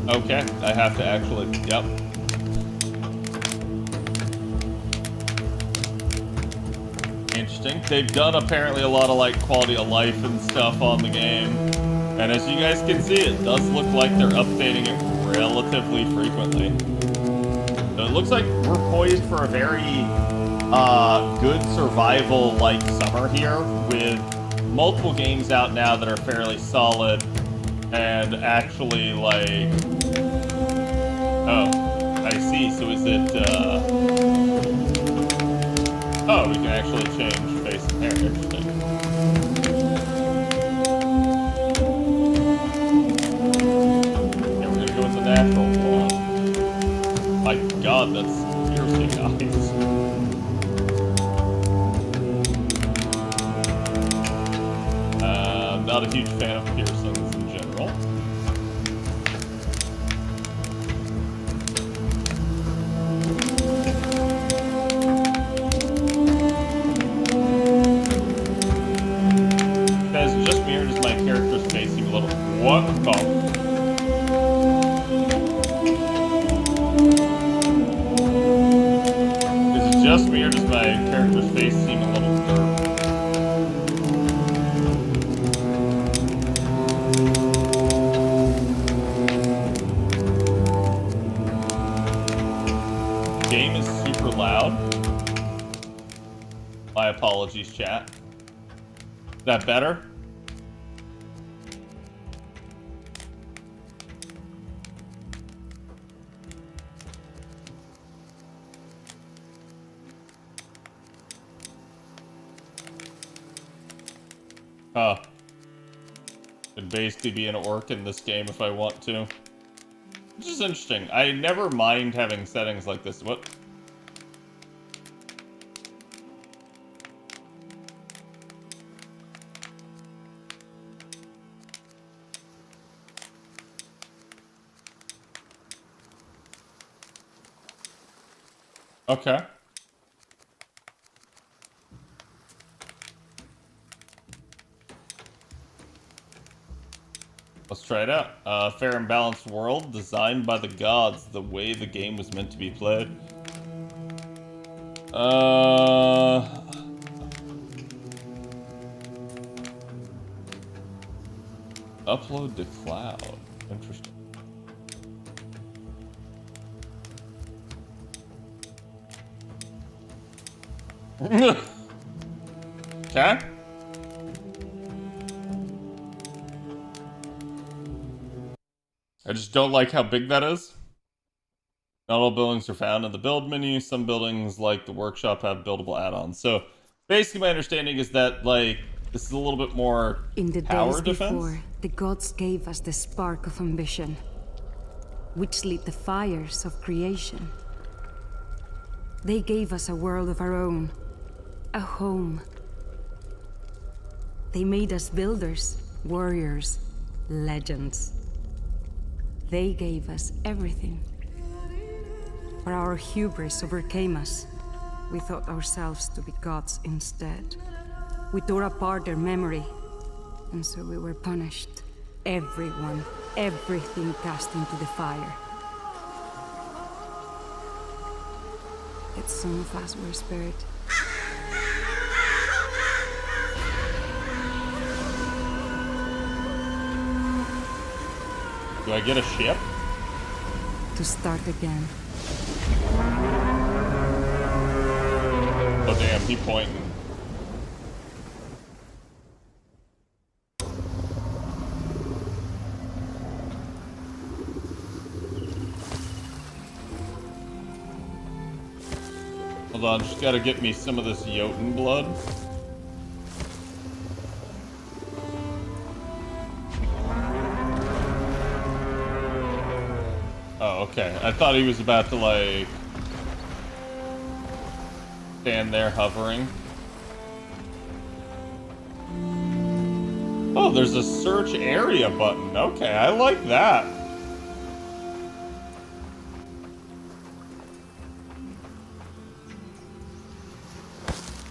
Okay, I have to actually. Yep. Interesting. They've done apparently a lot of like quality of life and stuff on the game. And as you guys can see, it does look like they're updating it relatively frequently. So it looks like we're poised for a very good survival-like summer here, with multiple games out now that are fairly solid and actually like... Oh, I see. So is it... Oh, we can actually change face and hair. Interesting. Natural one. My god, that's piercing eyes. Not a huge fan of piercings in general. Guys, just me or does my character's face seem a little... What? Oh. Just me, or does my character's face seem a little derp? The game is super loud. My apologies, chat. Is that better? Huh. Could basically be an orc in this game if I want to. Which is interesting. I never mind having settings like this. What? Okay. Let's try it out. Fair and balanced world, designed by the gods, the way the game was meant to be played. Upload to cloud. Interesting. Okay. I just don't like how big that is. Not all buildings are found in the build menu. Some buildings, like the workshop, have buildable add-ons. So basically my understanding is that, like, this is a little bit more in the tower days defense. before, the gods gave us the spark of ambition, which lit the fires of creation. They gave us a world of our own, a home. They made us builders, warriors, legends. They gave us everything. But our hubris overcame us. We thought ourselves to be gods instead. We tore apart their memory, and so we were punished. Everyone, everything cast into the fire. Yet some of us were spared. Do I get a ship? To start again. Oh damn, he pointing. Hold on, just gotta get me some of this Jotun blood. Oh, okay. I thought he was about to, like, stand there hovering. Oh, there's a search area button. Okay, I like that.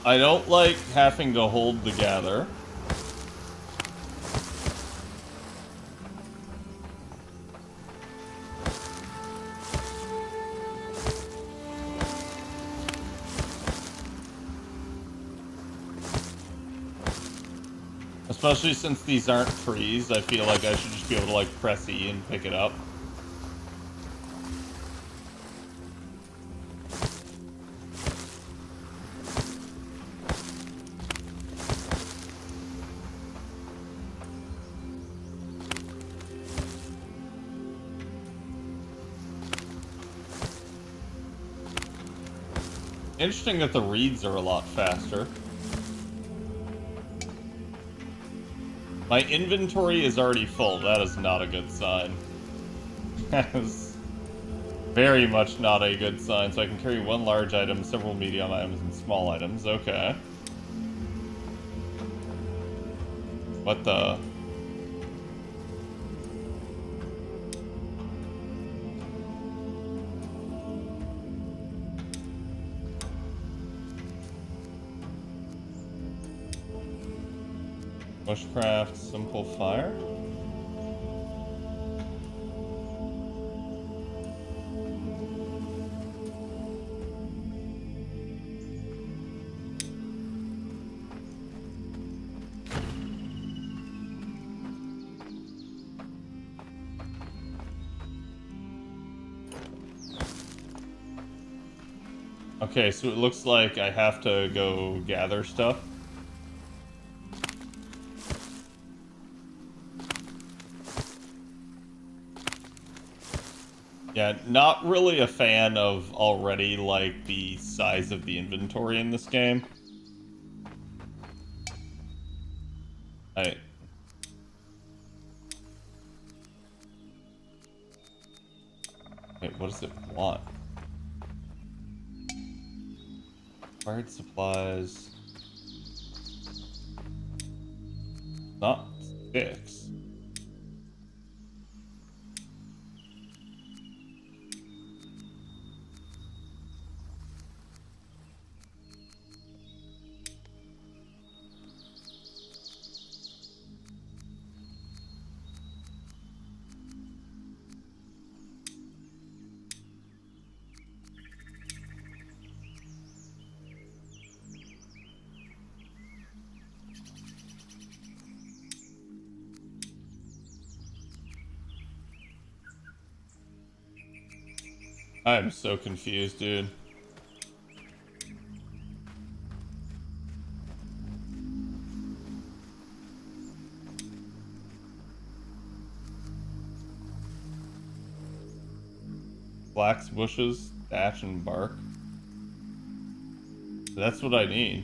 I don't like having to hold the gather. Especially since these aren't trees, I feel like I should just be able to, like, press E and pick it up. Interesting that the reads are a lot faster. My inventory is already full. That is not a good sign. That is very much not a good sign. So I can carry one large item, several medium items, and small items. Okay. What the... Bushcraft, simple fire? Okay, so it looks like I have to go gather stuff. Yeah, not really a fan of already, like, the size of the inventory in this game. Wait, what does it want? Required supplies. Not 6. I am so confused, dude. Flax bushes, thatch, and bark. That's what I need.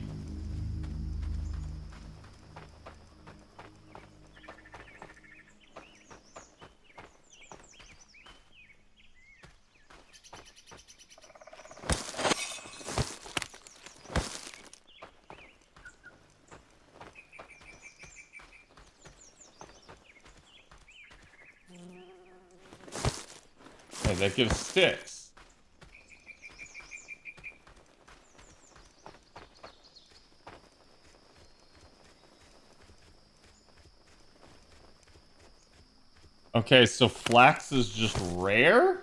Hey, that gives sticks. Okay, so flax is just rare?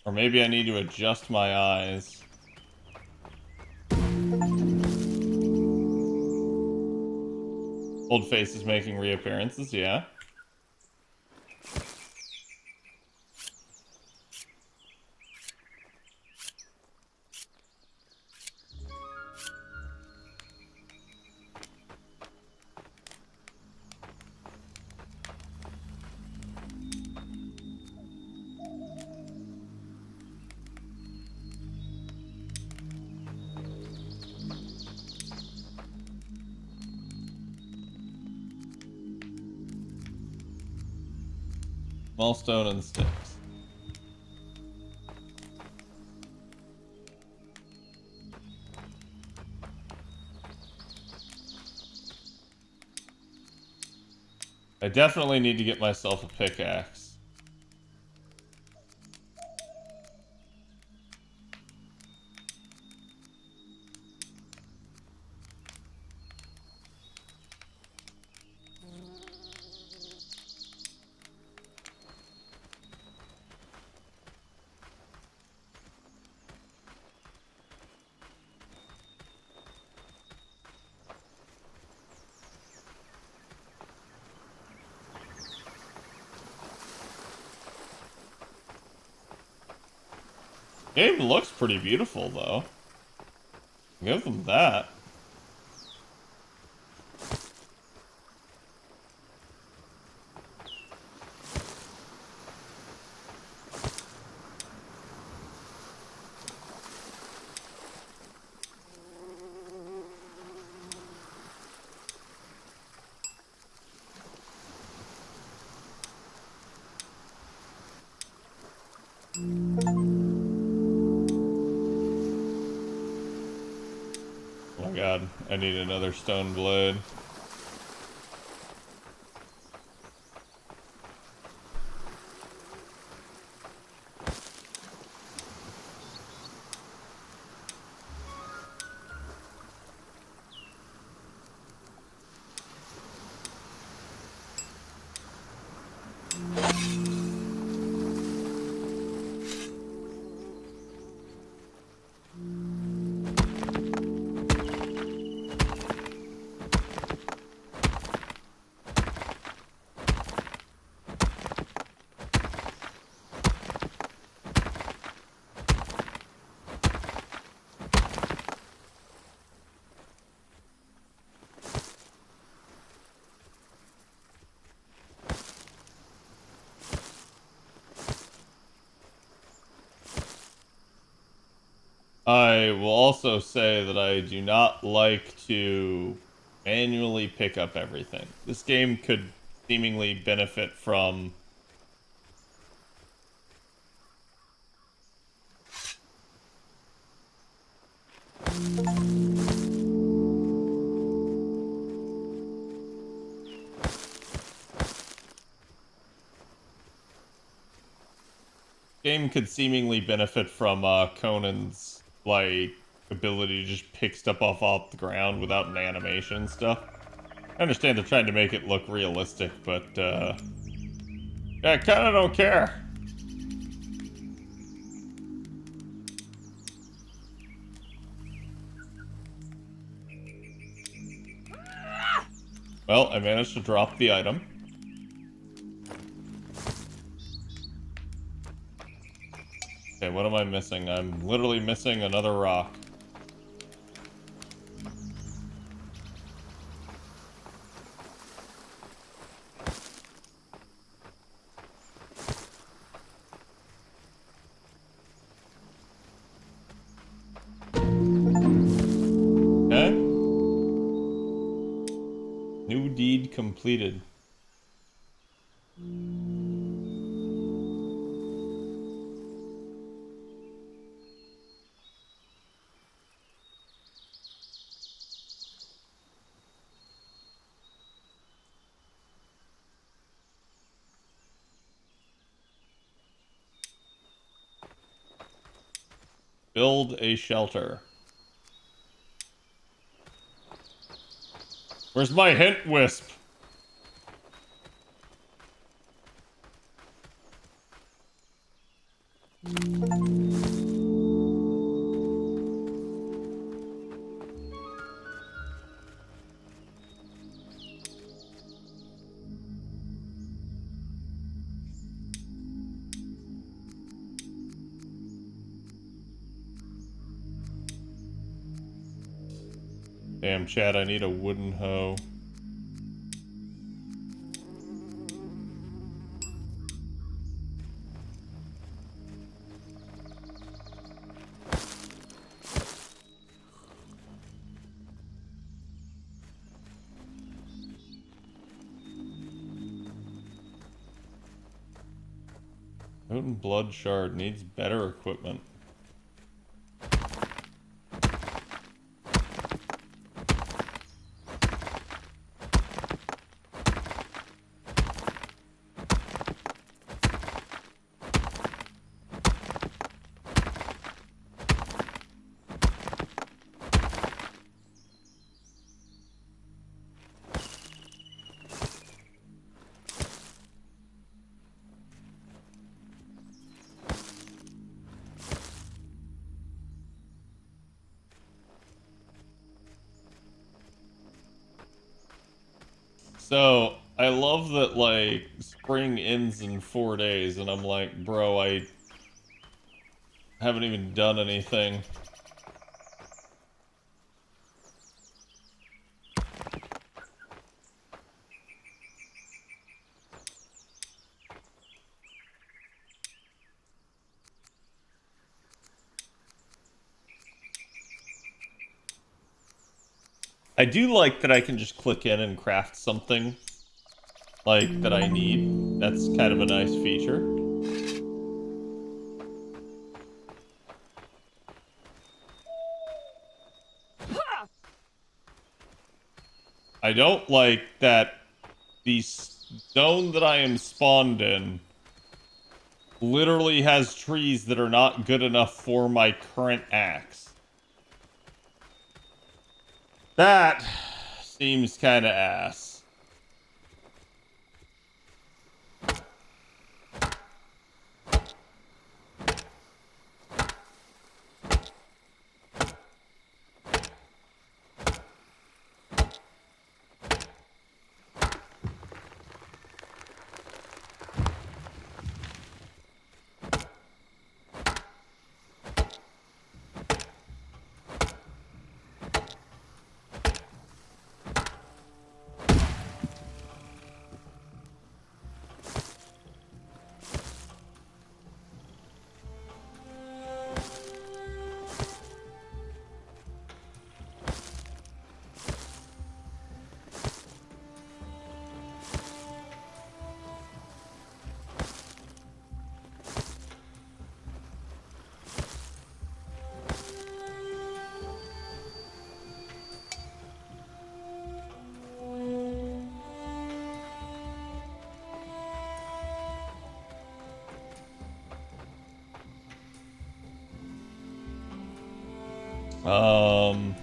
Or maybe I need to adjust my eyes. Old face is making reappearances, yeah. Small stone and sticks. I definitely need to get myself a pickaxe. Game looks pretty beautiful, though. Give them that. Oh my god, I need another stone blade. I will also say that I do not like to manually pick up everything. This game could seemingly benefit from Conan's like ability to just pick stuff off the ground without an animation and stuff. I understand they're trying to make it look realistic, but yeah, I kind of don't care. Well, I managed to drop the item. Okay, what am I missing? I'm literally missing another rock. Okay. New deed completed. Build a shelter. Where's my hint wisp? Damn, Chad, I need a wooden hoe. Mountain Blood Shard needs better equipment. So, I love that, like, spring ends in 4 days, and I'm like, bro, I haven't even done anything. I do like that I can just click in and craft something, like, that I need. That's kind of a nice feature. I don't like that the zone that I am spawned in literally has trees that are not good enough for my current axe. That seems kind of ass. Um...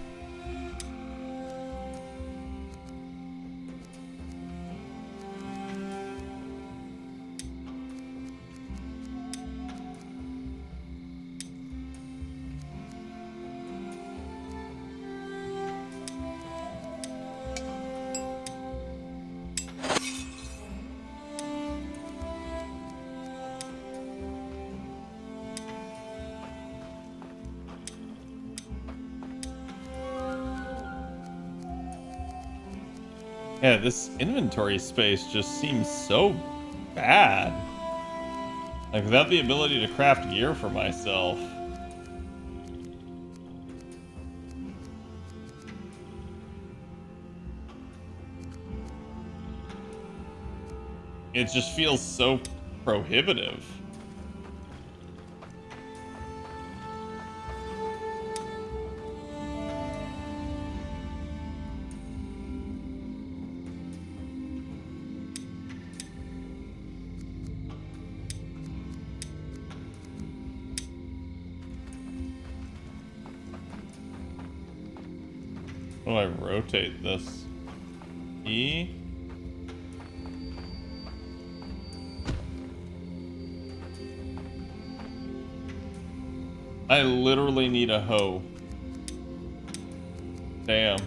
Yeah, this inventory space just seems so bad. Like, without the ability to craft gear for myself. It just feels so prohibitive. How do I rotate this? E? I literally need a hoe. Damn.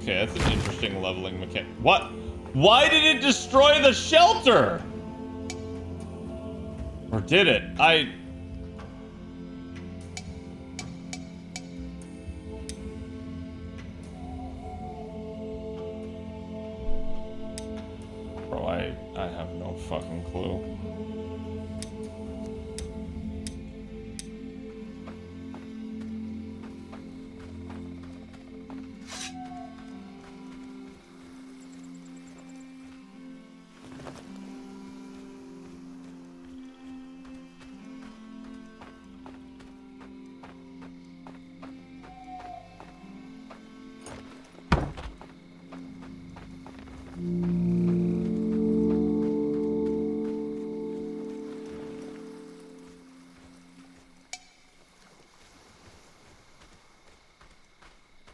Okay, that's an interesting leveling mechanic. What? Why did it destroy the shelter? Or did it?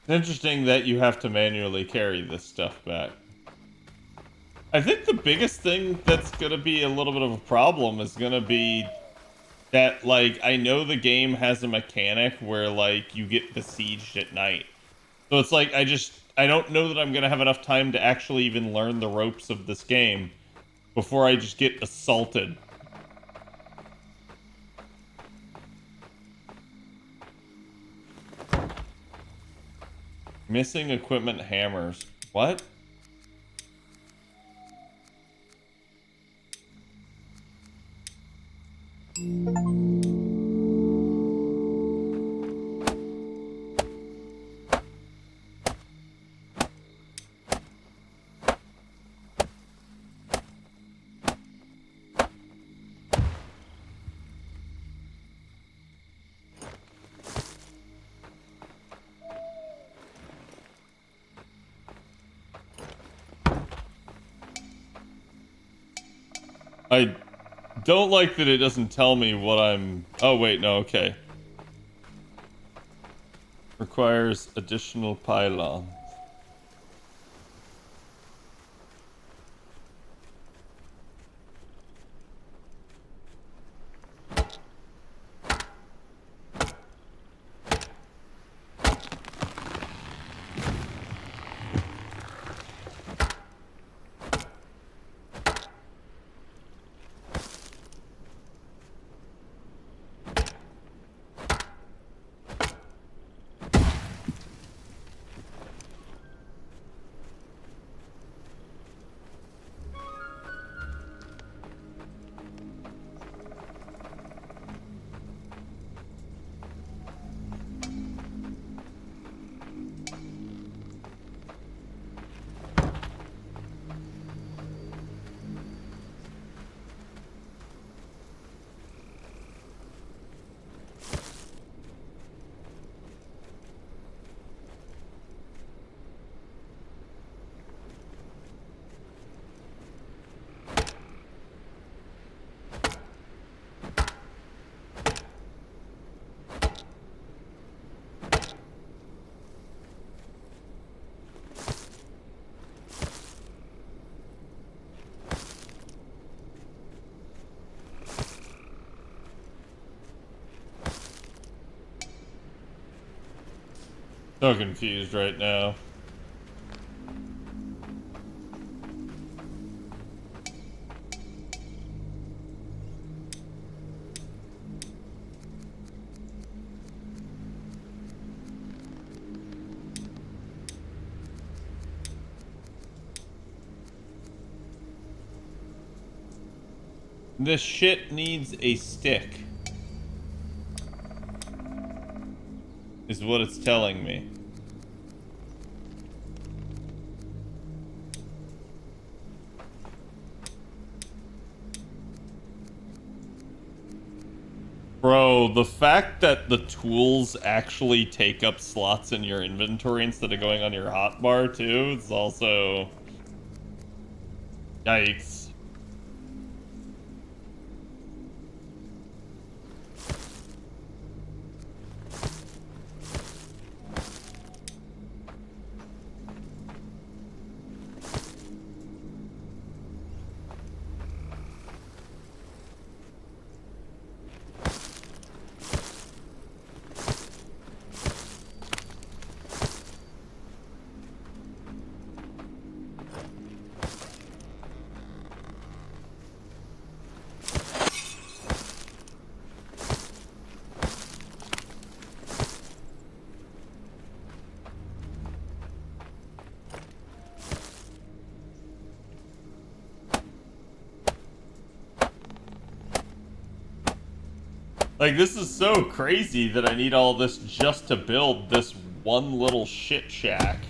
Interesting that you have to manually carry this stuff back. I think the biggest thing that's gonna be a little bit of a problem is gonna be that, like, I know the game has a mechanic where, like, you get besieged at night. So it's like, I don't know that I'm gonna have enough time to actually even learn the ropes of this game before I just get assaulted. Missing equipment hammers. What? I don't like that it doesn't tell me what I'm... Oh, wait, no, okay. Requires additional pylon. So confused right now. This shit needs a stick, is what it's telling me. Bro, the fact that the tools actually take up slots in your inventory instead of going on your hotbar too is also... Yikes. Like, this is so crazy that I need all this just to build this one little shit shack.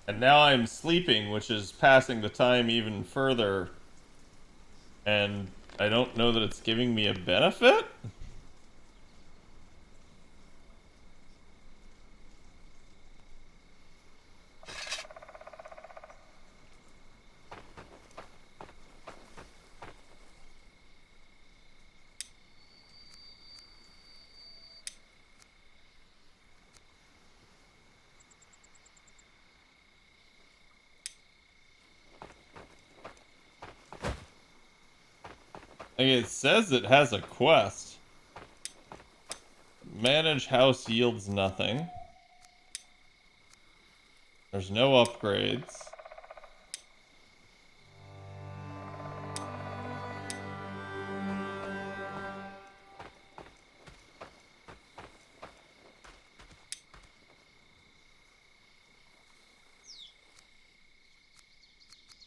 And now I'm sleeping, which is passing the time even further. And I don't know that it's giving me a benefit? Like, it says it has a quest. Manage house yields nothing. There's no upgrades.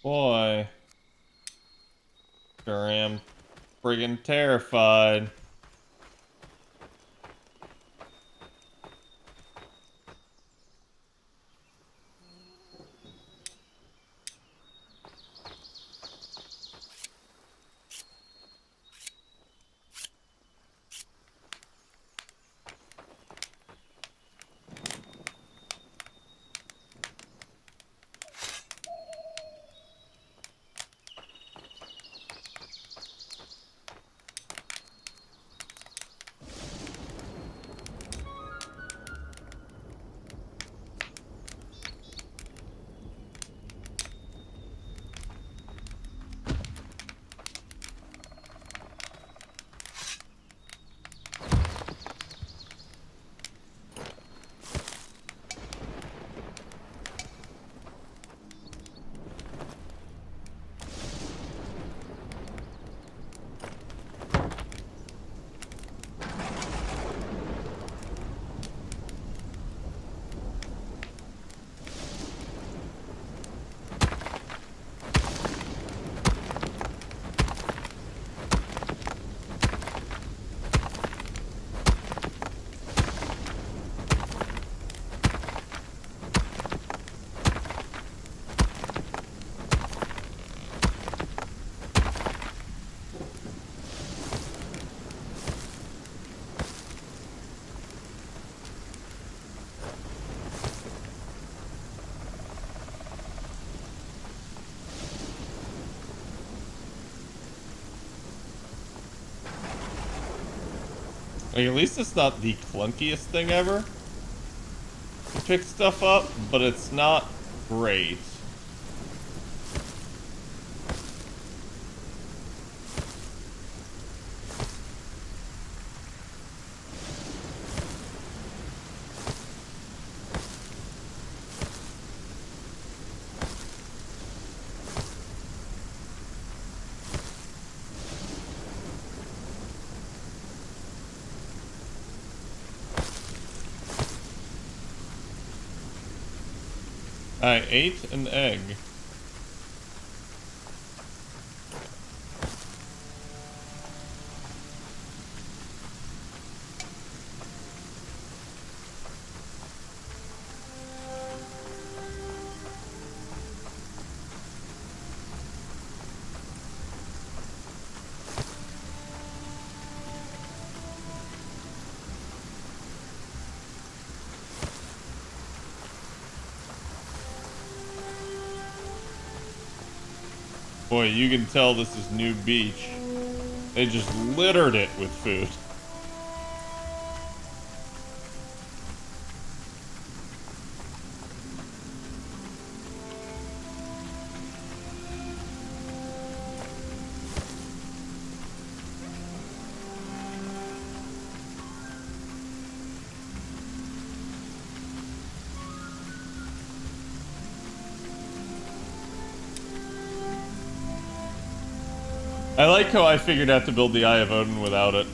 Boy. Sure am friggin' terrified. Like, at least it's not the clunkiest thing ever to pick stuff up, but it's not great. I ate an egg. Boy, you can tell this is New Beach. They just littered it with food. I like how I figured out to build the Eye of Odin without it.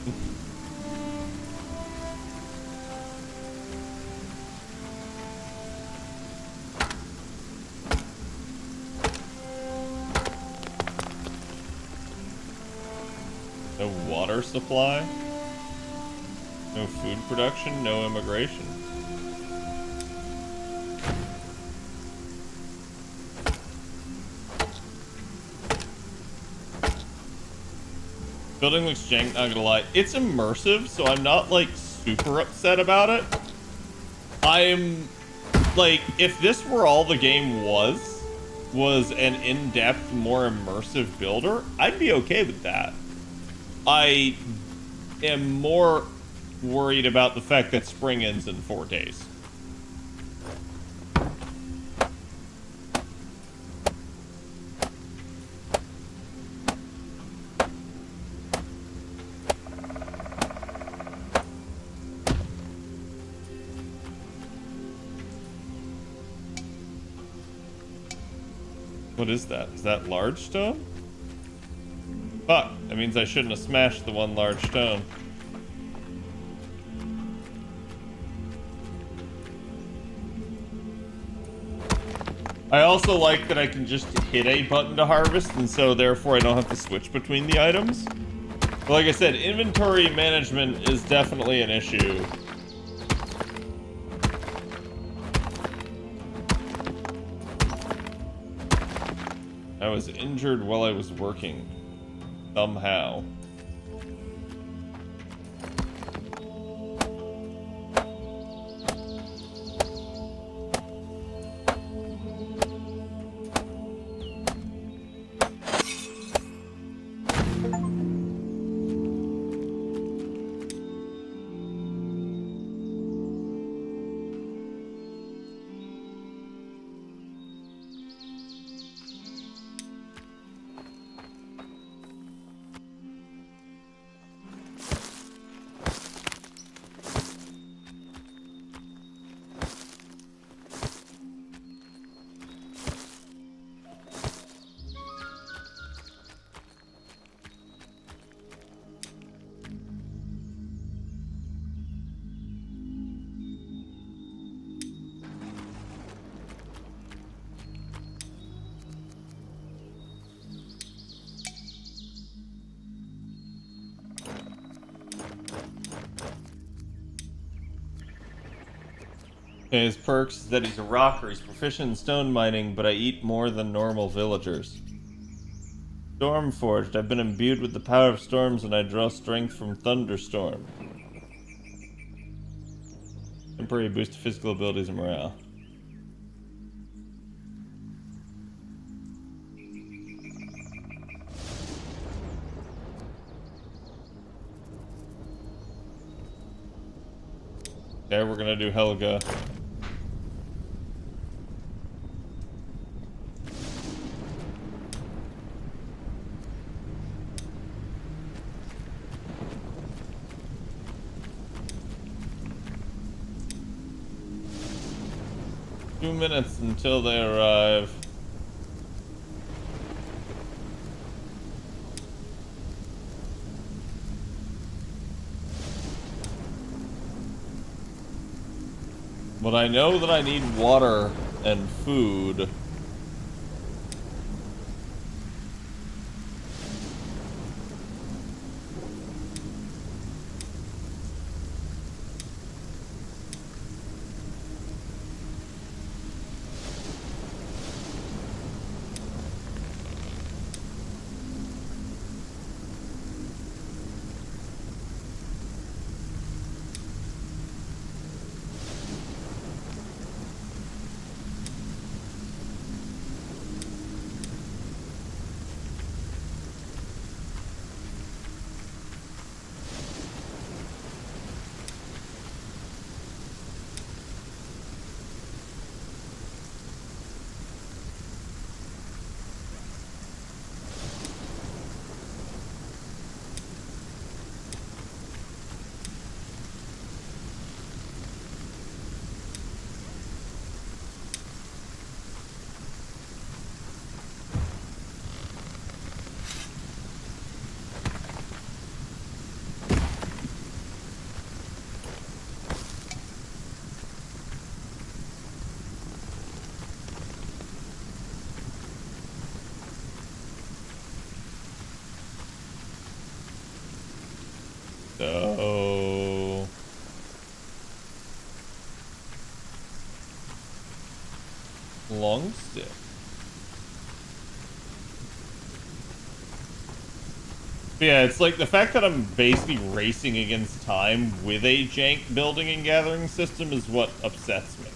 No water supply, no food production, no immigration. Building looks jank, not gonna lie. It's immersive, so I'm not, like, super upset about it. I'm, like, if this were all the game was an in-depth, more immersive builder, I'd be okay with that. I am more worried about the fact that spring ends in 4 days. What is that? Is that large stone? Fuck, that means I shouldn't have smashed the one large stone. I also like that I can just hit a button to harvest, and so therefore I don't have to switch between the items. But like I said, inventory management is definitely an issue. I was injured while I was working. Somehow. His perks is that he's a rocker, he's proficient in stone mining, but I eat more than normal villagers. Stormforged, I've been imbued with the power of storms and I draw strength from thunderstorm. Temporary boost to physical abilities and morale. Okay, we're gonna do Helga. Minutes until they arrive. But I know that I need water and food. So... long stick. Yeah, it's like the fact that I'm basically racing against time with a jank building and gathering system is what upsets me.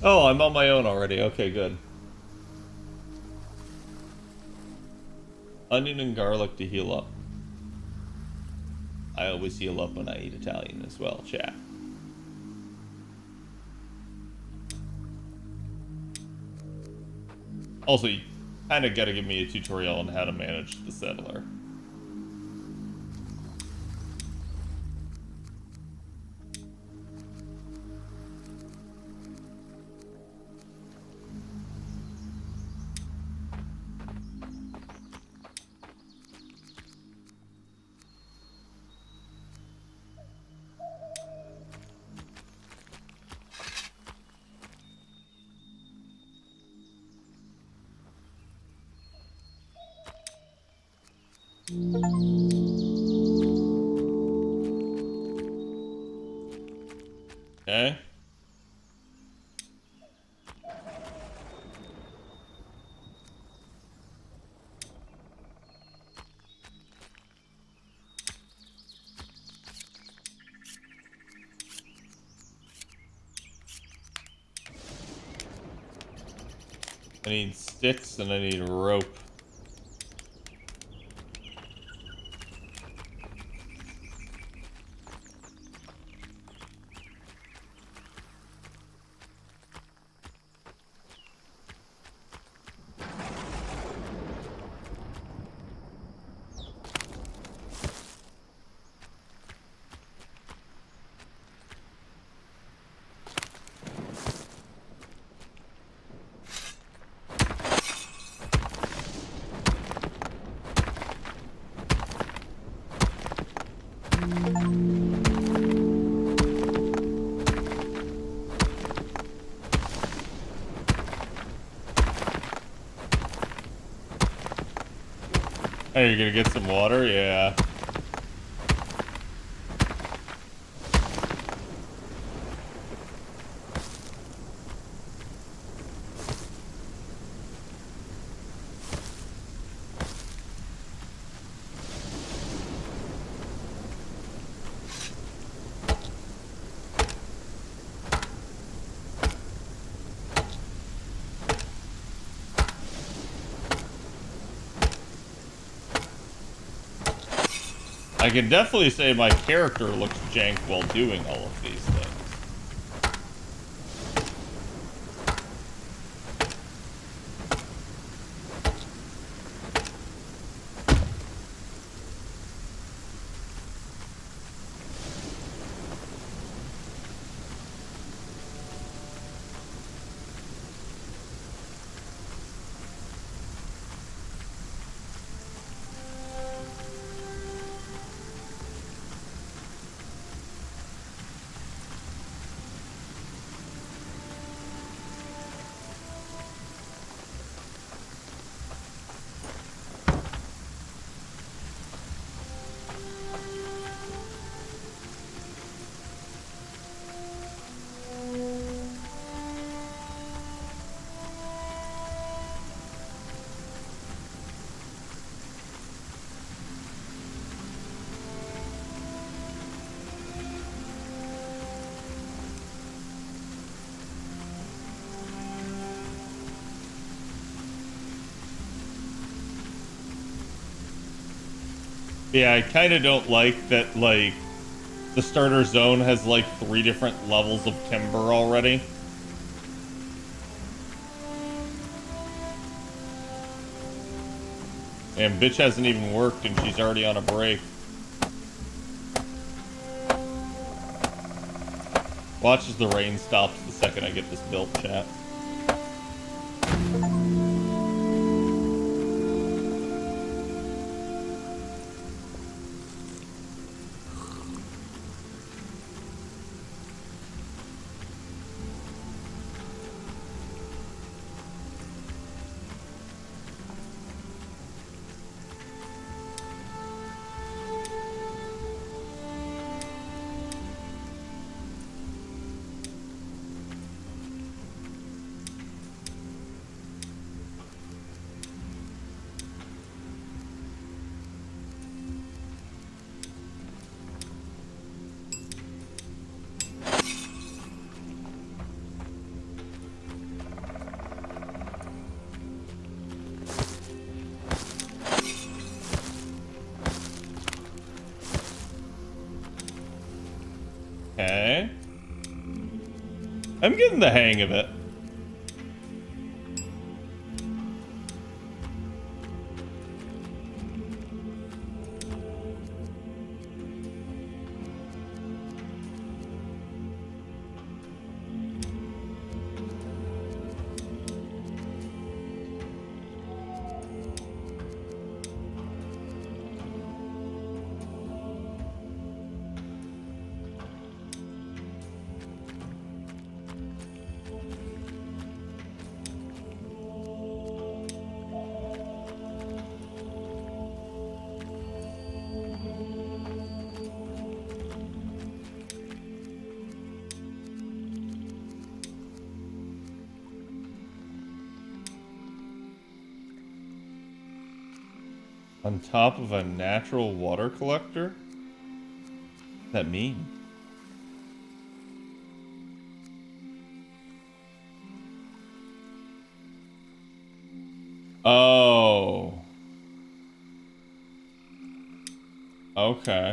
Oh, I'm on my own already. Okay, good. Onion and garlic to heal up. I always heal up when I eat Italian as well, chat. Also, you kind of gotta give me a tutorial on how to manage the settler. Okay. I need sticks and I need rope. Hey, you're gonna get some water? Yeah. I can definitely say my character looks jank while doing all of these things. Yeah, I kind of don't like that, like, the starter zone has, like, 3 different levels of timber already. And bitch hasn't even worked and she's already on a break. Watch as the rain stops the second I get this built, chat. Okay. I'm getting the hang of it. On top of a natural water collector? What does that mean? Oh. Okay.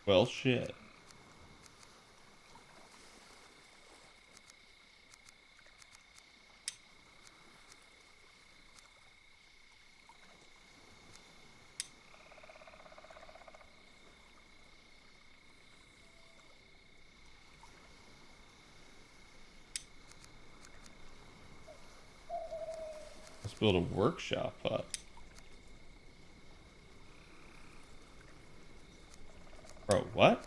Well, shit. Let's build a workshop hut. Bro, what?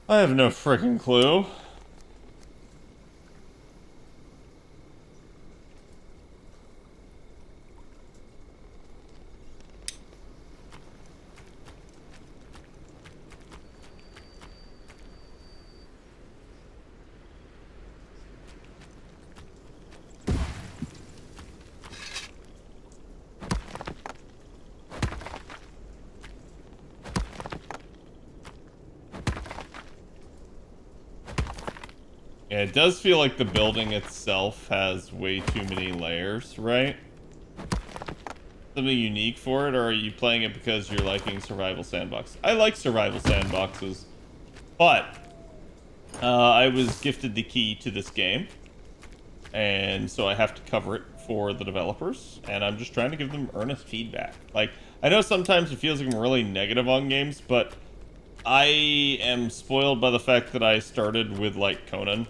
I have no freaking clue. Yeah, it does feel like the building itself has way too many layers, right? Something unique for it, or are you playing it because you're liking survival sandbox? I like survival sandboxes, but I was gifted the key to this game, and so I have to cover it for the developers, and I'm just trying to give them earnest feedback. Like, I know sometimes it feels like I'm really negative on games, but I am spoiled by the fact that I started with, like, Conan,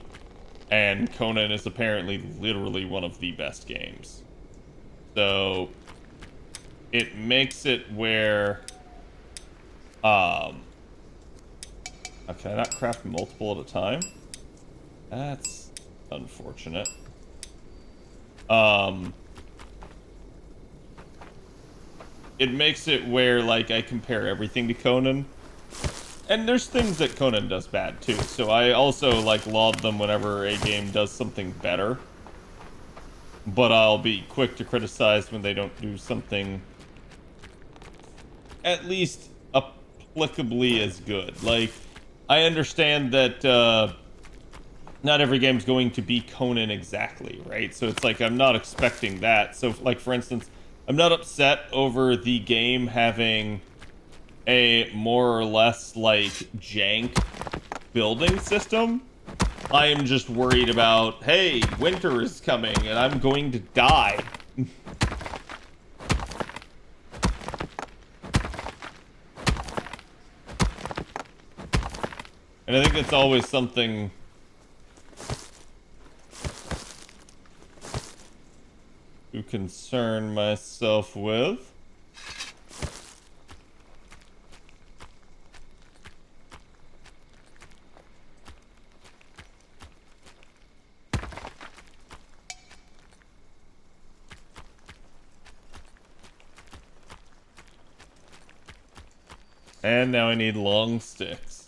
and Conan is apparently literally one of the best games. So it makes it where can I not craft multiple at a time? That's unfortunate. It makes it where, like, I compare everything to Conan. And there's things that Conan does bad, too. So I also, like, laud them whenever a game does something better. but I'll be quick to criticize when they don't do something at least applicably as good. Like, I understand that not every game's going to be Conan exactly, right? So it's like I'm not expecting that. So, like, for instance, I'm not upset over the game having a more or less, like, jank building system. I am just worried about, hey, winter is coming and I'm going to die. And I think that's always something to concern myself with. And now I need long sticks.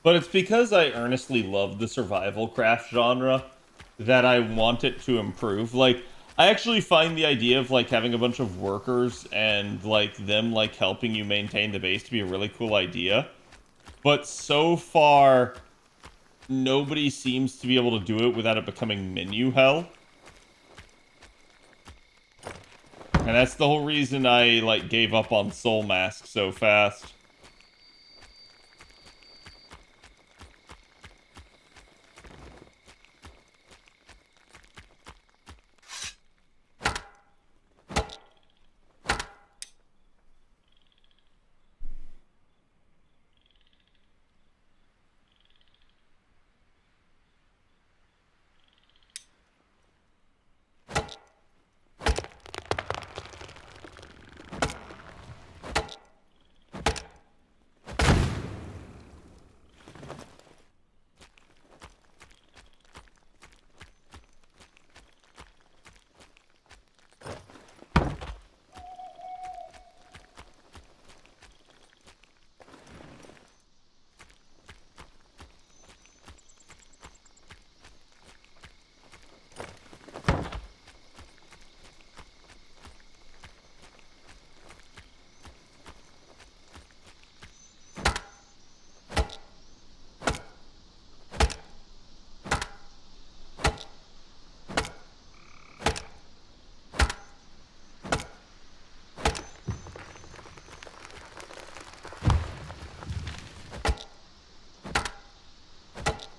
But it's because I earnestly love the survival craft genre that I want it to improve. Like, I actually find the idea of, like, having a bunch of workers and, like, them, like, helping you maintain the base to be a really cool idea. But so far, nobody seems to be able to do it without it becoming menu hell. And that's the whole reason I, like, gave up on Soul Mask so fast.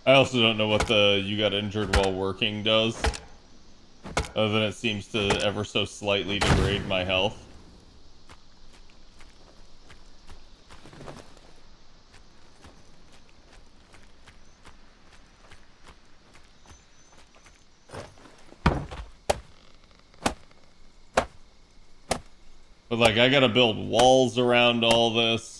I also don't know what the "you got injured while working" does, other than it seems to ever so slightly degrade my health. But, like, I gotta build walls around all this.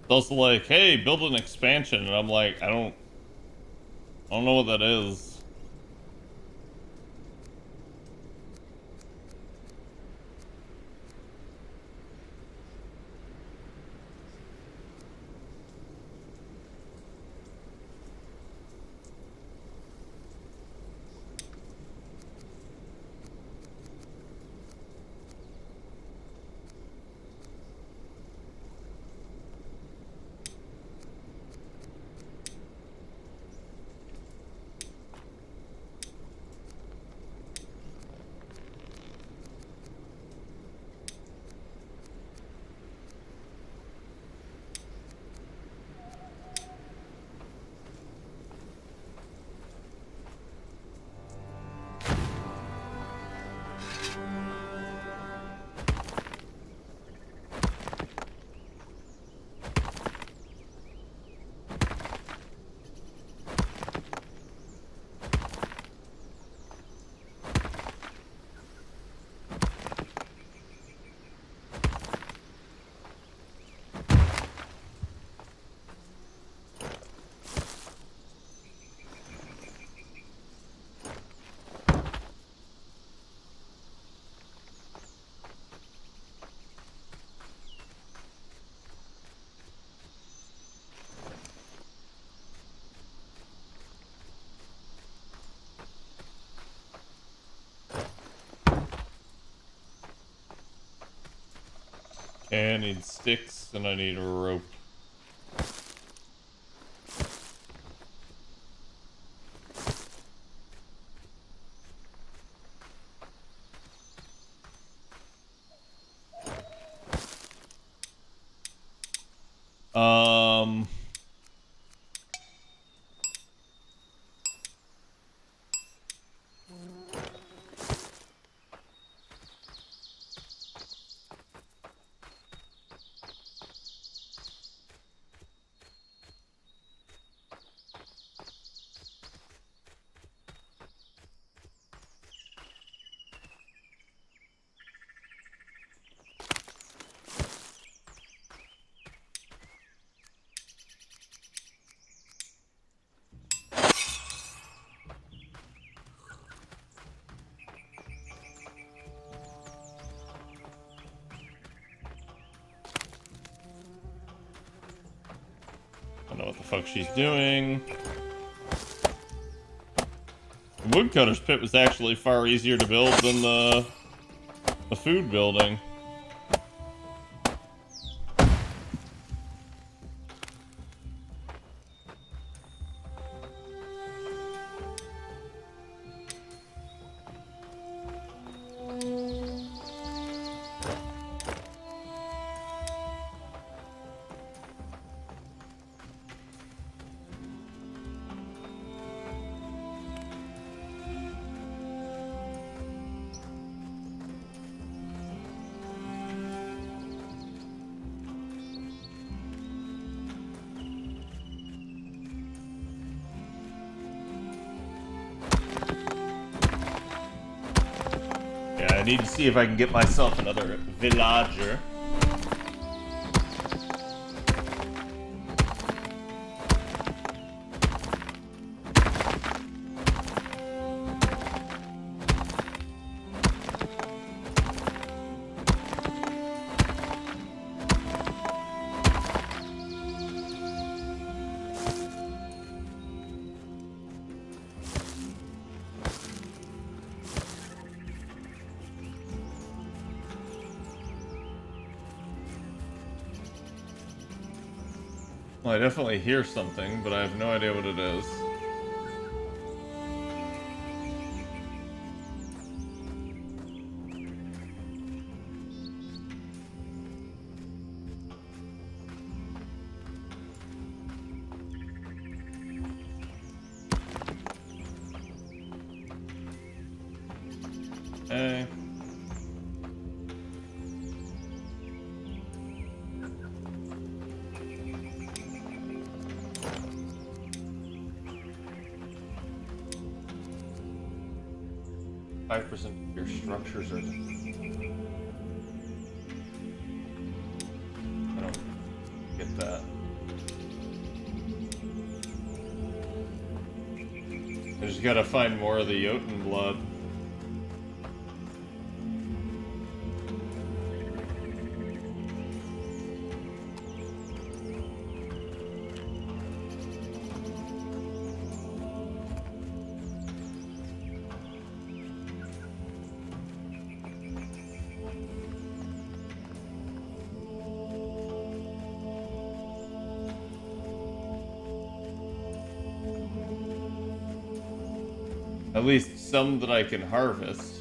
It's also like, hey, build an expansion, and I'm like, I don't know what that is. And I need sticks, and I need a rope. Um... I don't know what the fuck she's doing. The woodcutter's pit was actually far easier to build than the food building. Yeah, I need to see if I can get myself another villager. Well, I definitely hear something, but I have no idea what it is. Hey. 5% of your structures are... I don't get that. I just gotta find more of the Jotun blood. At least some that I can harvest.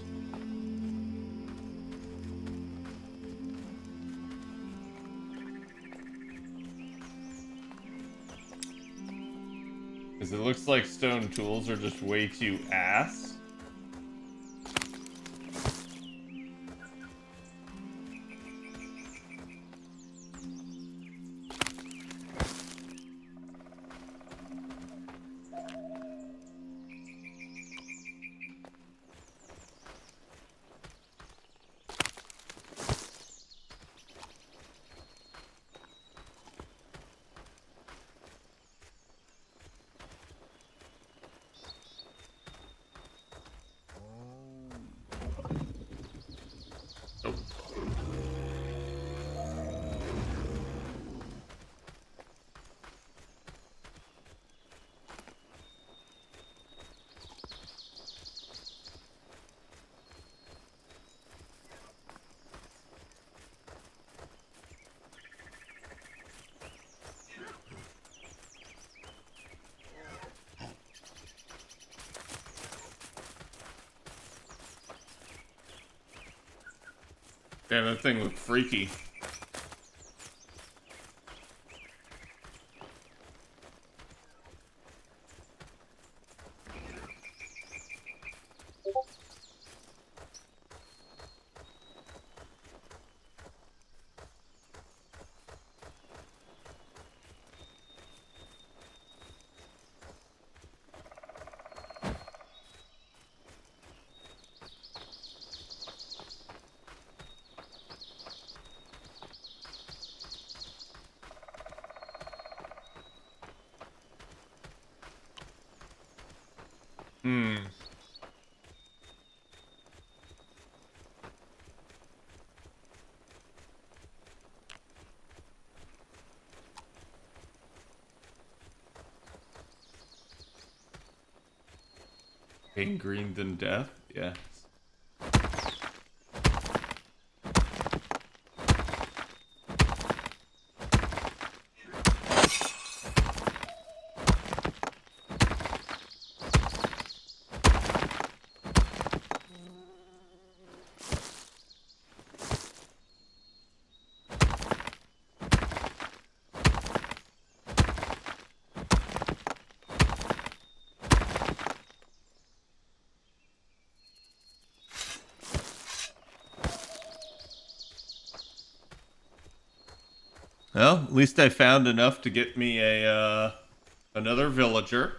Because it looks like stone tools are just way too ass. Damn, that thing looked freaky. Hmm. Gangrene than death? Yeah. Well, at least I found enough to get me a another villager.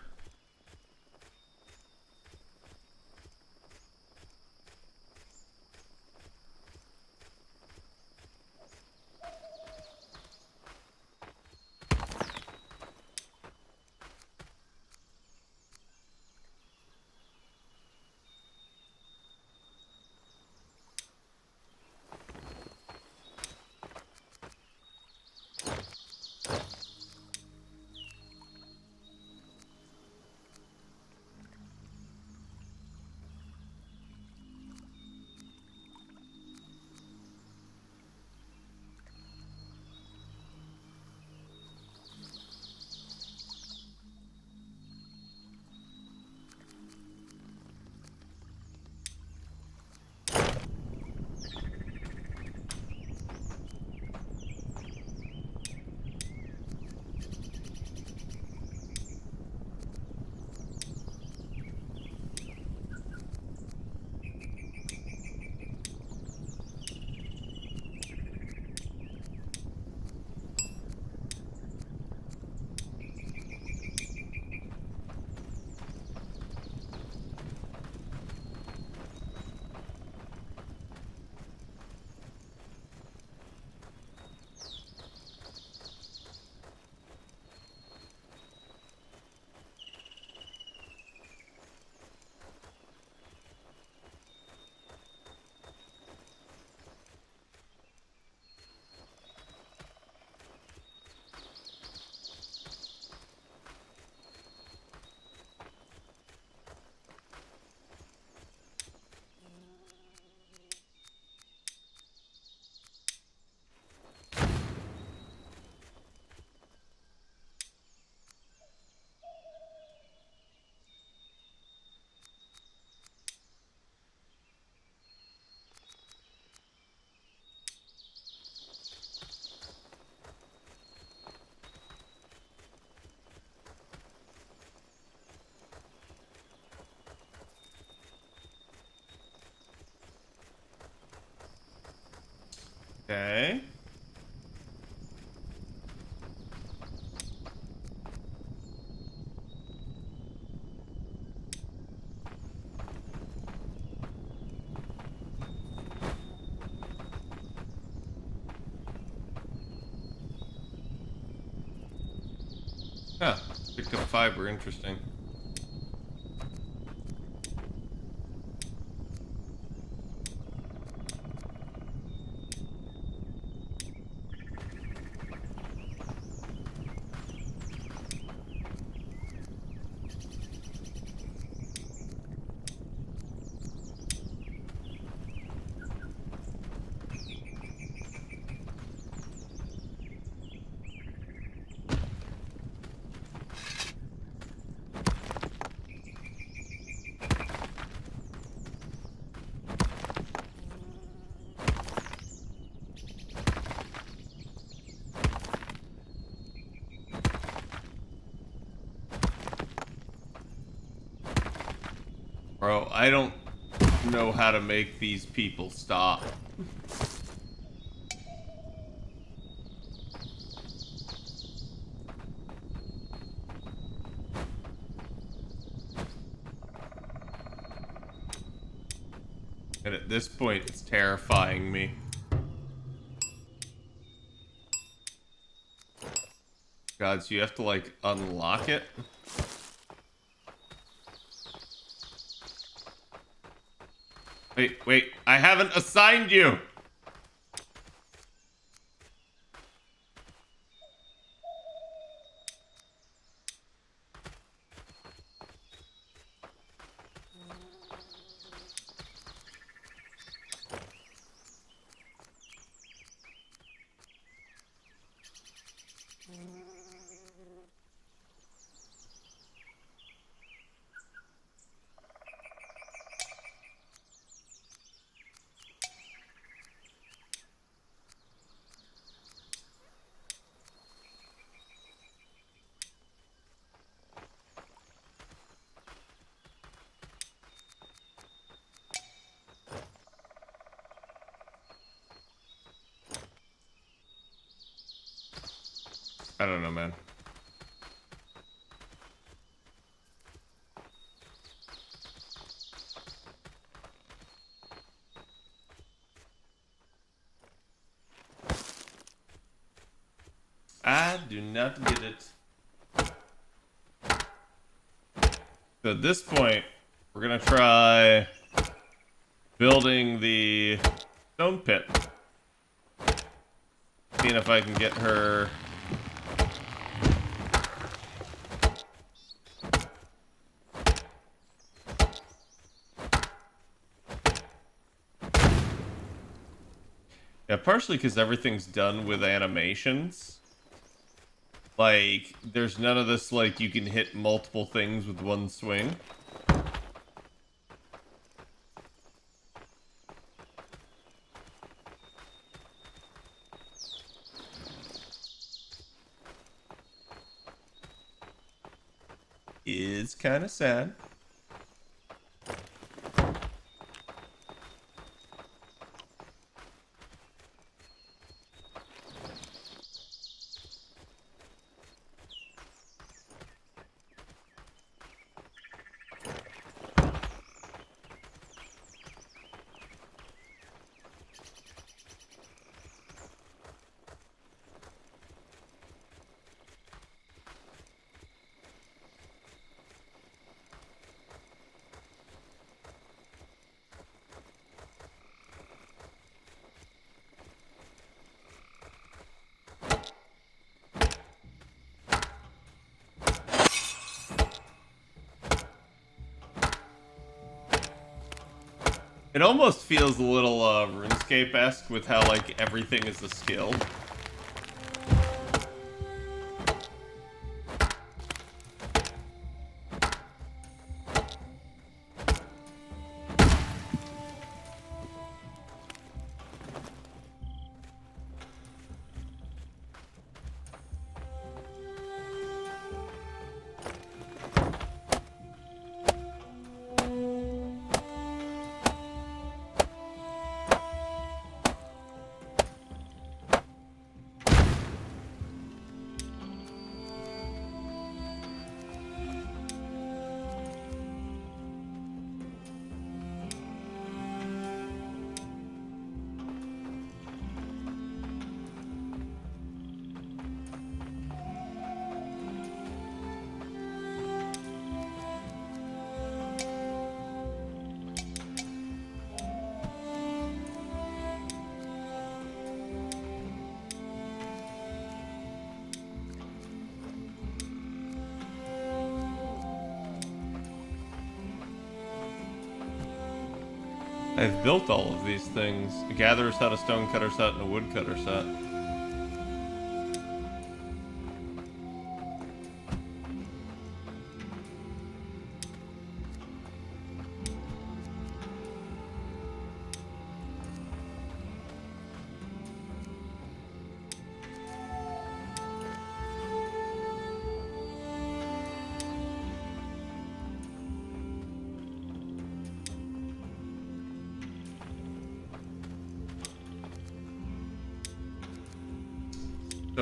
Okay. Huh. Picked up fiber. Interesting. I don't know how to make these people stop. And at this point, it's terrifying me. God, so you have to, like, unlock it? Wait, I haven't assigned you! I don't know, man. I do not get it. So at this point, we're gonna try building the stone pit. Seeing if I can get her... Yeah, partially because everything's done with animations. Like, there's none of this, like, you can hit multiple things with one swing. Is kind of sad. It almost feels a little RuneScape-esque with how, like, everything is a skill. I've built all of these things. A gatherer's hut, a stonecutter's hut, and a woodcutter's hut.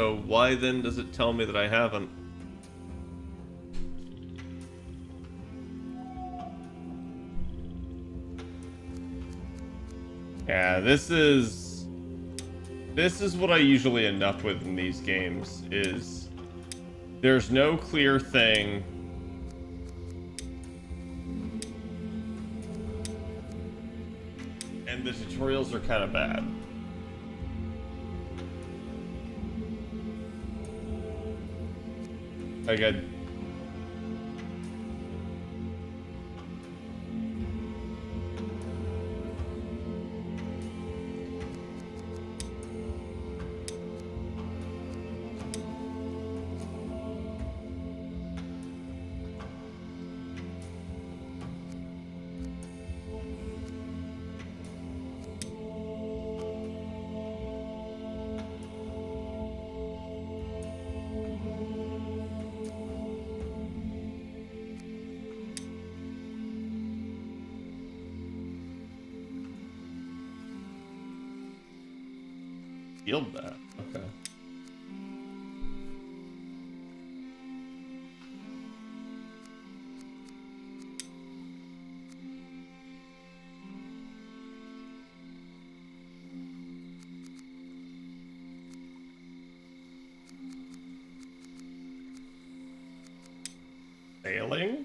So why then does it tell me that I haven't? Yeah, this is what I usually end up with in these games, is there's no clear thing. And the tutorials are kind of bad. Like healed that. Okay. Sailing?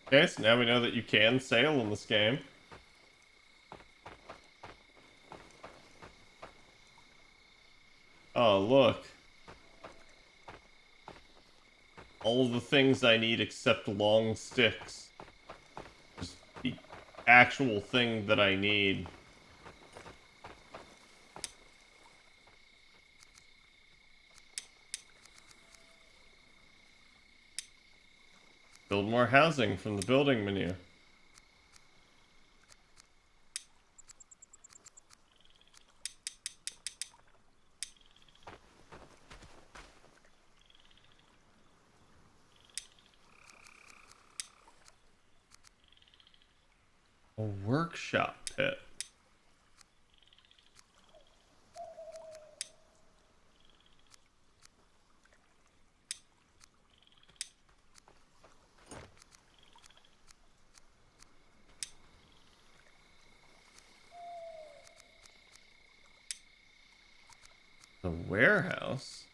Okay, so now we know that you can sail in this game. Oh, look. All of the things I need except long sticks. Just the actual thing that I need. Build more housing from the building menu. A workshop pit. The warehouse?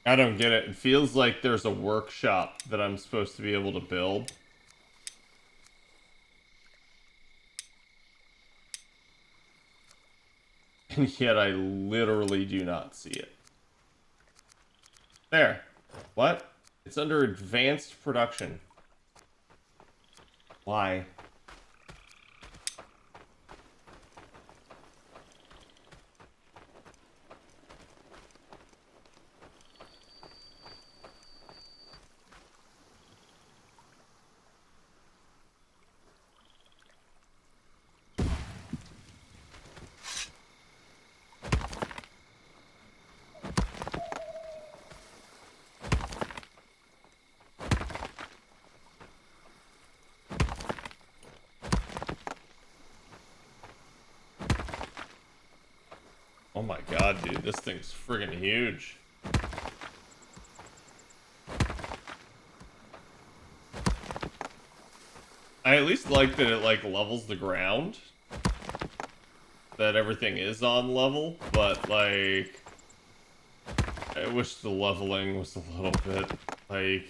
I don't get it. It feels like there's a workshop that I'm supposed to be able to build. And yet I literally do not see it. There. What? It's under advanced production. Why? Oh my god, dude, this thing's friggin' huge. I at least like that it, like, levels the ground. That everything is on level, but, like, I wish the leveling was a little bit, like,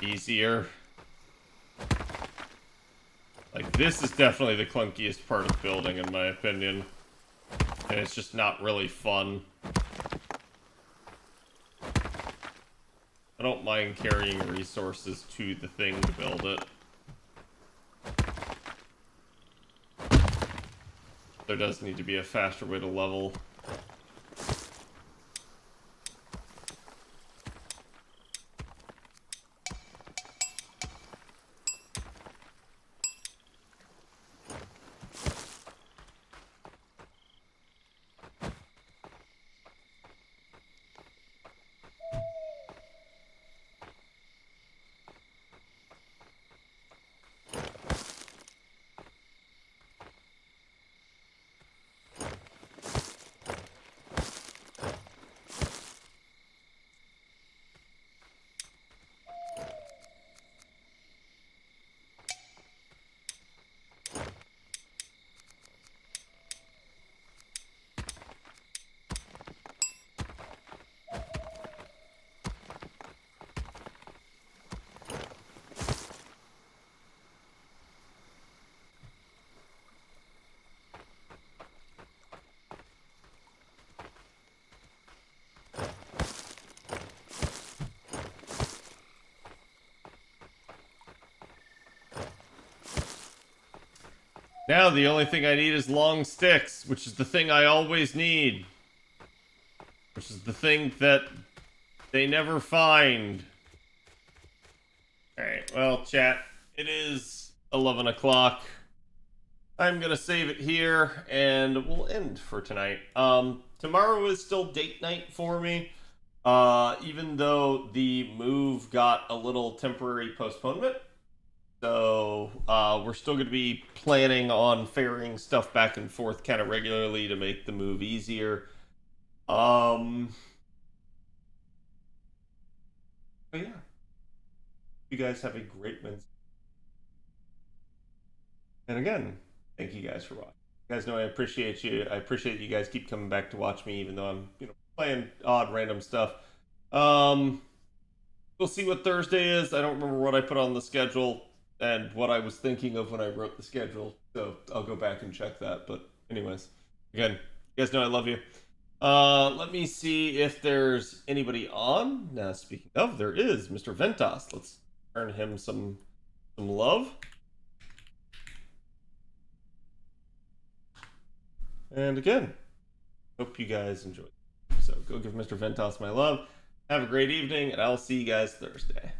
easier. Like, this is definitely the clunkiest part of building, in my opinion. And it's just not really fun. I don't mind carrying resources to the thing to build it. There does need to be a faster way to level. Now the only thing I need is long sticks, which is the thing I always need. Which is the thing that they never find. Alright, well, chat, it is 11 o'clock. I'm gonna save it here, and we'll end for tonight. Tomorrow is still date night for me, even though the move got a little temporary postponement. So, we're still gonna be planning on ferrying stuff back and forth kind of regularly to make the move easier. But yeah. You guys have a great Wednesday. And again, thank you guys for watching. You guys know I appreciate you. I appreciate that you guys keep coming back to watch me, even though I'm, playing odd, random stuff. We'll see what Thursday is. I don't remember what I put on the schedule and what I was thinking of when I wrote the schedule, so I'll go back and check that. But anyways, again, you guys know I love you. Let me see if there's anybody on. Now, speaking of, there is Mr. Ventas. Let's earn him some love. And again, hope you guys enjoyed. So go give Mr. Ventas my love. Have a great evening, and I'll see you guys Thursday.